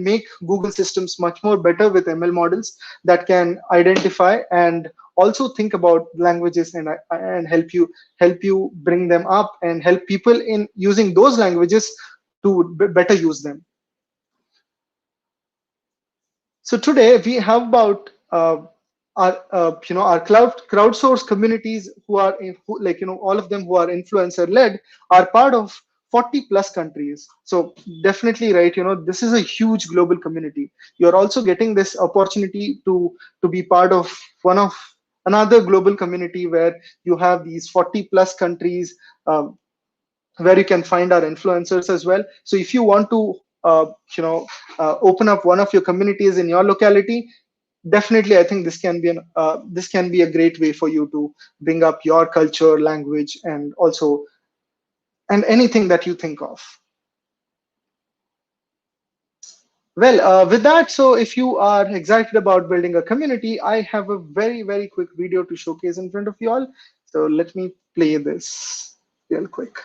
make Google systems much more better with ML models that can identify and also think about languages and help you bring them up and help people in using those languages to better use them. So today we have about our crowdsource communities who are all of them who are influencer led are part of 40 plus countries. So definitely, right, this is a huge global community. You're also getting this opportunity to be part of another global community where you have these 40 plus countries where you can find our influencers as well. So if you want to open up one of your communities in your locality, definitely, I think this can be a great way for you to bring up your culture, language, and also anything that you think of. Well, with that, so if you are excited about building a community, I have a very quick video to showcase in front of you all. So let me play this real quick.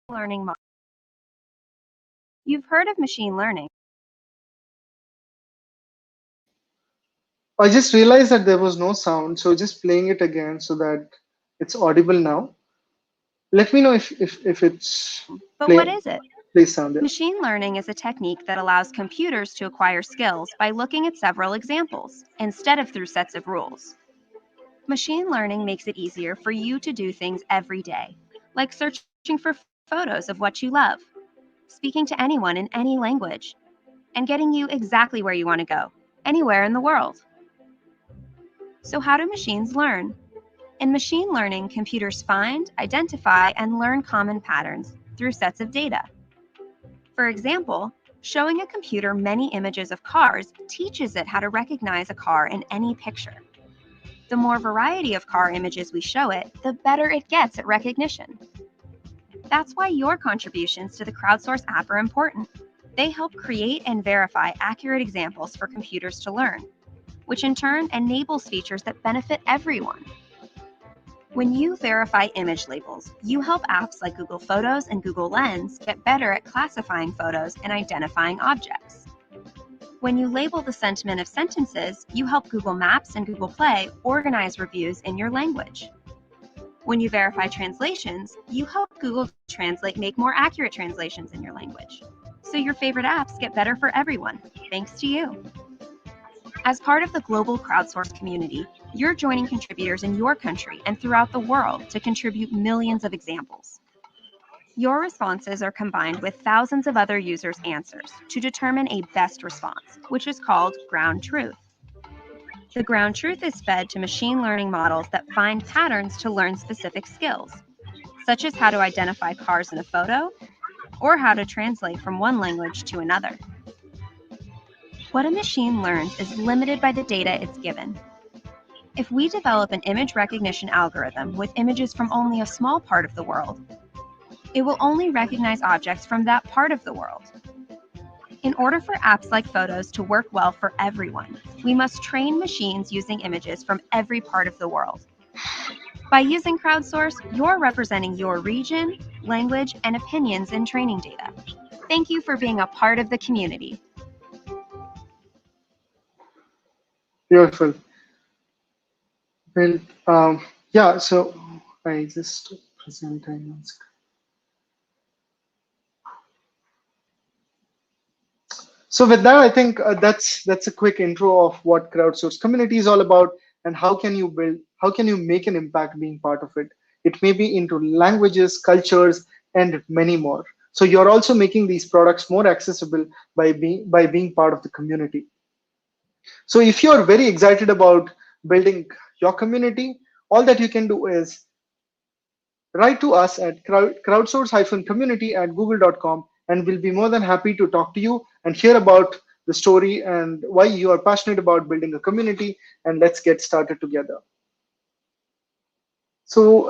Learning model. You've heard of machine learning. I just realized that there was no sound, so just playing it again so that it's audible now. Let me know if it's But what is it? plays sound there. Machine learning is a technique that allows computers to acquire skills by looking at several examples, instead of through sets of rules. Machine learning makes it easier for you to do things every day, like searching for photos of what you love, speaking to anyone in any language, and getting you exactly where you want to go, anywhere in the world. So how do machines learn? In machine learning, computers find, identify, and learn common patterns through sets of data. For example, showing a computer many images of cars teaches it how to recognize a car in any picture. The more variety of car images we show it, the better it gets at recognition. That's why your contributions to the crowdsource app are important. They help create and verify accurate examples for computers to learn, which in turn enables features that benefit everyone. When you verify image labels, you help apps like Google Photos and Google Lens get better at classifying photos and identifying objects. When you label the sentiment of sentences, you help Google Maps and Google Play organize reviews in your language. When you verify translations, you help Google Translate make more accurate translations in your language. So your favorite apps get better for everyone, thanks to you. As part of the global crowdsourced community, you're joining contributors in your country and throughout the world to contribute millions of examples. Your responses are combined with thousands of other users' answers to determine a best response, which is called ground truth. The ground truth is fed to machine learning models that find patterns to learn specific skills, such as how to identify cars in a photo or how to translate from one language to another. What a machine learns is limited by the data it's given. If we develop an image recognition algorithm with images from only a small part of the world, it will only recognize objects from that part of the world. In order for apps like Photos to work well for everyone, we must train machines using images from every part of the world. By using crowdsource, you're representing your region, language, and opinions in training data. Thank you for being a part of the community. Beautiful. Well, yeah. So I just present on screen. So with that, I think that's a quick intro of what crowdsourced community is all about and how can you make an impact being part of it. It may be into languages, cultures, and many more. So you're also making these products more accessible by being part of the community. So if you're very excited about building your community, all that you can do is write to us at crowdsource-community@google.com, and we'll be more than happy to talk to you and hear about the story and why you are passionate about building a community, and let's get started together. So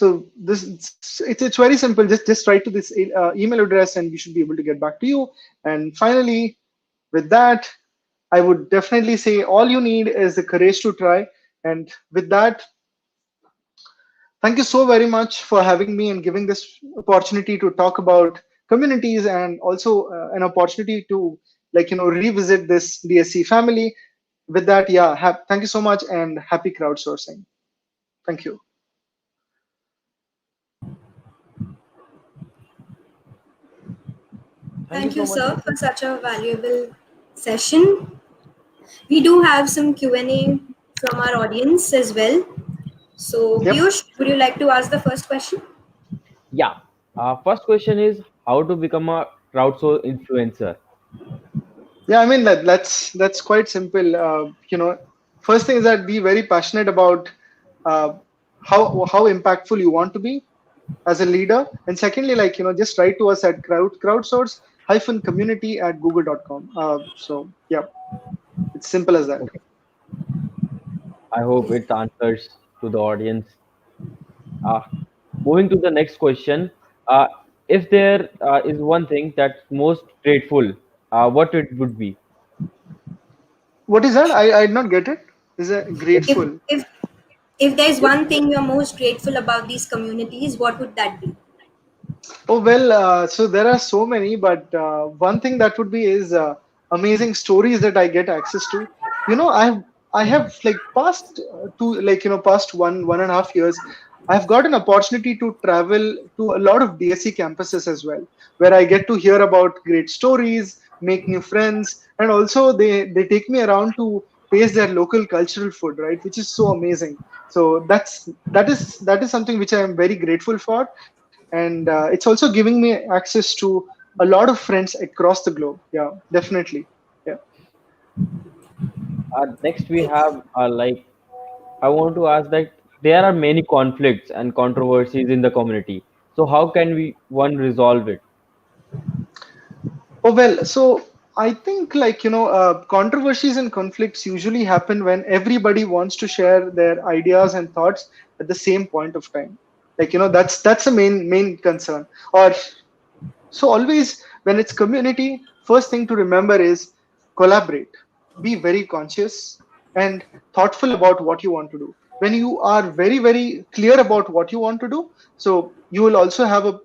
it's very simple. Just write to this email address, and we should be able to get back to you. And finally, with that, I would definitely say all you need is the courage to try. And with that, thank you so very much for having me and giving this opportunity to talk about communities, and also an opportunity to revisit this DSC family. With that, yeah, thank you so much and happy crowdsourcing. Thank you. Thank so you, much. sir, for such a valuable session. We do have some Q&A from our audience as well. So, Yep. Piyush, would you like to ask the first question? Yeah. First question is how to become a crowdsource influencer. Yeah, I mean that's quite simple. First thing is that be very passionate about how impactful you want to be as a leader, and secondly, just write to us at crowdsource-community@google.com. So yeah, it's simple as that. Okay. I hope it answers to the audience. Uh, Moving to the next question. Uh, if there is one thing that's most grateful, what it would be? What is that? I did not get it. Is it If, If grateful? if if there's if one thing you're most grateful about these communities, what would that be? Oh well, so there are so many, but one thing that would be is amazing stories that I get access to. I have past past one and a half years, I've got an opportunity to travel to a lot of DSC campuses as well, where I get to hear about great stories, make new friends, and also they take me around to taste their local cultural food, right? Which is so amazing. So that is something which I am very grateful for, and it's also giving me access to a lot of friends across the globe. Yeah, definitely. Yeah. next we have I want to ask that there are many conflicts and controversies in the community. So how can we one resolve it? Oh well, so I think controversies and conflicts usually happen when everybody wants to share their ideas and thoughts at the same point of time. That's the main concern. Or so always when it's community, first thing to remember is collaborate. Be very conscious and thoughtful about what you want to do. When you are very very clear about what you want to do, so you will also have a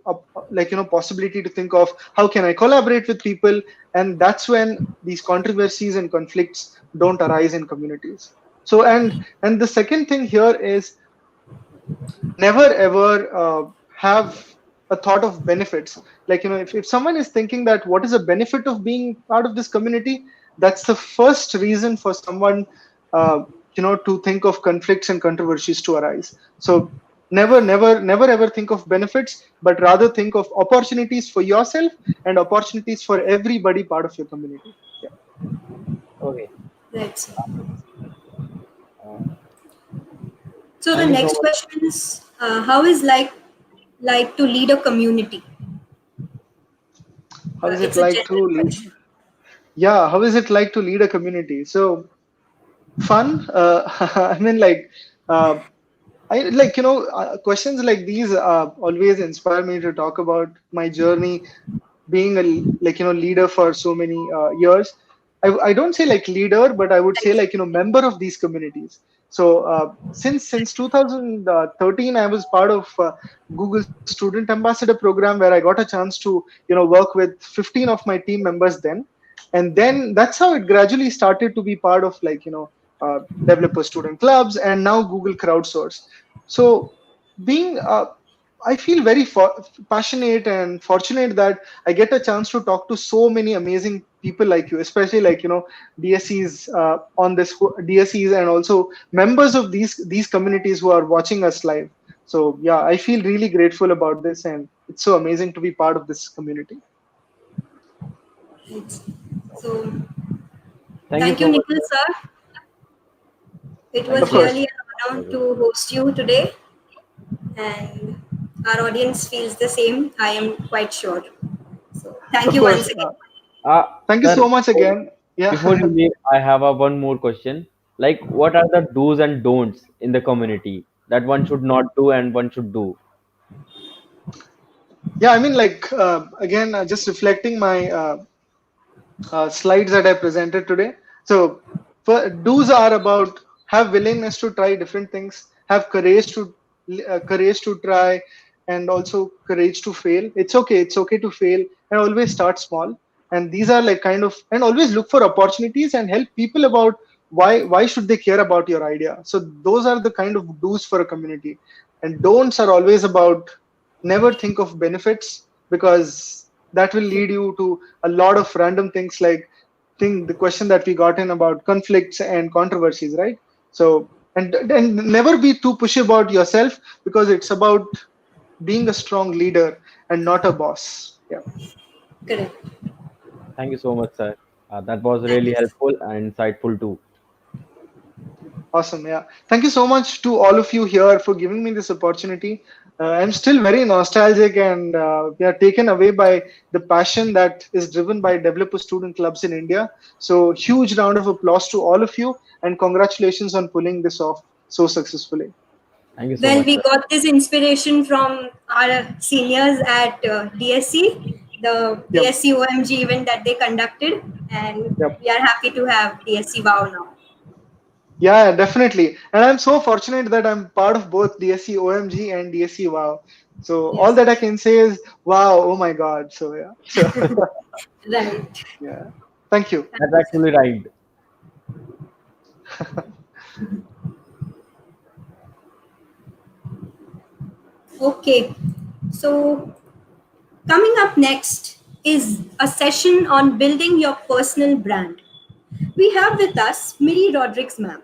possibility to think of how can I collaborate with people, and that's when these controversies and conflicts don't arise in communities. So and the second thing here is never ever have a thought of benefits. If someone is thinking that what is the benefit of being part of this community, that's the first reason for someone to think of conflicts and controversies to arise. So never ever think of benefits, but rather think of opportunities for yourself and opportunities for everybody part of your community. Yeah. Okay. Right, sir. Uh, So the Thank you so next much. question is, how is like to lead a community? How is it It's a like to general lead? question. Yeah, how is it like to lead a community? So fun. I mean, uh, questions like these always inspire me to talk about my journey being a leader for so many years. I don't say like leader, but I would say member of these communities. So since 2013, I was part of Google Student Ambassador program, where I got a chance to work with 15 of my team members then, and then that's how it gradually started to be part of developer student clubs, and now Google Crowdsource. So being I feel very passionate and fortunate that I get a chance to talk to so many amazing people like you, especially like, DSCs on this DSCs, and also members of these communities who are watching us live. So yeah, I feel really grateful about this, and it's so amazing to be part of this community. So Thank you thank you, so much. Nikhil sir. It Thank was Of you so course. really an honor to host you today, and our audience feels the same, I am quite sure. So thank Of you course. once again. Thank you Sir, so much again. before Yeah. you leave, I have a one more question. Like, what are the do's and don'ts in the community that one should not do and one should do? Yeah, I mean, like, again, just reflecting my slides that I presented today. So, do's are about have willingness to try different things, have courage to try, and also courage to fail. It's okay. It's okay to fail, and always start small. And these are like kind of, and always look for opportunities and help people about why should they care about your idea. So those are the kind of do's for a community. And don'ts are always about never think of benefits, because that will lead you to a lot of random things, like the question that we got in about conflicts and controversies, right? So, and never be too pushy about yourself, because it's about being a strong leader and not a boss. Yeah. Correct. Thank you so much, sir. That was Thank really you. helpful and insightful too. Awesome. Yeah. Thank you so much to all of you here for giving me this opportunity. I'm still very nostalgic, and we are taken away by the passion that is driven by developer student clubs in India. So, huge round of applause to all of you, and congratulations on pulling this off so successfully. Thank you so Well, much, we sir. got this inspiration from our seniors at DSC, the Yep. DSC OMG event that they conducted, and Yep. we are happy to have DSC WOW now. Yeah, definitely. And I'm so fortunate that I'm part of both DSC OMG and DSC WOW. So all Yes, that I can say is wow, oh my God. So yeah. So right. yeah. Thank you. That's actually right. Okay, so coming up next is a session on building your personal brand. We have with us Miri Rodriguez ma'am.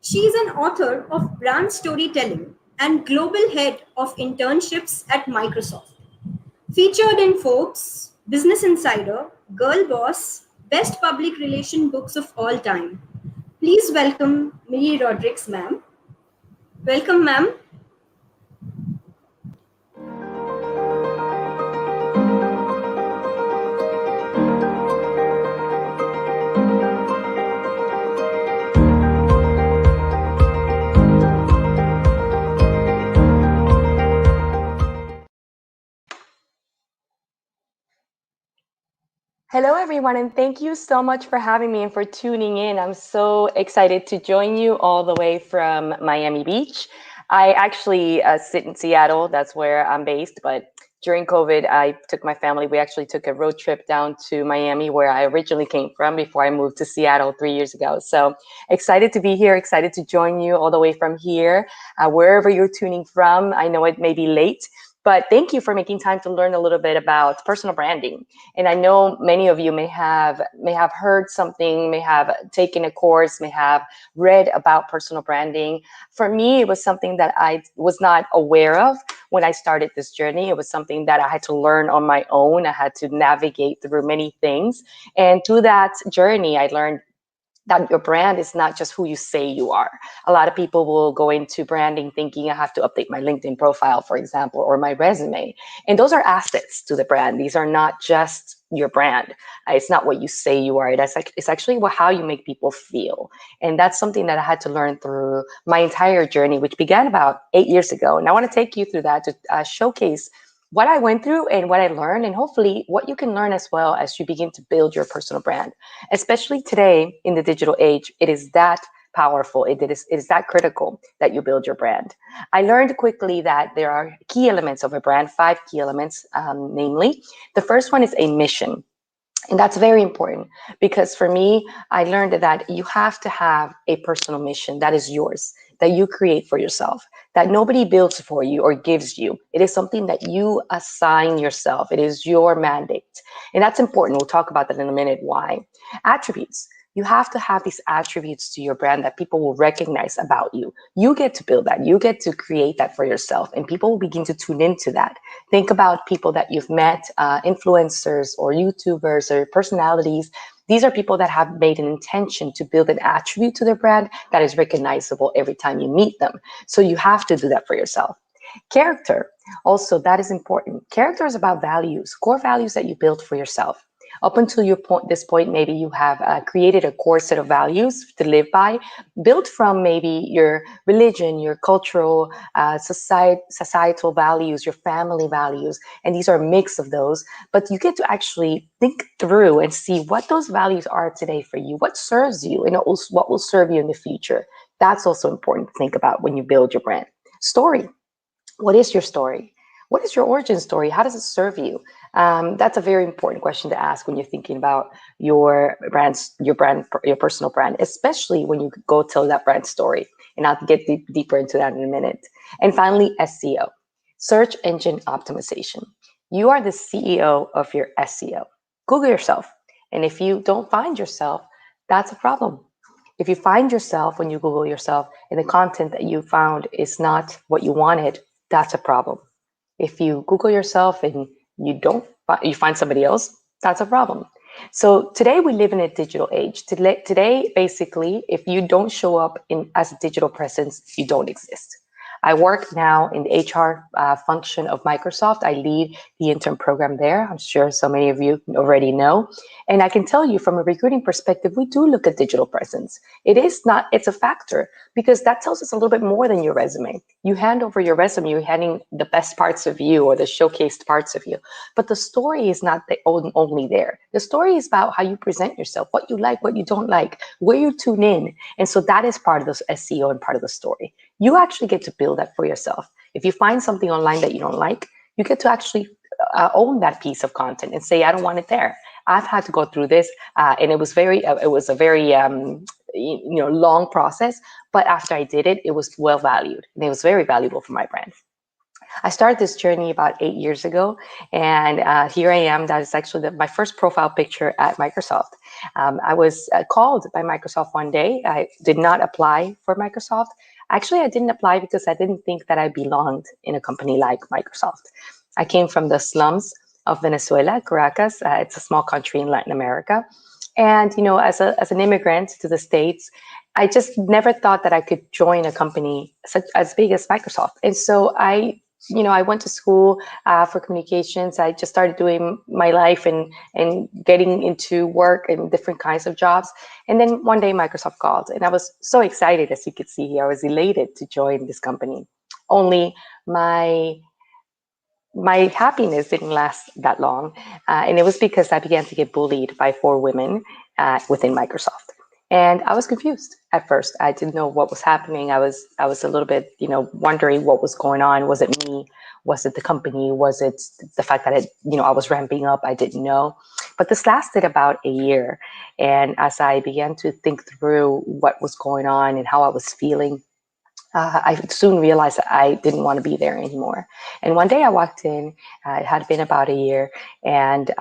She is an author of brand storytelling and global head of internships at Microsoft. Featured in Forbes, Business Insider, Girl Boss, Best Public Relation books of all time. Please welcome Miri Rodriguez ma'am. Welcome ma'am. Hello, everyone, and thank you so much for having me and for tuning in. I'm so excited to join you all the way from Miami Beach. I actually sit in Seattle. That's where I'm based. But during COVID, I took my family. We actually took a road trip down to Miami, where I originally came from before I moved to Seattle 3 years ago. So excited to be here, excited to join you all the way from here, wherever you're tuning from. I know it may be late, but thank you for making time to learn a little bit about personal branding. And I know many of you may have heard something, may have taken a course, may have read about personal branding. For me, it was something that I was not aware of when I started this journey. It was something that I had to learn on my own. I had to navigate through many things. And through that journey, I learned that your brand is not just who you say you are. A lot of people will go into branding thinking I have to update my LinkedIn profile, for example, or my resume. And those are assets to the brand. These are not just your brand. It's not what you say you are. It's actually how you make people feel. And that's something that I had to learn through my entire journey, which began about 8 years ago. And I want to take you through that to showcase what I went through and what I learned, and hopefully what you can learn as well as you begin to build your personal brand. Especially today in the digital age, it is that powerful. It is that critical that you build your brand. I learned quickly that there are key elements of a brand, 5 key elements, namely, the first one is a mission. And that's very important because for me, I learned that you have to have a personal mission that is yours. that you create for yourself, that nobody builds for you or gives you. It is something that you assign yourself. It is your mandate. And that's important. We'll talk about that in a minute. Why? Attributes. You have to have these attributes to your brand that people will recognize about you. You get to build that. You get to create that for yourself, and people will begin to tune into that. Think about people that you've met, influencers or YouTubers or personalities. These are people that have made an intention to build an attribute to their brand that is recognizable every time you meet them. So you have to do that for yourself. Character, also, that is important. Character is about values, core values that you build for yourself. Up until this point, maybe you have created a core set of values to live by, built from maybe your religion, your cultural, societal values, your family values, and these are a mix of those. But you get to actually think through and see what those values are today for you, what serves you, and what will serve you in the future. That's also important to think about when you build your brand. Story. What is your story? What is your origin story? How does it serve you? That's a very important question to ask when you're thinking about your personal brand, especially when you go tell that brand story. And I'll get deeper into that in a minute. And finally, SEO, search engine optimization. You are the CEO of your SEO. Google yourself. And if you don't find yourself, that's a problem. If you find yourself when you Google yourself and the content that you found is not what you wanted, that's a problem. If you Google yourself and you find somebody else, that's a problem. So today we live in a digital age. Today, basically, if you don't show up as a digital presence, you don't exist. I work now in the HR function of Microsoft. I lead the intern program there. I'm sure so many of you already know. And I can tell you from a recruiting perspective, we do look at digital presence. It's a factor because that tells us a little bit more than your resume. You hand over your resume, you're handing the best parts of you or the showcased parts of you. But the story is not only there. The story is about how you present yourself, what you like, what you don't like, where you tune in. And so that is part of the SEO and part of the story. You actually get to build that for yourself. If you find something online that you don't like, you get to actually own that piece of content and say, I don't want it there. I've had to go through this, and it was a very long process. But after I did it, it was well valued, and it was very valuable for my brand. I started this journey about 8 years ago, and here I am. That is actually my first profile picture at Microsoft. I was called by Microsoft one day. I did not apply for Microsoft. Actually, I didn't apply because I didn't think that I belonged in a company like Microsoft. I came from the slums of Venezuela, Caracas. It's a small country in Latin America. And, as an immigrant to the States, I just never thought that I could join a company as big as Microsoft. And so I went to school for communications. I just started doing my life and getting into work and different kinds of jobs. And then one day Microsoft called, and I was so excited, as you could see here. I was elated to join this company. Only my happiness didn't last that long. And it was because I began to get bullied by 4 women within Microsoft. And I was confused at first. I didn't know what was happening. I was a little bit, wondering what was going on. Was it me? Was it the company? Was it the fact that I was ramping up? I didn't know. But this lasted about a year. And as I began to think through what was going on and how I was feeling, I soon realized that I didn't want to be there anymore. And one day I walked in, it had been about a year, and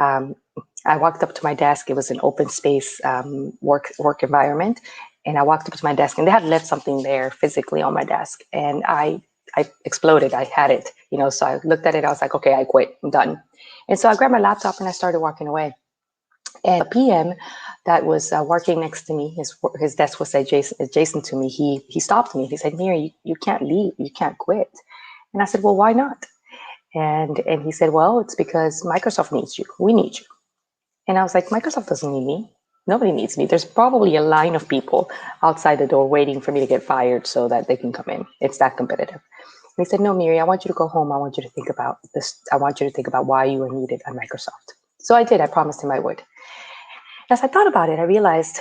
I walked up to my desk. It was an open space work environment. And I walked up to my desk, and they had left something there physically on my desk. And I exploded. I had it, so I looked at it. I was like, okay, I quit. I'm done. And so I grabbed my laptop and I started walking away. And a PM that was working next to me, his desk was adjacent to me. He stopped me. He said, Miri, you can't leave. You can't quit. And I said, well, why not? And he said, well, it's because Microsoft needs you. We need you. And I was like, Microsoft doesn't need me. Nobody needs me. There's probably a line of people outside the door waiting for me to get fired so that they can come in. It's that competitive. And he said, no, Miri, I want you to go home. I want you to think about this. I want you to think about why you are needed at Microsoft. So I did. I promised him I would. As I thought about it, I realized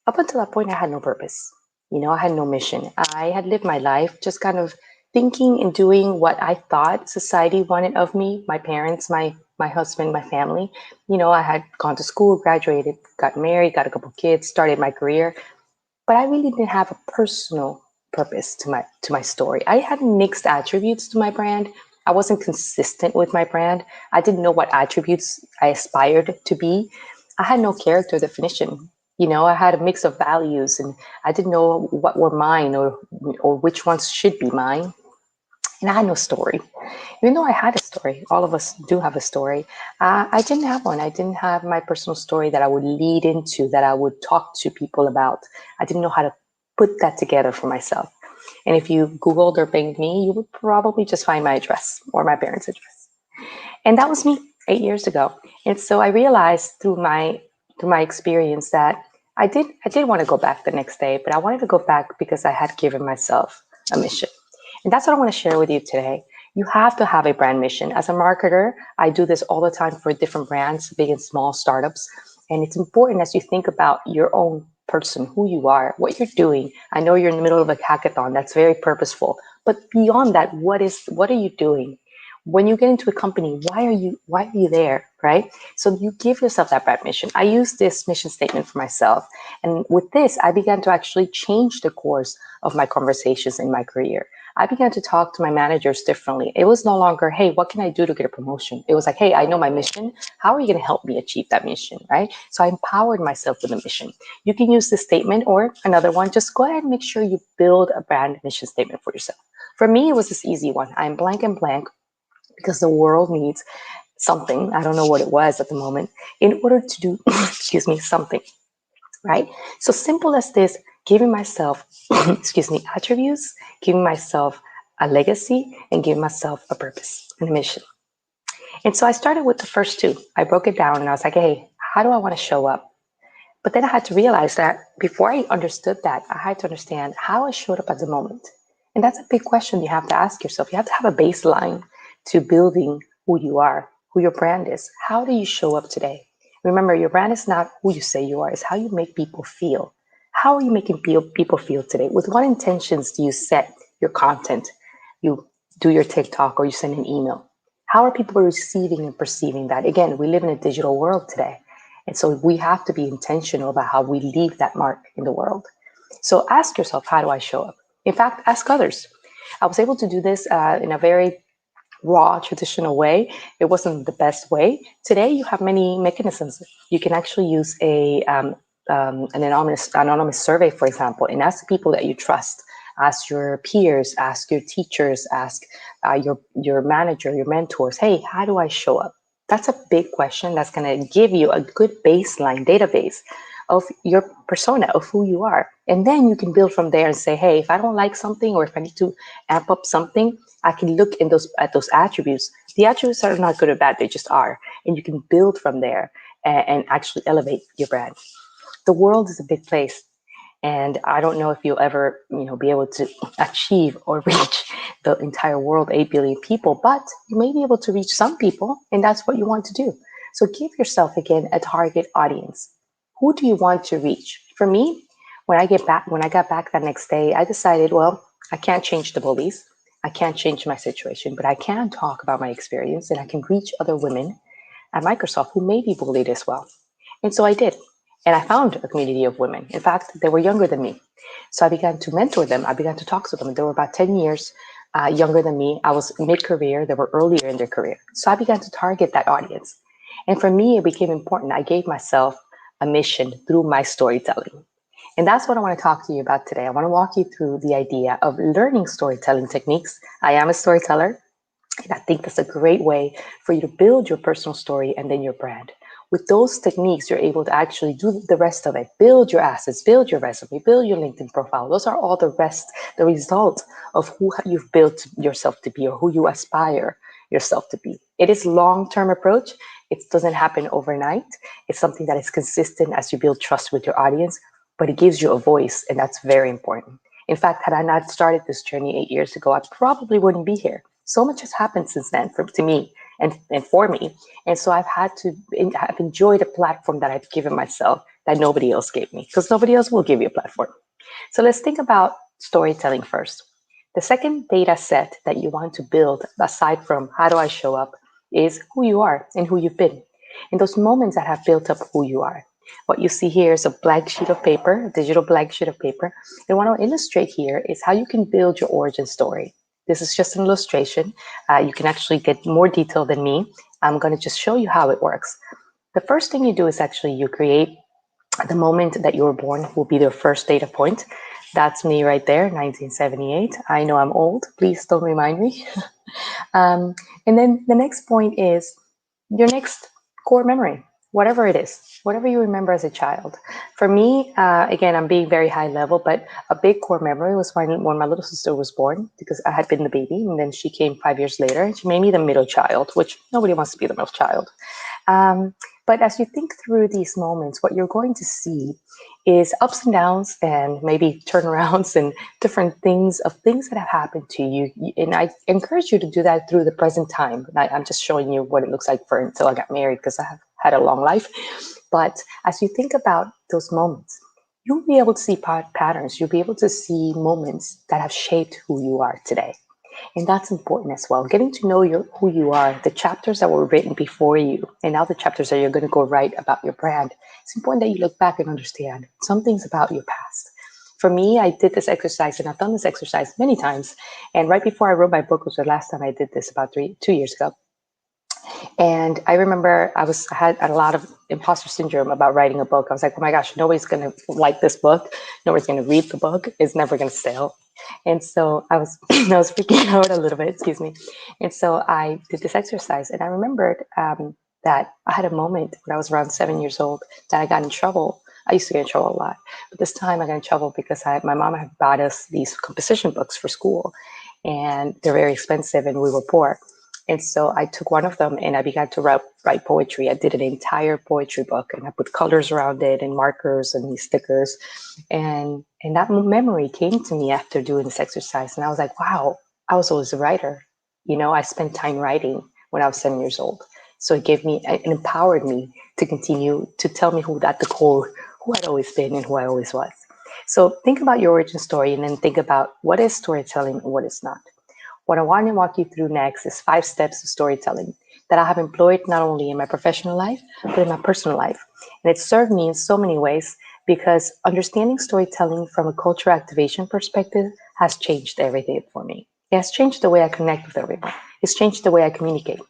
up until that point, I had no purpose. I had no mission. I had lived my life just kind of thinking and doing what I thought society wanted of me, my parents, my husband, my family. I had gone to school, graduated, got married, got a couple kids, started my career, but I really didn't have a personal purpose to my story. I had mixed attributes to my brand. I wasn't consistent with my brand. I didn't know what attributes I aspired to be. I had no character definition. I had a mix of values, and I didn't know what were mine or which ones should be mine. And I had no story. Even though I had a story, all of us do have a story. I didn't have one. I didn't have my personal story that I would lead into, that I would talk to people about. I didn't know how to put that together for myself. And if you Googled or pinged me, you would probably just find my address or my parents' address. And that was me 8 years ago. And so I realized through my experience that I did want to go back the next day, but I wanted to go back because I had given myself a mission. And that's what I want to share with you today. You have to have a brand mission. As a marketer, I do this all the time for different brands, big and small startups. And it's important as you think about your own person, who you are, what you're doing. I know you're in the middle of a hackathon. That's very purposeful. But beyond that, what are you doing? When you get into a company, why are you there, right? So you give yourself that brand mission. I use this mission statement for myself. And with this, I began to actually change the course of my conversations in my career. I began to talk to my managers differently. It was no longer, hey, what can I do to get a promotion? It was like, hey, I know my mission. How are you going to help me achieve that mission, right? So I empowered myself with a mission. You can use this statement or another one. Just go ahead and make sure you build a brand mission statement for yourself. For me, it was this easy one. I'm blank and blank because the world needs something. I don't know what it was at the moment in order to do, excuse me, something, right? So simple as this, giving myself, attributes, giving myself a legacy, and giving myself a purpose and a mission. And so I started with the first two. I broke it down and I was like, hey, how do I want to show up? But then I had to realize that before I understood that, I had to understand how I showed up at the moment. And that's a big question you have to ask yourself. You have to have a baseline to building who you are, who your brand is. How do you show up today? Remember, your brand is not who you say you are, it's how you make people feel. How are you making people feel today? With what intentions do you set your content? You do your TikTok or you send an email. How are people receiving and perceiving that? Again, we live in a digital world today. And so we have to be intentional about how we leave that mark in the world. So ask yourself, how do I show up? In fact, ask others. I was able to do this in a very raw, traditional way. It wasn't the best way. Today, you have many mechanisms. You can actually use an anonymous survey, for example, and ask people that you trust. Ask your peers, ask your teachers, ask your manager, your mentors, hey, how do I show up? That's a big question that's going to give you a good baseline database of your persona, of who you are. And then you can build from there and say, hey, if I don't like something or if I need to amp up something, I can look at those attributes. The attributes are not good or bad, they just are. And you can build from there and actually elevate your brand. The world is a big place. And I don't know if you'll ever, be able to achieve or reach the entire world, 8 billion people, but you may be able to reach some people, and that's what you want to do. So give yourself, again, a target audience. Who do you want to reach? For me, when I got back that next day, I decided, well, I can't change the bullies. I can't change my situation, but I can talk about my experience and I can reach other women at Microsoft who may be bullied as well. And so I did. And I found a community of women. In fact, they were younger than me. So I began to mentor them. I began to talk to them. They were about 10 years younger than me. I was mid-career. They were earlier in their career. So I began to target that audience. And for me, it became important. I gave myself a mission through my storytelling. And that's what I want to talk to you about today. I want to walk you through the idea of learning storytelling techniques. I am a storyteller, and I think that's a great way for you to build your personal story and then your brand. With those techniques, you're able to actually do the rest of it. Build your assets, build your resume, build your LinkedIn profile. Those are all the result of who you've built yourself to be or who you aspire yourself to be. It is a long-term approach. It doesn't happen overnight. It's something that is consistent as you build trust with your audience, but it gives you a voice, and that's very important. In fact, had I not started this journey 8 years ago, I probably wouldn't be here. So much has happened since then to me and for me. And so I've enjoyed a platform that I've given myself that nobody else gave me, because nobody else will give you a platform. So let's think about storytelling first. The second data set that you want to build, aside from how do I show up, is who you are and who you've been. In those moments that have built up who you are. What you see here is a blank sheet of paper, a digital blank sheet of paper. And what I'll illustrate here is how you can build your origin story. This is just an illustration. You can actually get more detail than me. I'm going to just show you how it works. The first thing you do is actually you create the moment that you were born will be their first data point. That's me right there, 1978. I know I'm old. Please don't remind me. And then the next point is your next core memory, whatever it is, whatever you remember as a child. For me, again, I'm being very high level, but a big core memory was when my little sister was born, because I had been the baby, and then she came 5 years later, and she made me the middle child, which nobody wants to be the middle child. But as you think through these moments, what you're going to see is ups and downs and maybe turnarounds and different things that have happened to you. And I encourage you to do that through the present time. I'm just showing you what it looks like for until I got married, because I have had a long life. But as you think about those moments, you'll be able to see patterns. You'll be able to see moments that have shaped who you are today. And that's important as well. Getting to know who you are, the chapters that were written before you, and now the chapters that you're going to go write about your brand. It's important that you look back and understand some things about your past. For me, I did this exercise, and I've done this exercise many times. And right before I wrote my book was the last time I did this, about 2 years ago. And I remember I had a lot of imposter syndrome about writing a book. I was like, oh my gosh, nobody's going to like this book. Nobody's going to read the book. It's never going to sell. And so I was I was freaking out a little bit, excuse me. And so I did this exercise, and I remembered that I had a moment when I was around 7 years old that I got in trouble. I used to get in trouble a lot, but this time I got in trouble because my mom had bought us these composition books for school, and they're very expensive, and we were poor. And so I took one of them and I began to write poetry. I did an entire poetry book, and I put colors around it and markers and these stickers. And that memory came to me after doing this exercise. And I was like, wow, I was always a writer. You know, I spent time writing when I was 7 years old. So it empowered me to continue to tell me who I'd always been and who I always was. So think about your origin story, and then think about what is storytelling and what is not. What I want to walk you through next is 5 steps of storytelling that I have employed not only in my professional life, but in my personal life. And it served me in so many ways, because understanding storytelling from a cultural activation perspective has changed everything for me. It has changed the way I connect with everyone. It's changed the way I communicate.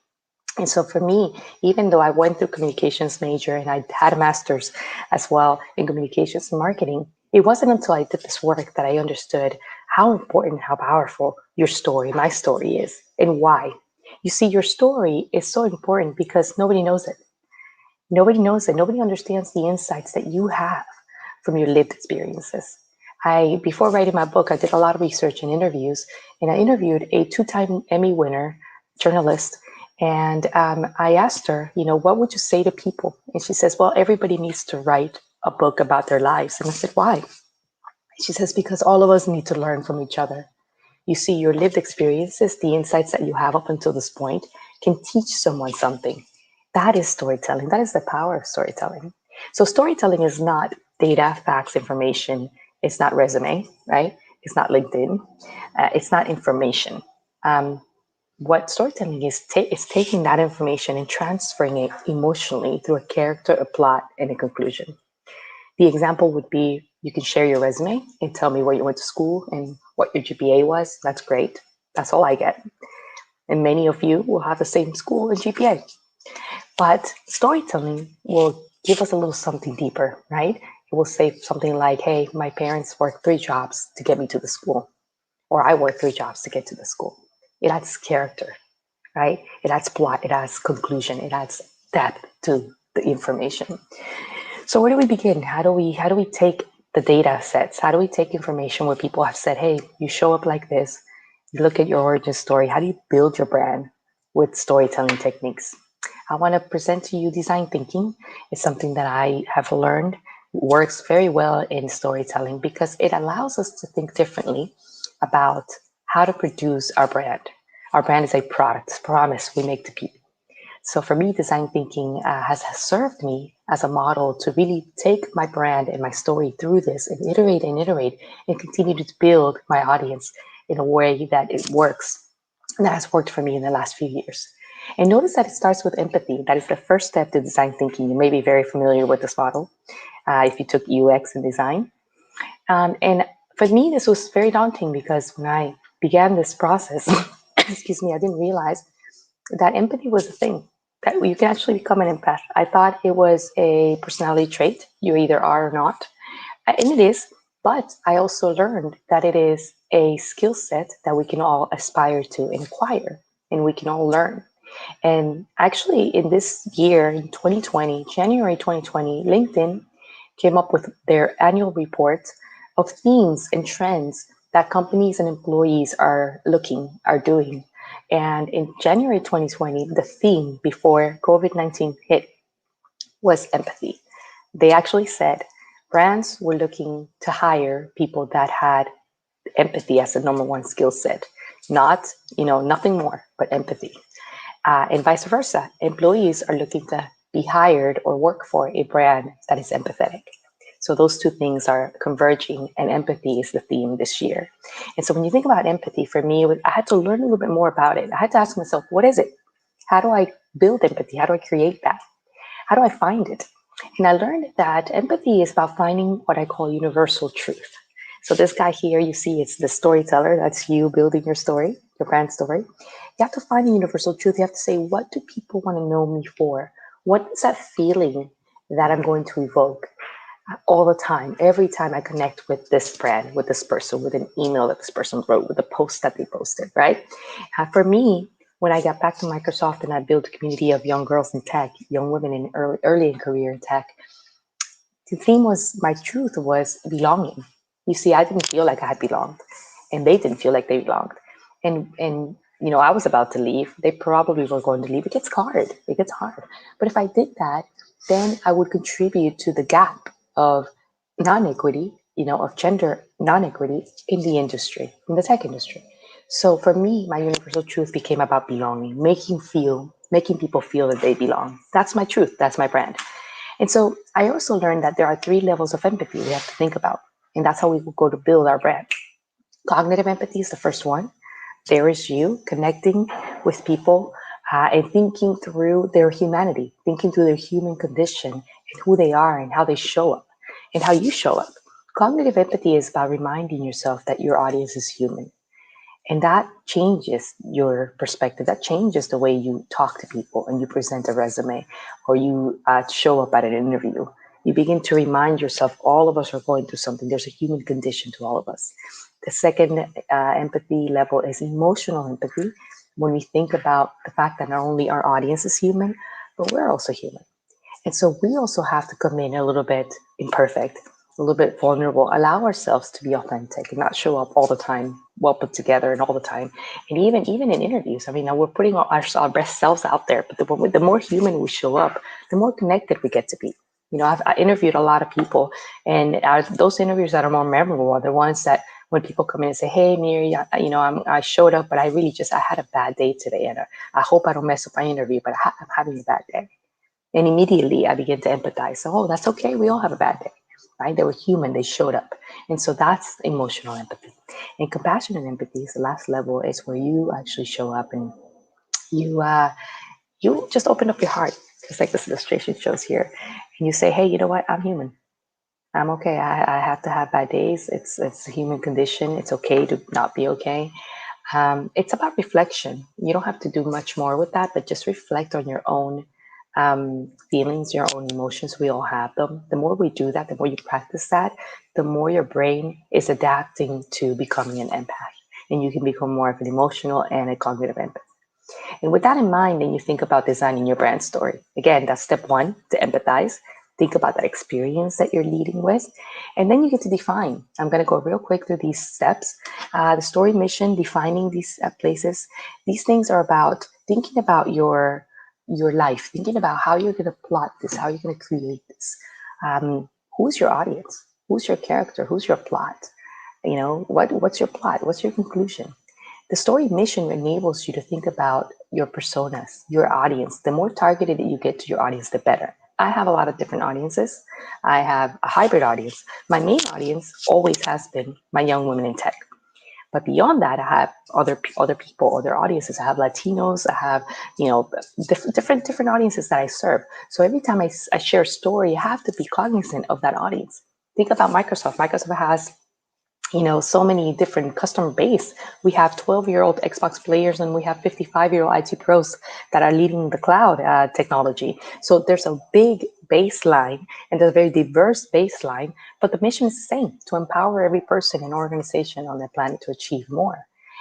And so for me, even though I went through communications major and I had a master's as well in communications and marketing, it wasn't until I did this work that I understood how important, how powerful your story, my story is, and why. You see, your story is so important because nobody knows it. Nobody knows it. Nobody understands the insights that you have from your lived experiences. Before writing my book, I did a lot of research and interviews, and I interviewed a 2-time Emmy winner journalist. And I asked her, what would you say to people? And she says, well, everybody needs to write a book about their lives. And I said, why? She says, because all of us need to learn from each other. You see, your lived experiences, the insights that you have up until this point, can teach someone something. That is storytelling. That is the power of storytelling. So storytelling is not data, facts, information. It's not resume, right? It's not LinkedIn. It's not information. What storytelling is taking that information and transferring it emotionally through a character, a plot, and a conclusion. The example would be, you can share your resume and tell me where you went to school and what your GPA was. That's great. That's all I get. And many of you will have the same school and GPA. But storytelling will give us a little something deeper, right? It will say something like, hey, my parents worked 3 jobs to get me to the school. Or I worked 3 jobs to get to the school. It adds character, right? It adds plot, it adds conclusion, it adds depth to the information. So where do we begin? How do we take the data sets? How do we take information where people have said, hey, you show up like this, you look at your origin story, how do you build your brand with storytelling techniques? I want to present to you design thinking. It's something that I have learned works very well in storytelling because it allows us to think differently about how to produce our brand. Our brand is a product, promise we make to people. So for me, design thinking has served me as a model to really take my brand and my story through this and iterate and continue to build my audience in a way that it works. And that has worked for me in the last few years. And notice that it starts with empathy. That is the first step to design thinking. You may be very familiar with this model if you took UX in design. And for me, this was very daunting because when I began this process, excuse me, I didn't realize that empathy was a thing, that you can actually become an empath. I thought it was a personality trait. You either are or not. And it is, but I also learned that it is a skill set that we can all aspire to and acquire, and we can all learn. And actually, in this year, in 2020, January 2020, LinkedIn came up with their annual report of themes and trends that companies and employees are doing. And in January 2020, the theme before COVID-19 hit was empathy. They actually said brands were looking to hire people that had empathy as the number one skill set, not, nothing more, but empathy. And vice versa. Employees are looking to be hired or work for a brand that is empathetic. So those two things are converging, and empathy is the theme this year. And so when you think about empathy, for me, I had to learn a little bit more about it. I had to ask myself, what is it? How do I build empathy? How do I create that? How do I find it? And I learned that empathy is about finding what I call universal truth. So this guy here, you see, it's the storyteller. That's you building your story, your brand story. You have to find the universal truth. You have to say, what do people want to know me for? What is that feeling that I'm going to evoke all the time, every time I connect with this brand, with this person, with an email that this person wrote, with a post that they posted, right? For me, when I got back to Microsoft and I built a community of young girls in tech, young women in early in career in tech, the theme was, my truth was belonging. You see, I didn't feel like I had belonged, and they didn't feel like they belonged. And I was about to leave. They probably were going to leave. It gets hard. But if I did that, then I would contribute to the gap of non-equity, of gender non-equity in the industry, in the tech industry. So for me, my universal truth became about belonging, making people feel that they belong. That's my truth. That's my brand. And so I also learned that there are 3 levels of empathy we have to think about. And that's how we will go to build our brand. Cognitive empathy is the first one. There is you connecting with people and thinking through their humanity, thinking through their human condition and who they are and how they show up and how you show up. Cognitive empathy is about reminding yourself that your audience is human. And that changes your perspective. That changes the way you talk to people and you present a resume or you show up at an interview. You begin to remind yourself, all of us are going through something. There's a human condition to all of us. The second empathy level is emotional empathy. When we think about the fact that not only our audience is human, but we're also human. And so we also have to come in a little bit imperfect, a little bit vulnerable, allow ourselves to be authentic and not show up all the time, well put together and all the time. And even in interviews, now we're putting our best selves out there, but the more human we show up, the more connected we get to be. I interviewed a lot of people, and those interviews that are more memorable are the ones that when people come in and say, hey, Miri, I showed up, but I had a bad day today. And I hope I don't mess up my interview, but I'm having a bad day. And immediately I begin to empathize. So, oh, that's okay. We all have a bad day, right? They were human. They showed up. And so that's emotional empathy. And compassionate empathy is the last level. Is where you actually show up and you just open up your heart, just like this illustration shows here. And you say, hey, you know what? I'm human. I'm okay. I have to have bad days. It's a human condition. It's okay to not be okay. It's about reflection. You don't have to do much more with that, but just reflect on your own feelings, your own emotions. We all have them. The more we do that, the more you practice that, the more your brain is adapting to becoming an empath, and you can become more of an emotional and a cognitive empath. And with that in mind, then you think about designing your brand story. Again, that's step 1, to empathize. Think about that experience that you're leading with. And then you get to define. I'm going to go real quick through these steps. The story, mission, defining these places. These things are about thinking about your life, thinking about how you're going to plot this, how you're going to create this. Who's your audience? Who's your character? Who's your plot? What's your plot? What's your conclusion? The story mission enables you to think about your personas, your audience. The more targeted you get to your audience, the better. I have a lot of different audiences. I have a hybrid audience. My main audience always has been my young women in tech. But beyond that, I have other people, other audiences. I have Latinos. I have, different audiences that I serve. So every time I share a story, I have to be cognizant of that audience. Think about Microsoft. Microsoft has, so many different customer base. We have 12-year-old Xbox players, and we have 55-year-old IT pros that are leading the cloud technology. So there's a big baseline, and there's a very diverse baseline, but the mission is the same: to empower every person and organization on the planet to achieve more.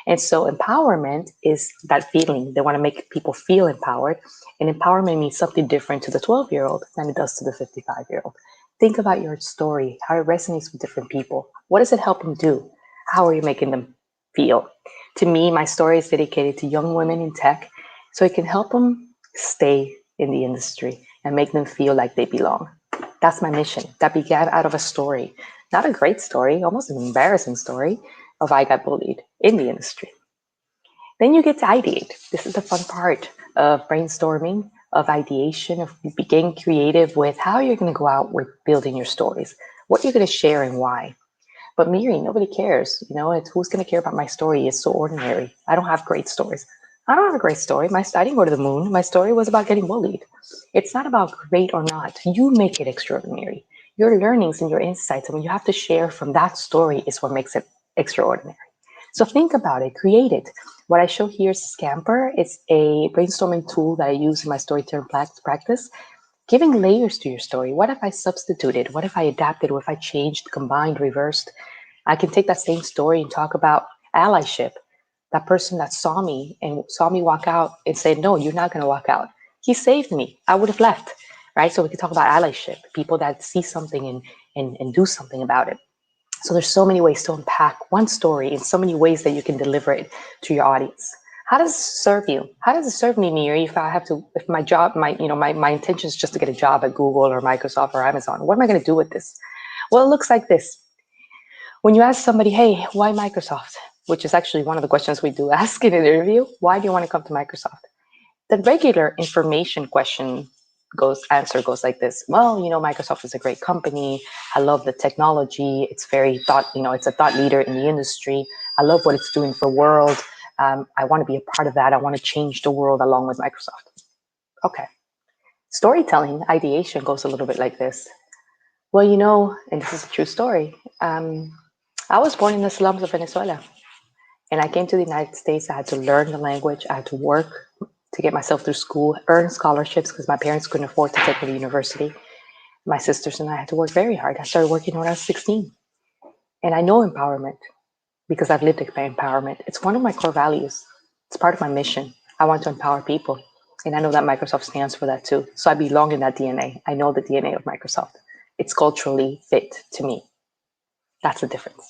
And so empowerment is that feeling. They want to make people feel empowered, and empowerment means something different to the 12-year-old than it does to the 55-year-old. Think about your story, how it resonates with different people. What does it help them do? How are you making them feel? To me, my story is dedicated to young women in tech, so it can help them stay in the industry and make them feel like they belong. That's my mission. That began out of a story, not a great story, almost an embarrassing story of I got bullied in the industry. Then you get to ideate. This is the fun part of brainstorming, of ideation, of being creative with how you're going to go out with building your stories, what you're going to share and why. But Miri, nobody cares. It's who's going to care about my story. It's so ordinary. I don't have great stories. I don't have a great story. I didn't go to the moon. My story was about getting bullied. It's not about great or not. You make it extraordinary. Your learnings and your insights, and when you have to share from that story, is what makes it extraordinary. So think about it, create it. What I show here is Scamper. It's a brainstorming tool that I use in my storytelling practice, giving layers to your story. What if I substituted? What if I adapted? What if I changed, combined, reversed? I can take that same story and talk about allyship. That person that saw me walk out and said, no, you're not going to walk out. He saved me. I would have left, right? So we can talk about allyship, people that see something and do something about it. So there's so many ways to unpack one story in so many ways that you can deliver it to your audience. How does it serve you? How does it serve me, Miri, if my job, my intention is just to get a job at Google or Microsoft or Amazon? What am I going to do with this? Well, it looks like this. When you ask somebody, hey, why Microsoft? Which is actually one of the questions we do ask in an interview. Why do you want to come to Microsoft? The regular information answer goes like this. Well, Microsoft is a great company. I love the technology. It's it's a thought leader in the industry. I love what it's doing for the world. I want to be a part of that. I want to change the world along with Microsoft. Okay. Storytelling, ideation goes a little bit like this. Well, and this is a true story. I was born in the slums of Venezuela, and I came to the United States. I had to learn the language. I had to work to get myself through school, earn scholarships because my parents couldn't afford to take me to university. My sisters and I had to work very hard. I started working when I was 16. And I know empowerment because I've lived empowerment. It's one of my core values. It's part of my mission. I want to empower people. And I know that Microsoft stands for that too. So I belong in that DNA. I know the DNA of Microsoft. It's culturally fit to me. That's the difference.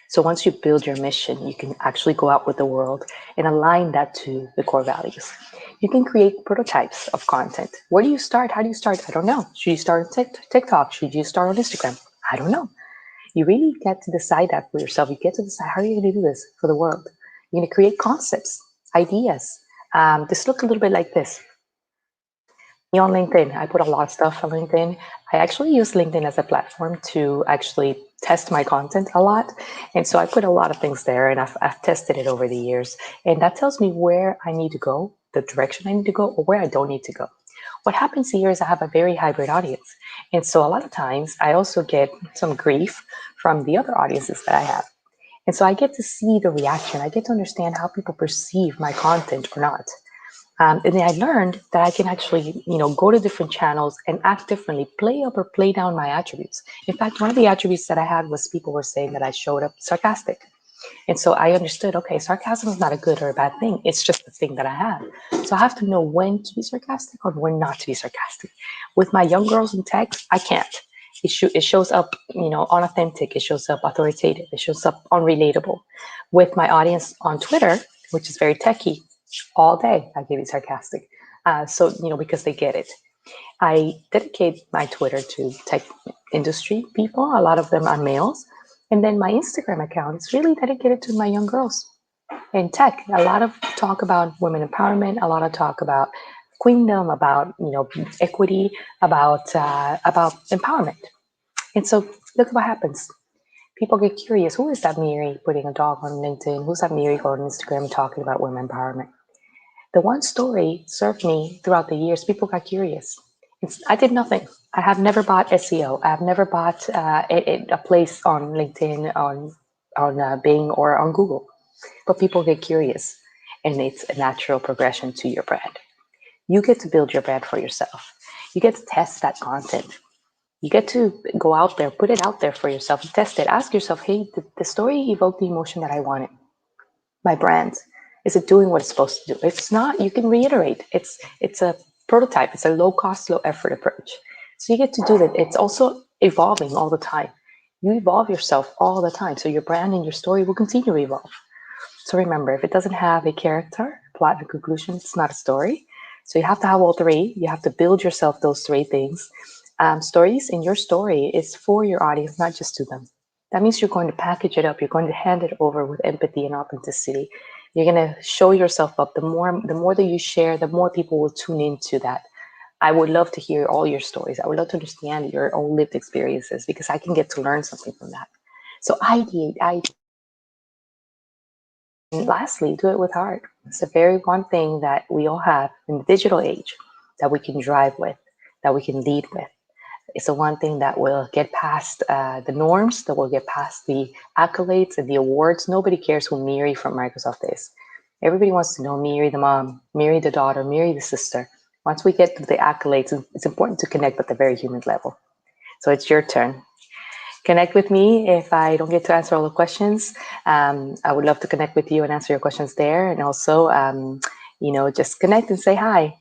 So once you build your mission, you can actually go out with the world and align that to the core values. You can create prototypes of content. Where do you start? How do you start? I don't know. Should you start on TikTok? Should you start on Instagram? I don't know. You really get to decide that for yourself. You get to decide how are you going to do this for the world. You're going to create concepts, ideas. This looks a little bit like this. On LinkedIn, I put a lot of stuff on LinkedIn. I actually use LinkedIn as a platform to actually test my content a lot. And so I put a lot of things there, and I've tested it over the years. And that tells me where I need to go, the direction I need to go, or where I don't need to go. What happens here is I have a very hybrid audience. And so a lot of times I also get some grief from the other audiences that I have. And so I get to see the reaction. I get to understand how people perceive my content or not. And then I learned that I can actually, go to different channels and act differently, play up or play down my attributes. In fact, one of the attributes that I had was people were saying that I showed up sarcastic. And so I understood, okay, sarcasm is not a good or a bad thing. It's just the thing that I have. So I have to know when to be sarcastic or when not to be sarcastic. With my young girls in tech, I can't. It shows up, unauthentic. It shows up authoritative. It shows up unrelatable. With my audience on Twitter, which is very techie, all day I can be sarcastic. Because they get it. I dedicate my Twitter to tech industry people. A lot of them are males. And then my Instagram account is really dedicated to my young girls in tech. A lot of talk about women empowerment, a lot of talk about queendom, about equity, about empowerment. And so look what happens. People get curious. Who is that Miri putting a dog on LinkedIn? Who's that Miri going on Instagram talking about women empowerment? The one story served me throughout the years. People got curious. I did nothing. I have never bought SEO. I have never bought a place on LinkedIn, on Bing, or on Google. But people get curious, and it's a natural progression to your brand. You get to build your brand for yourself. You get to test that content. You get to go out there, put it out there for yourself, and test it. Ask yourself, hey, did the story evoke the emotion that I wanted? My brand, is it doing what it's supposed to do? If it's not, you can reiterate. It's a prototype. It's a low cost, low effort approach. So you get to do that. It's also evolving all the time. You evolve yourself all the time. So your brand and your story will continue to evolve. So remember, if it doesn't have a character, plot, and conclusion, it's not a story. So you have to have all three. You have to build yourself those three things. Stories in your story is for your audience, not just to them. That means you're going to package it up. You're going to hand it over with empathy and authenticity. You're going to show yourself up. The more that you share, the more people will tune into that. I would love to hear all your stories. I would love to understand your own lived experiences, because I can get to learn something from that. So ideate. And lastly, do it with heart. It's the very one thing that we all have in the digital age that we can drive with, that we can lead with. It's the one thing that will get past the norms, that will get past the accolades and the awards. Nobody cares who Miri from Microsoft is. Everybody wants to know Miri the mom, Miri the daughter, Miri the sister. Once we get to the accolades, it's important to connect at the very human level. So it's your turn. Connect with me if I don't get to answer all the questions. I would love to connect with you and answer your questions there. And also, just connect and say hi.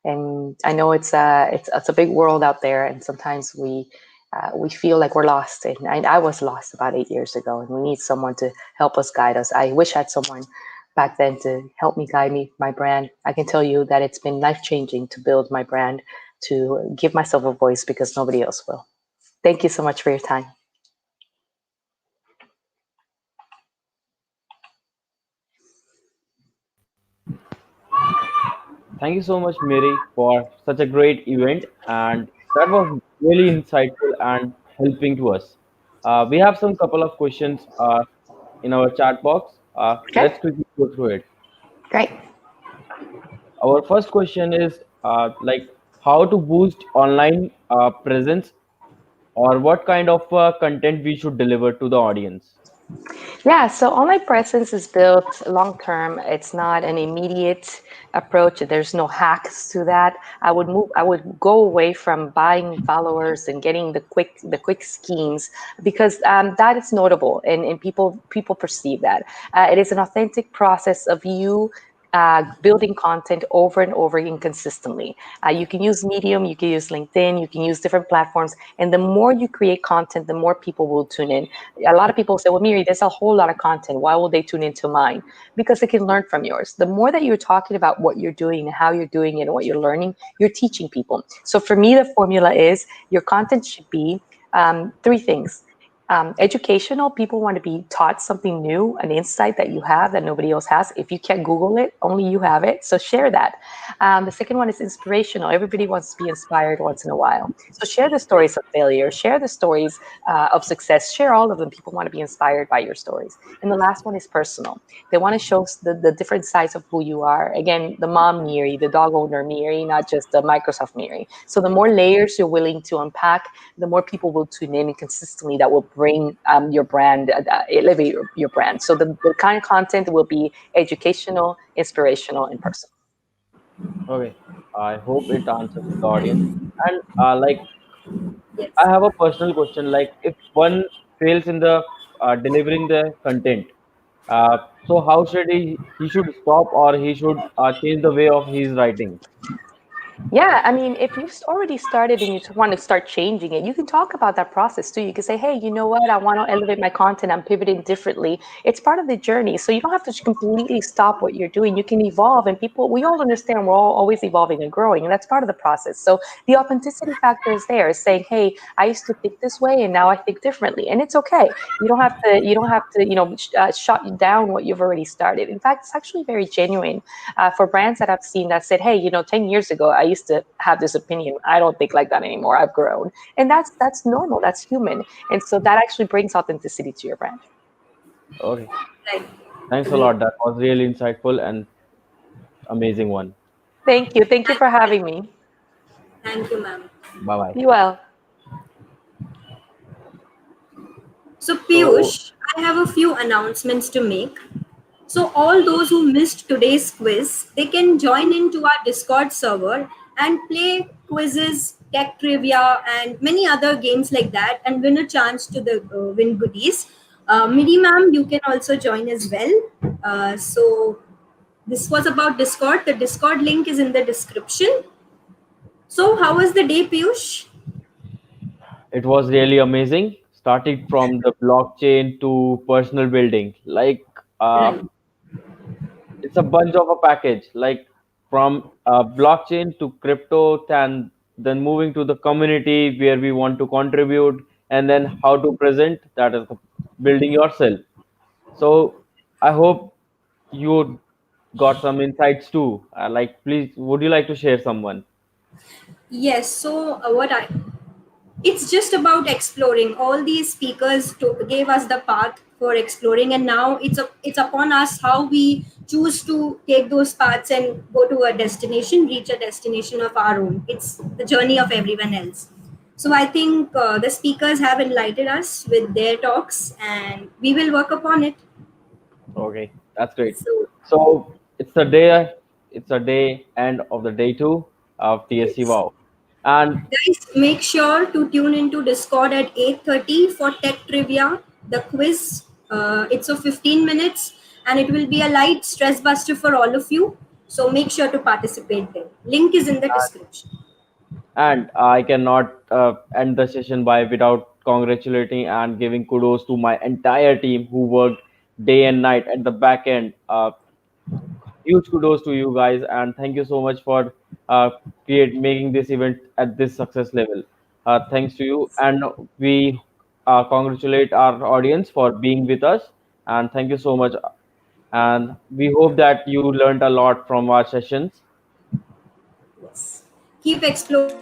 And I know it's a big world out there, and sometimes we feel like we're lost. And I was lost about 8 years ago, and we need someone to help us, guide us. I wish I had someone back then to help me guide me, my brand. I can tell you that it's been life-changing to build my brand, to give myself a voice, because nobody else will. Thank you so much for your time. Thank you so much, Mary, for such a great event, and that was really insightful and helping to us. We have some couple of questions in our chat box. Okay, Let's quickly go through it. great. Our first question is how to boost online presence, or what kind of content we should deliver to the audience. Yeah, so online presence is built long term. It's not an immediate approach. There's no hacks to that. I would go away from buying followers and getting the quick schemes, because that is notable, and people perceive that. It is an authentic process of you building content over and over again consistently. You can use Medium, you can use LinkedIn, you can use different platforms, and the more you create content, the more people will tune in. A lot of people say, well, Miri, there's a whole lot of content. Why will they tune into mine? Because they can learn from yours. The more that you're talking about what you're doing and how you're doing it and what you're learning, you're teaching people. So for me, the formula is your content should be three things. Educational, people want to be taught something new, an insight that you have that nobody else has. If you can't Google it, only you have it. So share that. The second one is inspirational. Everybody wants to be inspired once in a while. So share the stories of failure, share the stories of success, share all of them. People want to be inspired by your stories. And the last one is personal. They want to show the different sides of who you are. Again, the mom Miri, the dog owner Miri, not just the Microsoft Miri. So the more layers you're willing to unpack, the more people will tune in, and consistently that will bring your brand, elevate your brand. So the kind of content will be educational, inspirational, and personal. Okay, I hope it answers the audience. And Yes. I have a personal question. Like, if one fails in the delivering the content, so how should he should stop, or he should change the way of his writing? Yeah, I mean, if you've already started and you want to start changing it, you can talk about that process too. You can say, hey, you know what? I want to elevate my content. I'm pivoting differently. It's part of the journey. So you don't have to completely stop what you're doing. You can evolve, and we all understand we're all always evolving and growing, and that's part of the process. So the authenticity factor is there, is saying, hey, I used to think this way and now I think differently. And it's okay. You don't have to shut down what you've already started. In fact, it's actually very genuine for brands that I've seen that said, hey, 10 years ago, I used to have this opinion. I don't think like that anymore. I've grown. And that's normal. That's human. And so that actually brings authenticity to your brand. Okay. Right. Thanks a lot. That was really insightful and amazing one. Thank you. Thank you for having me. Thank you, ma'am. Bye bye. Be well. So, So Piyush, I have a few announcements to make. So, all those who missed today's quiz, they can join into our Discord server and play quizzes, tech trivia, and many other games like that, and win a chance to the win goodies. Miri ma'am, you can also join as well. So, this was about Discord. The Discord link is in the description. So, how was the day, Piyush? it was really amazing, starting from the blockchain to personal building. Uh, Right. it's a bunch of a package, like from blockchain to crypto, and then moving to the community where we want to contribute, and then how to present that is the building yourself. So I hope you got some insights too. Please, would you like to share someone? Yes. So, what I it's just about exploring. All these speakers gave us the path for exploring, and now it's upon us how we choose to take those paths and go to a destination, reach a destination of our own. It's the journey of everyone else. So I think the speakers have enlightened us with their talks, and we will work upon it. Okay, that's great. So So it's a day end of the day two of DSC yes. WOW. And Guys, make sure to tune into Discord at 8:30 for tech trivia, the quiz. It's of 15 minutes and it will be a light stress buster for all of you. So make sure to participate there. Link is in the description. and I cannot end the session by without congratulating and giving kudos to my entire team who worked day and night at the back end. Huge kudos to you guys, and thank you so much for uh, making this event at this success level. Thanks to you, and we congratulate our audience for being with us, and thank you so much. And we hope that you learned a lot from our sessions. Yes. Keep exploring.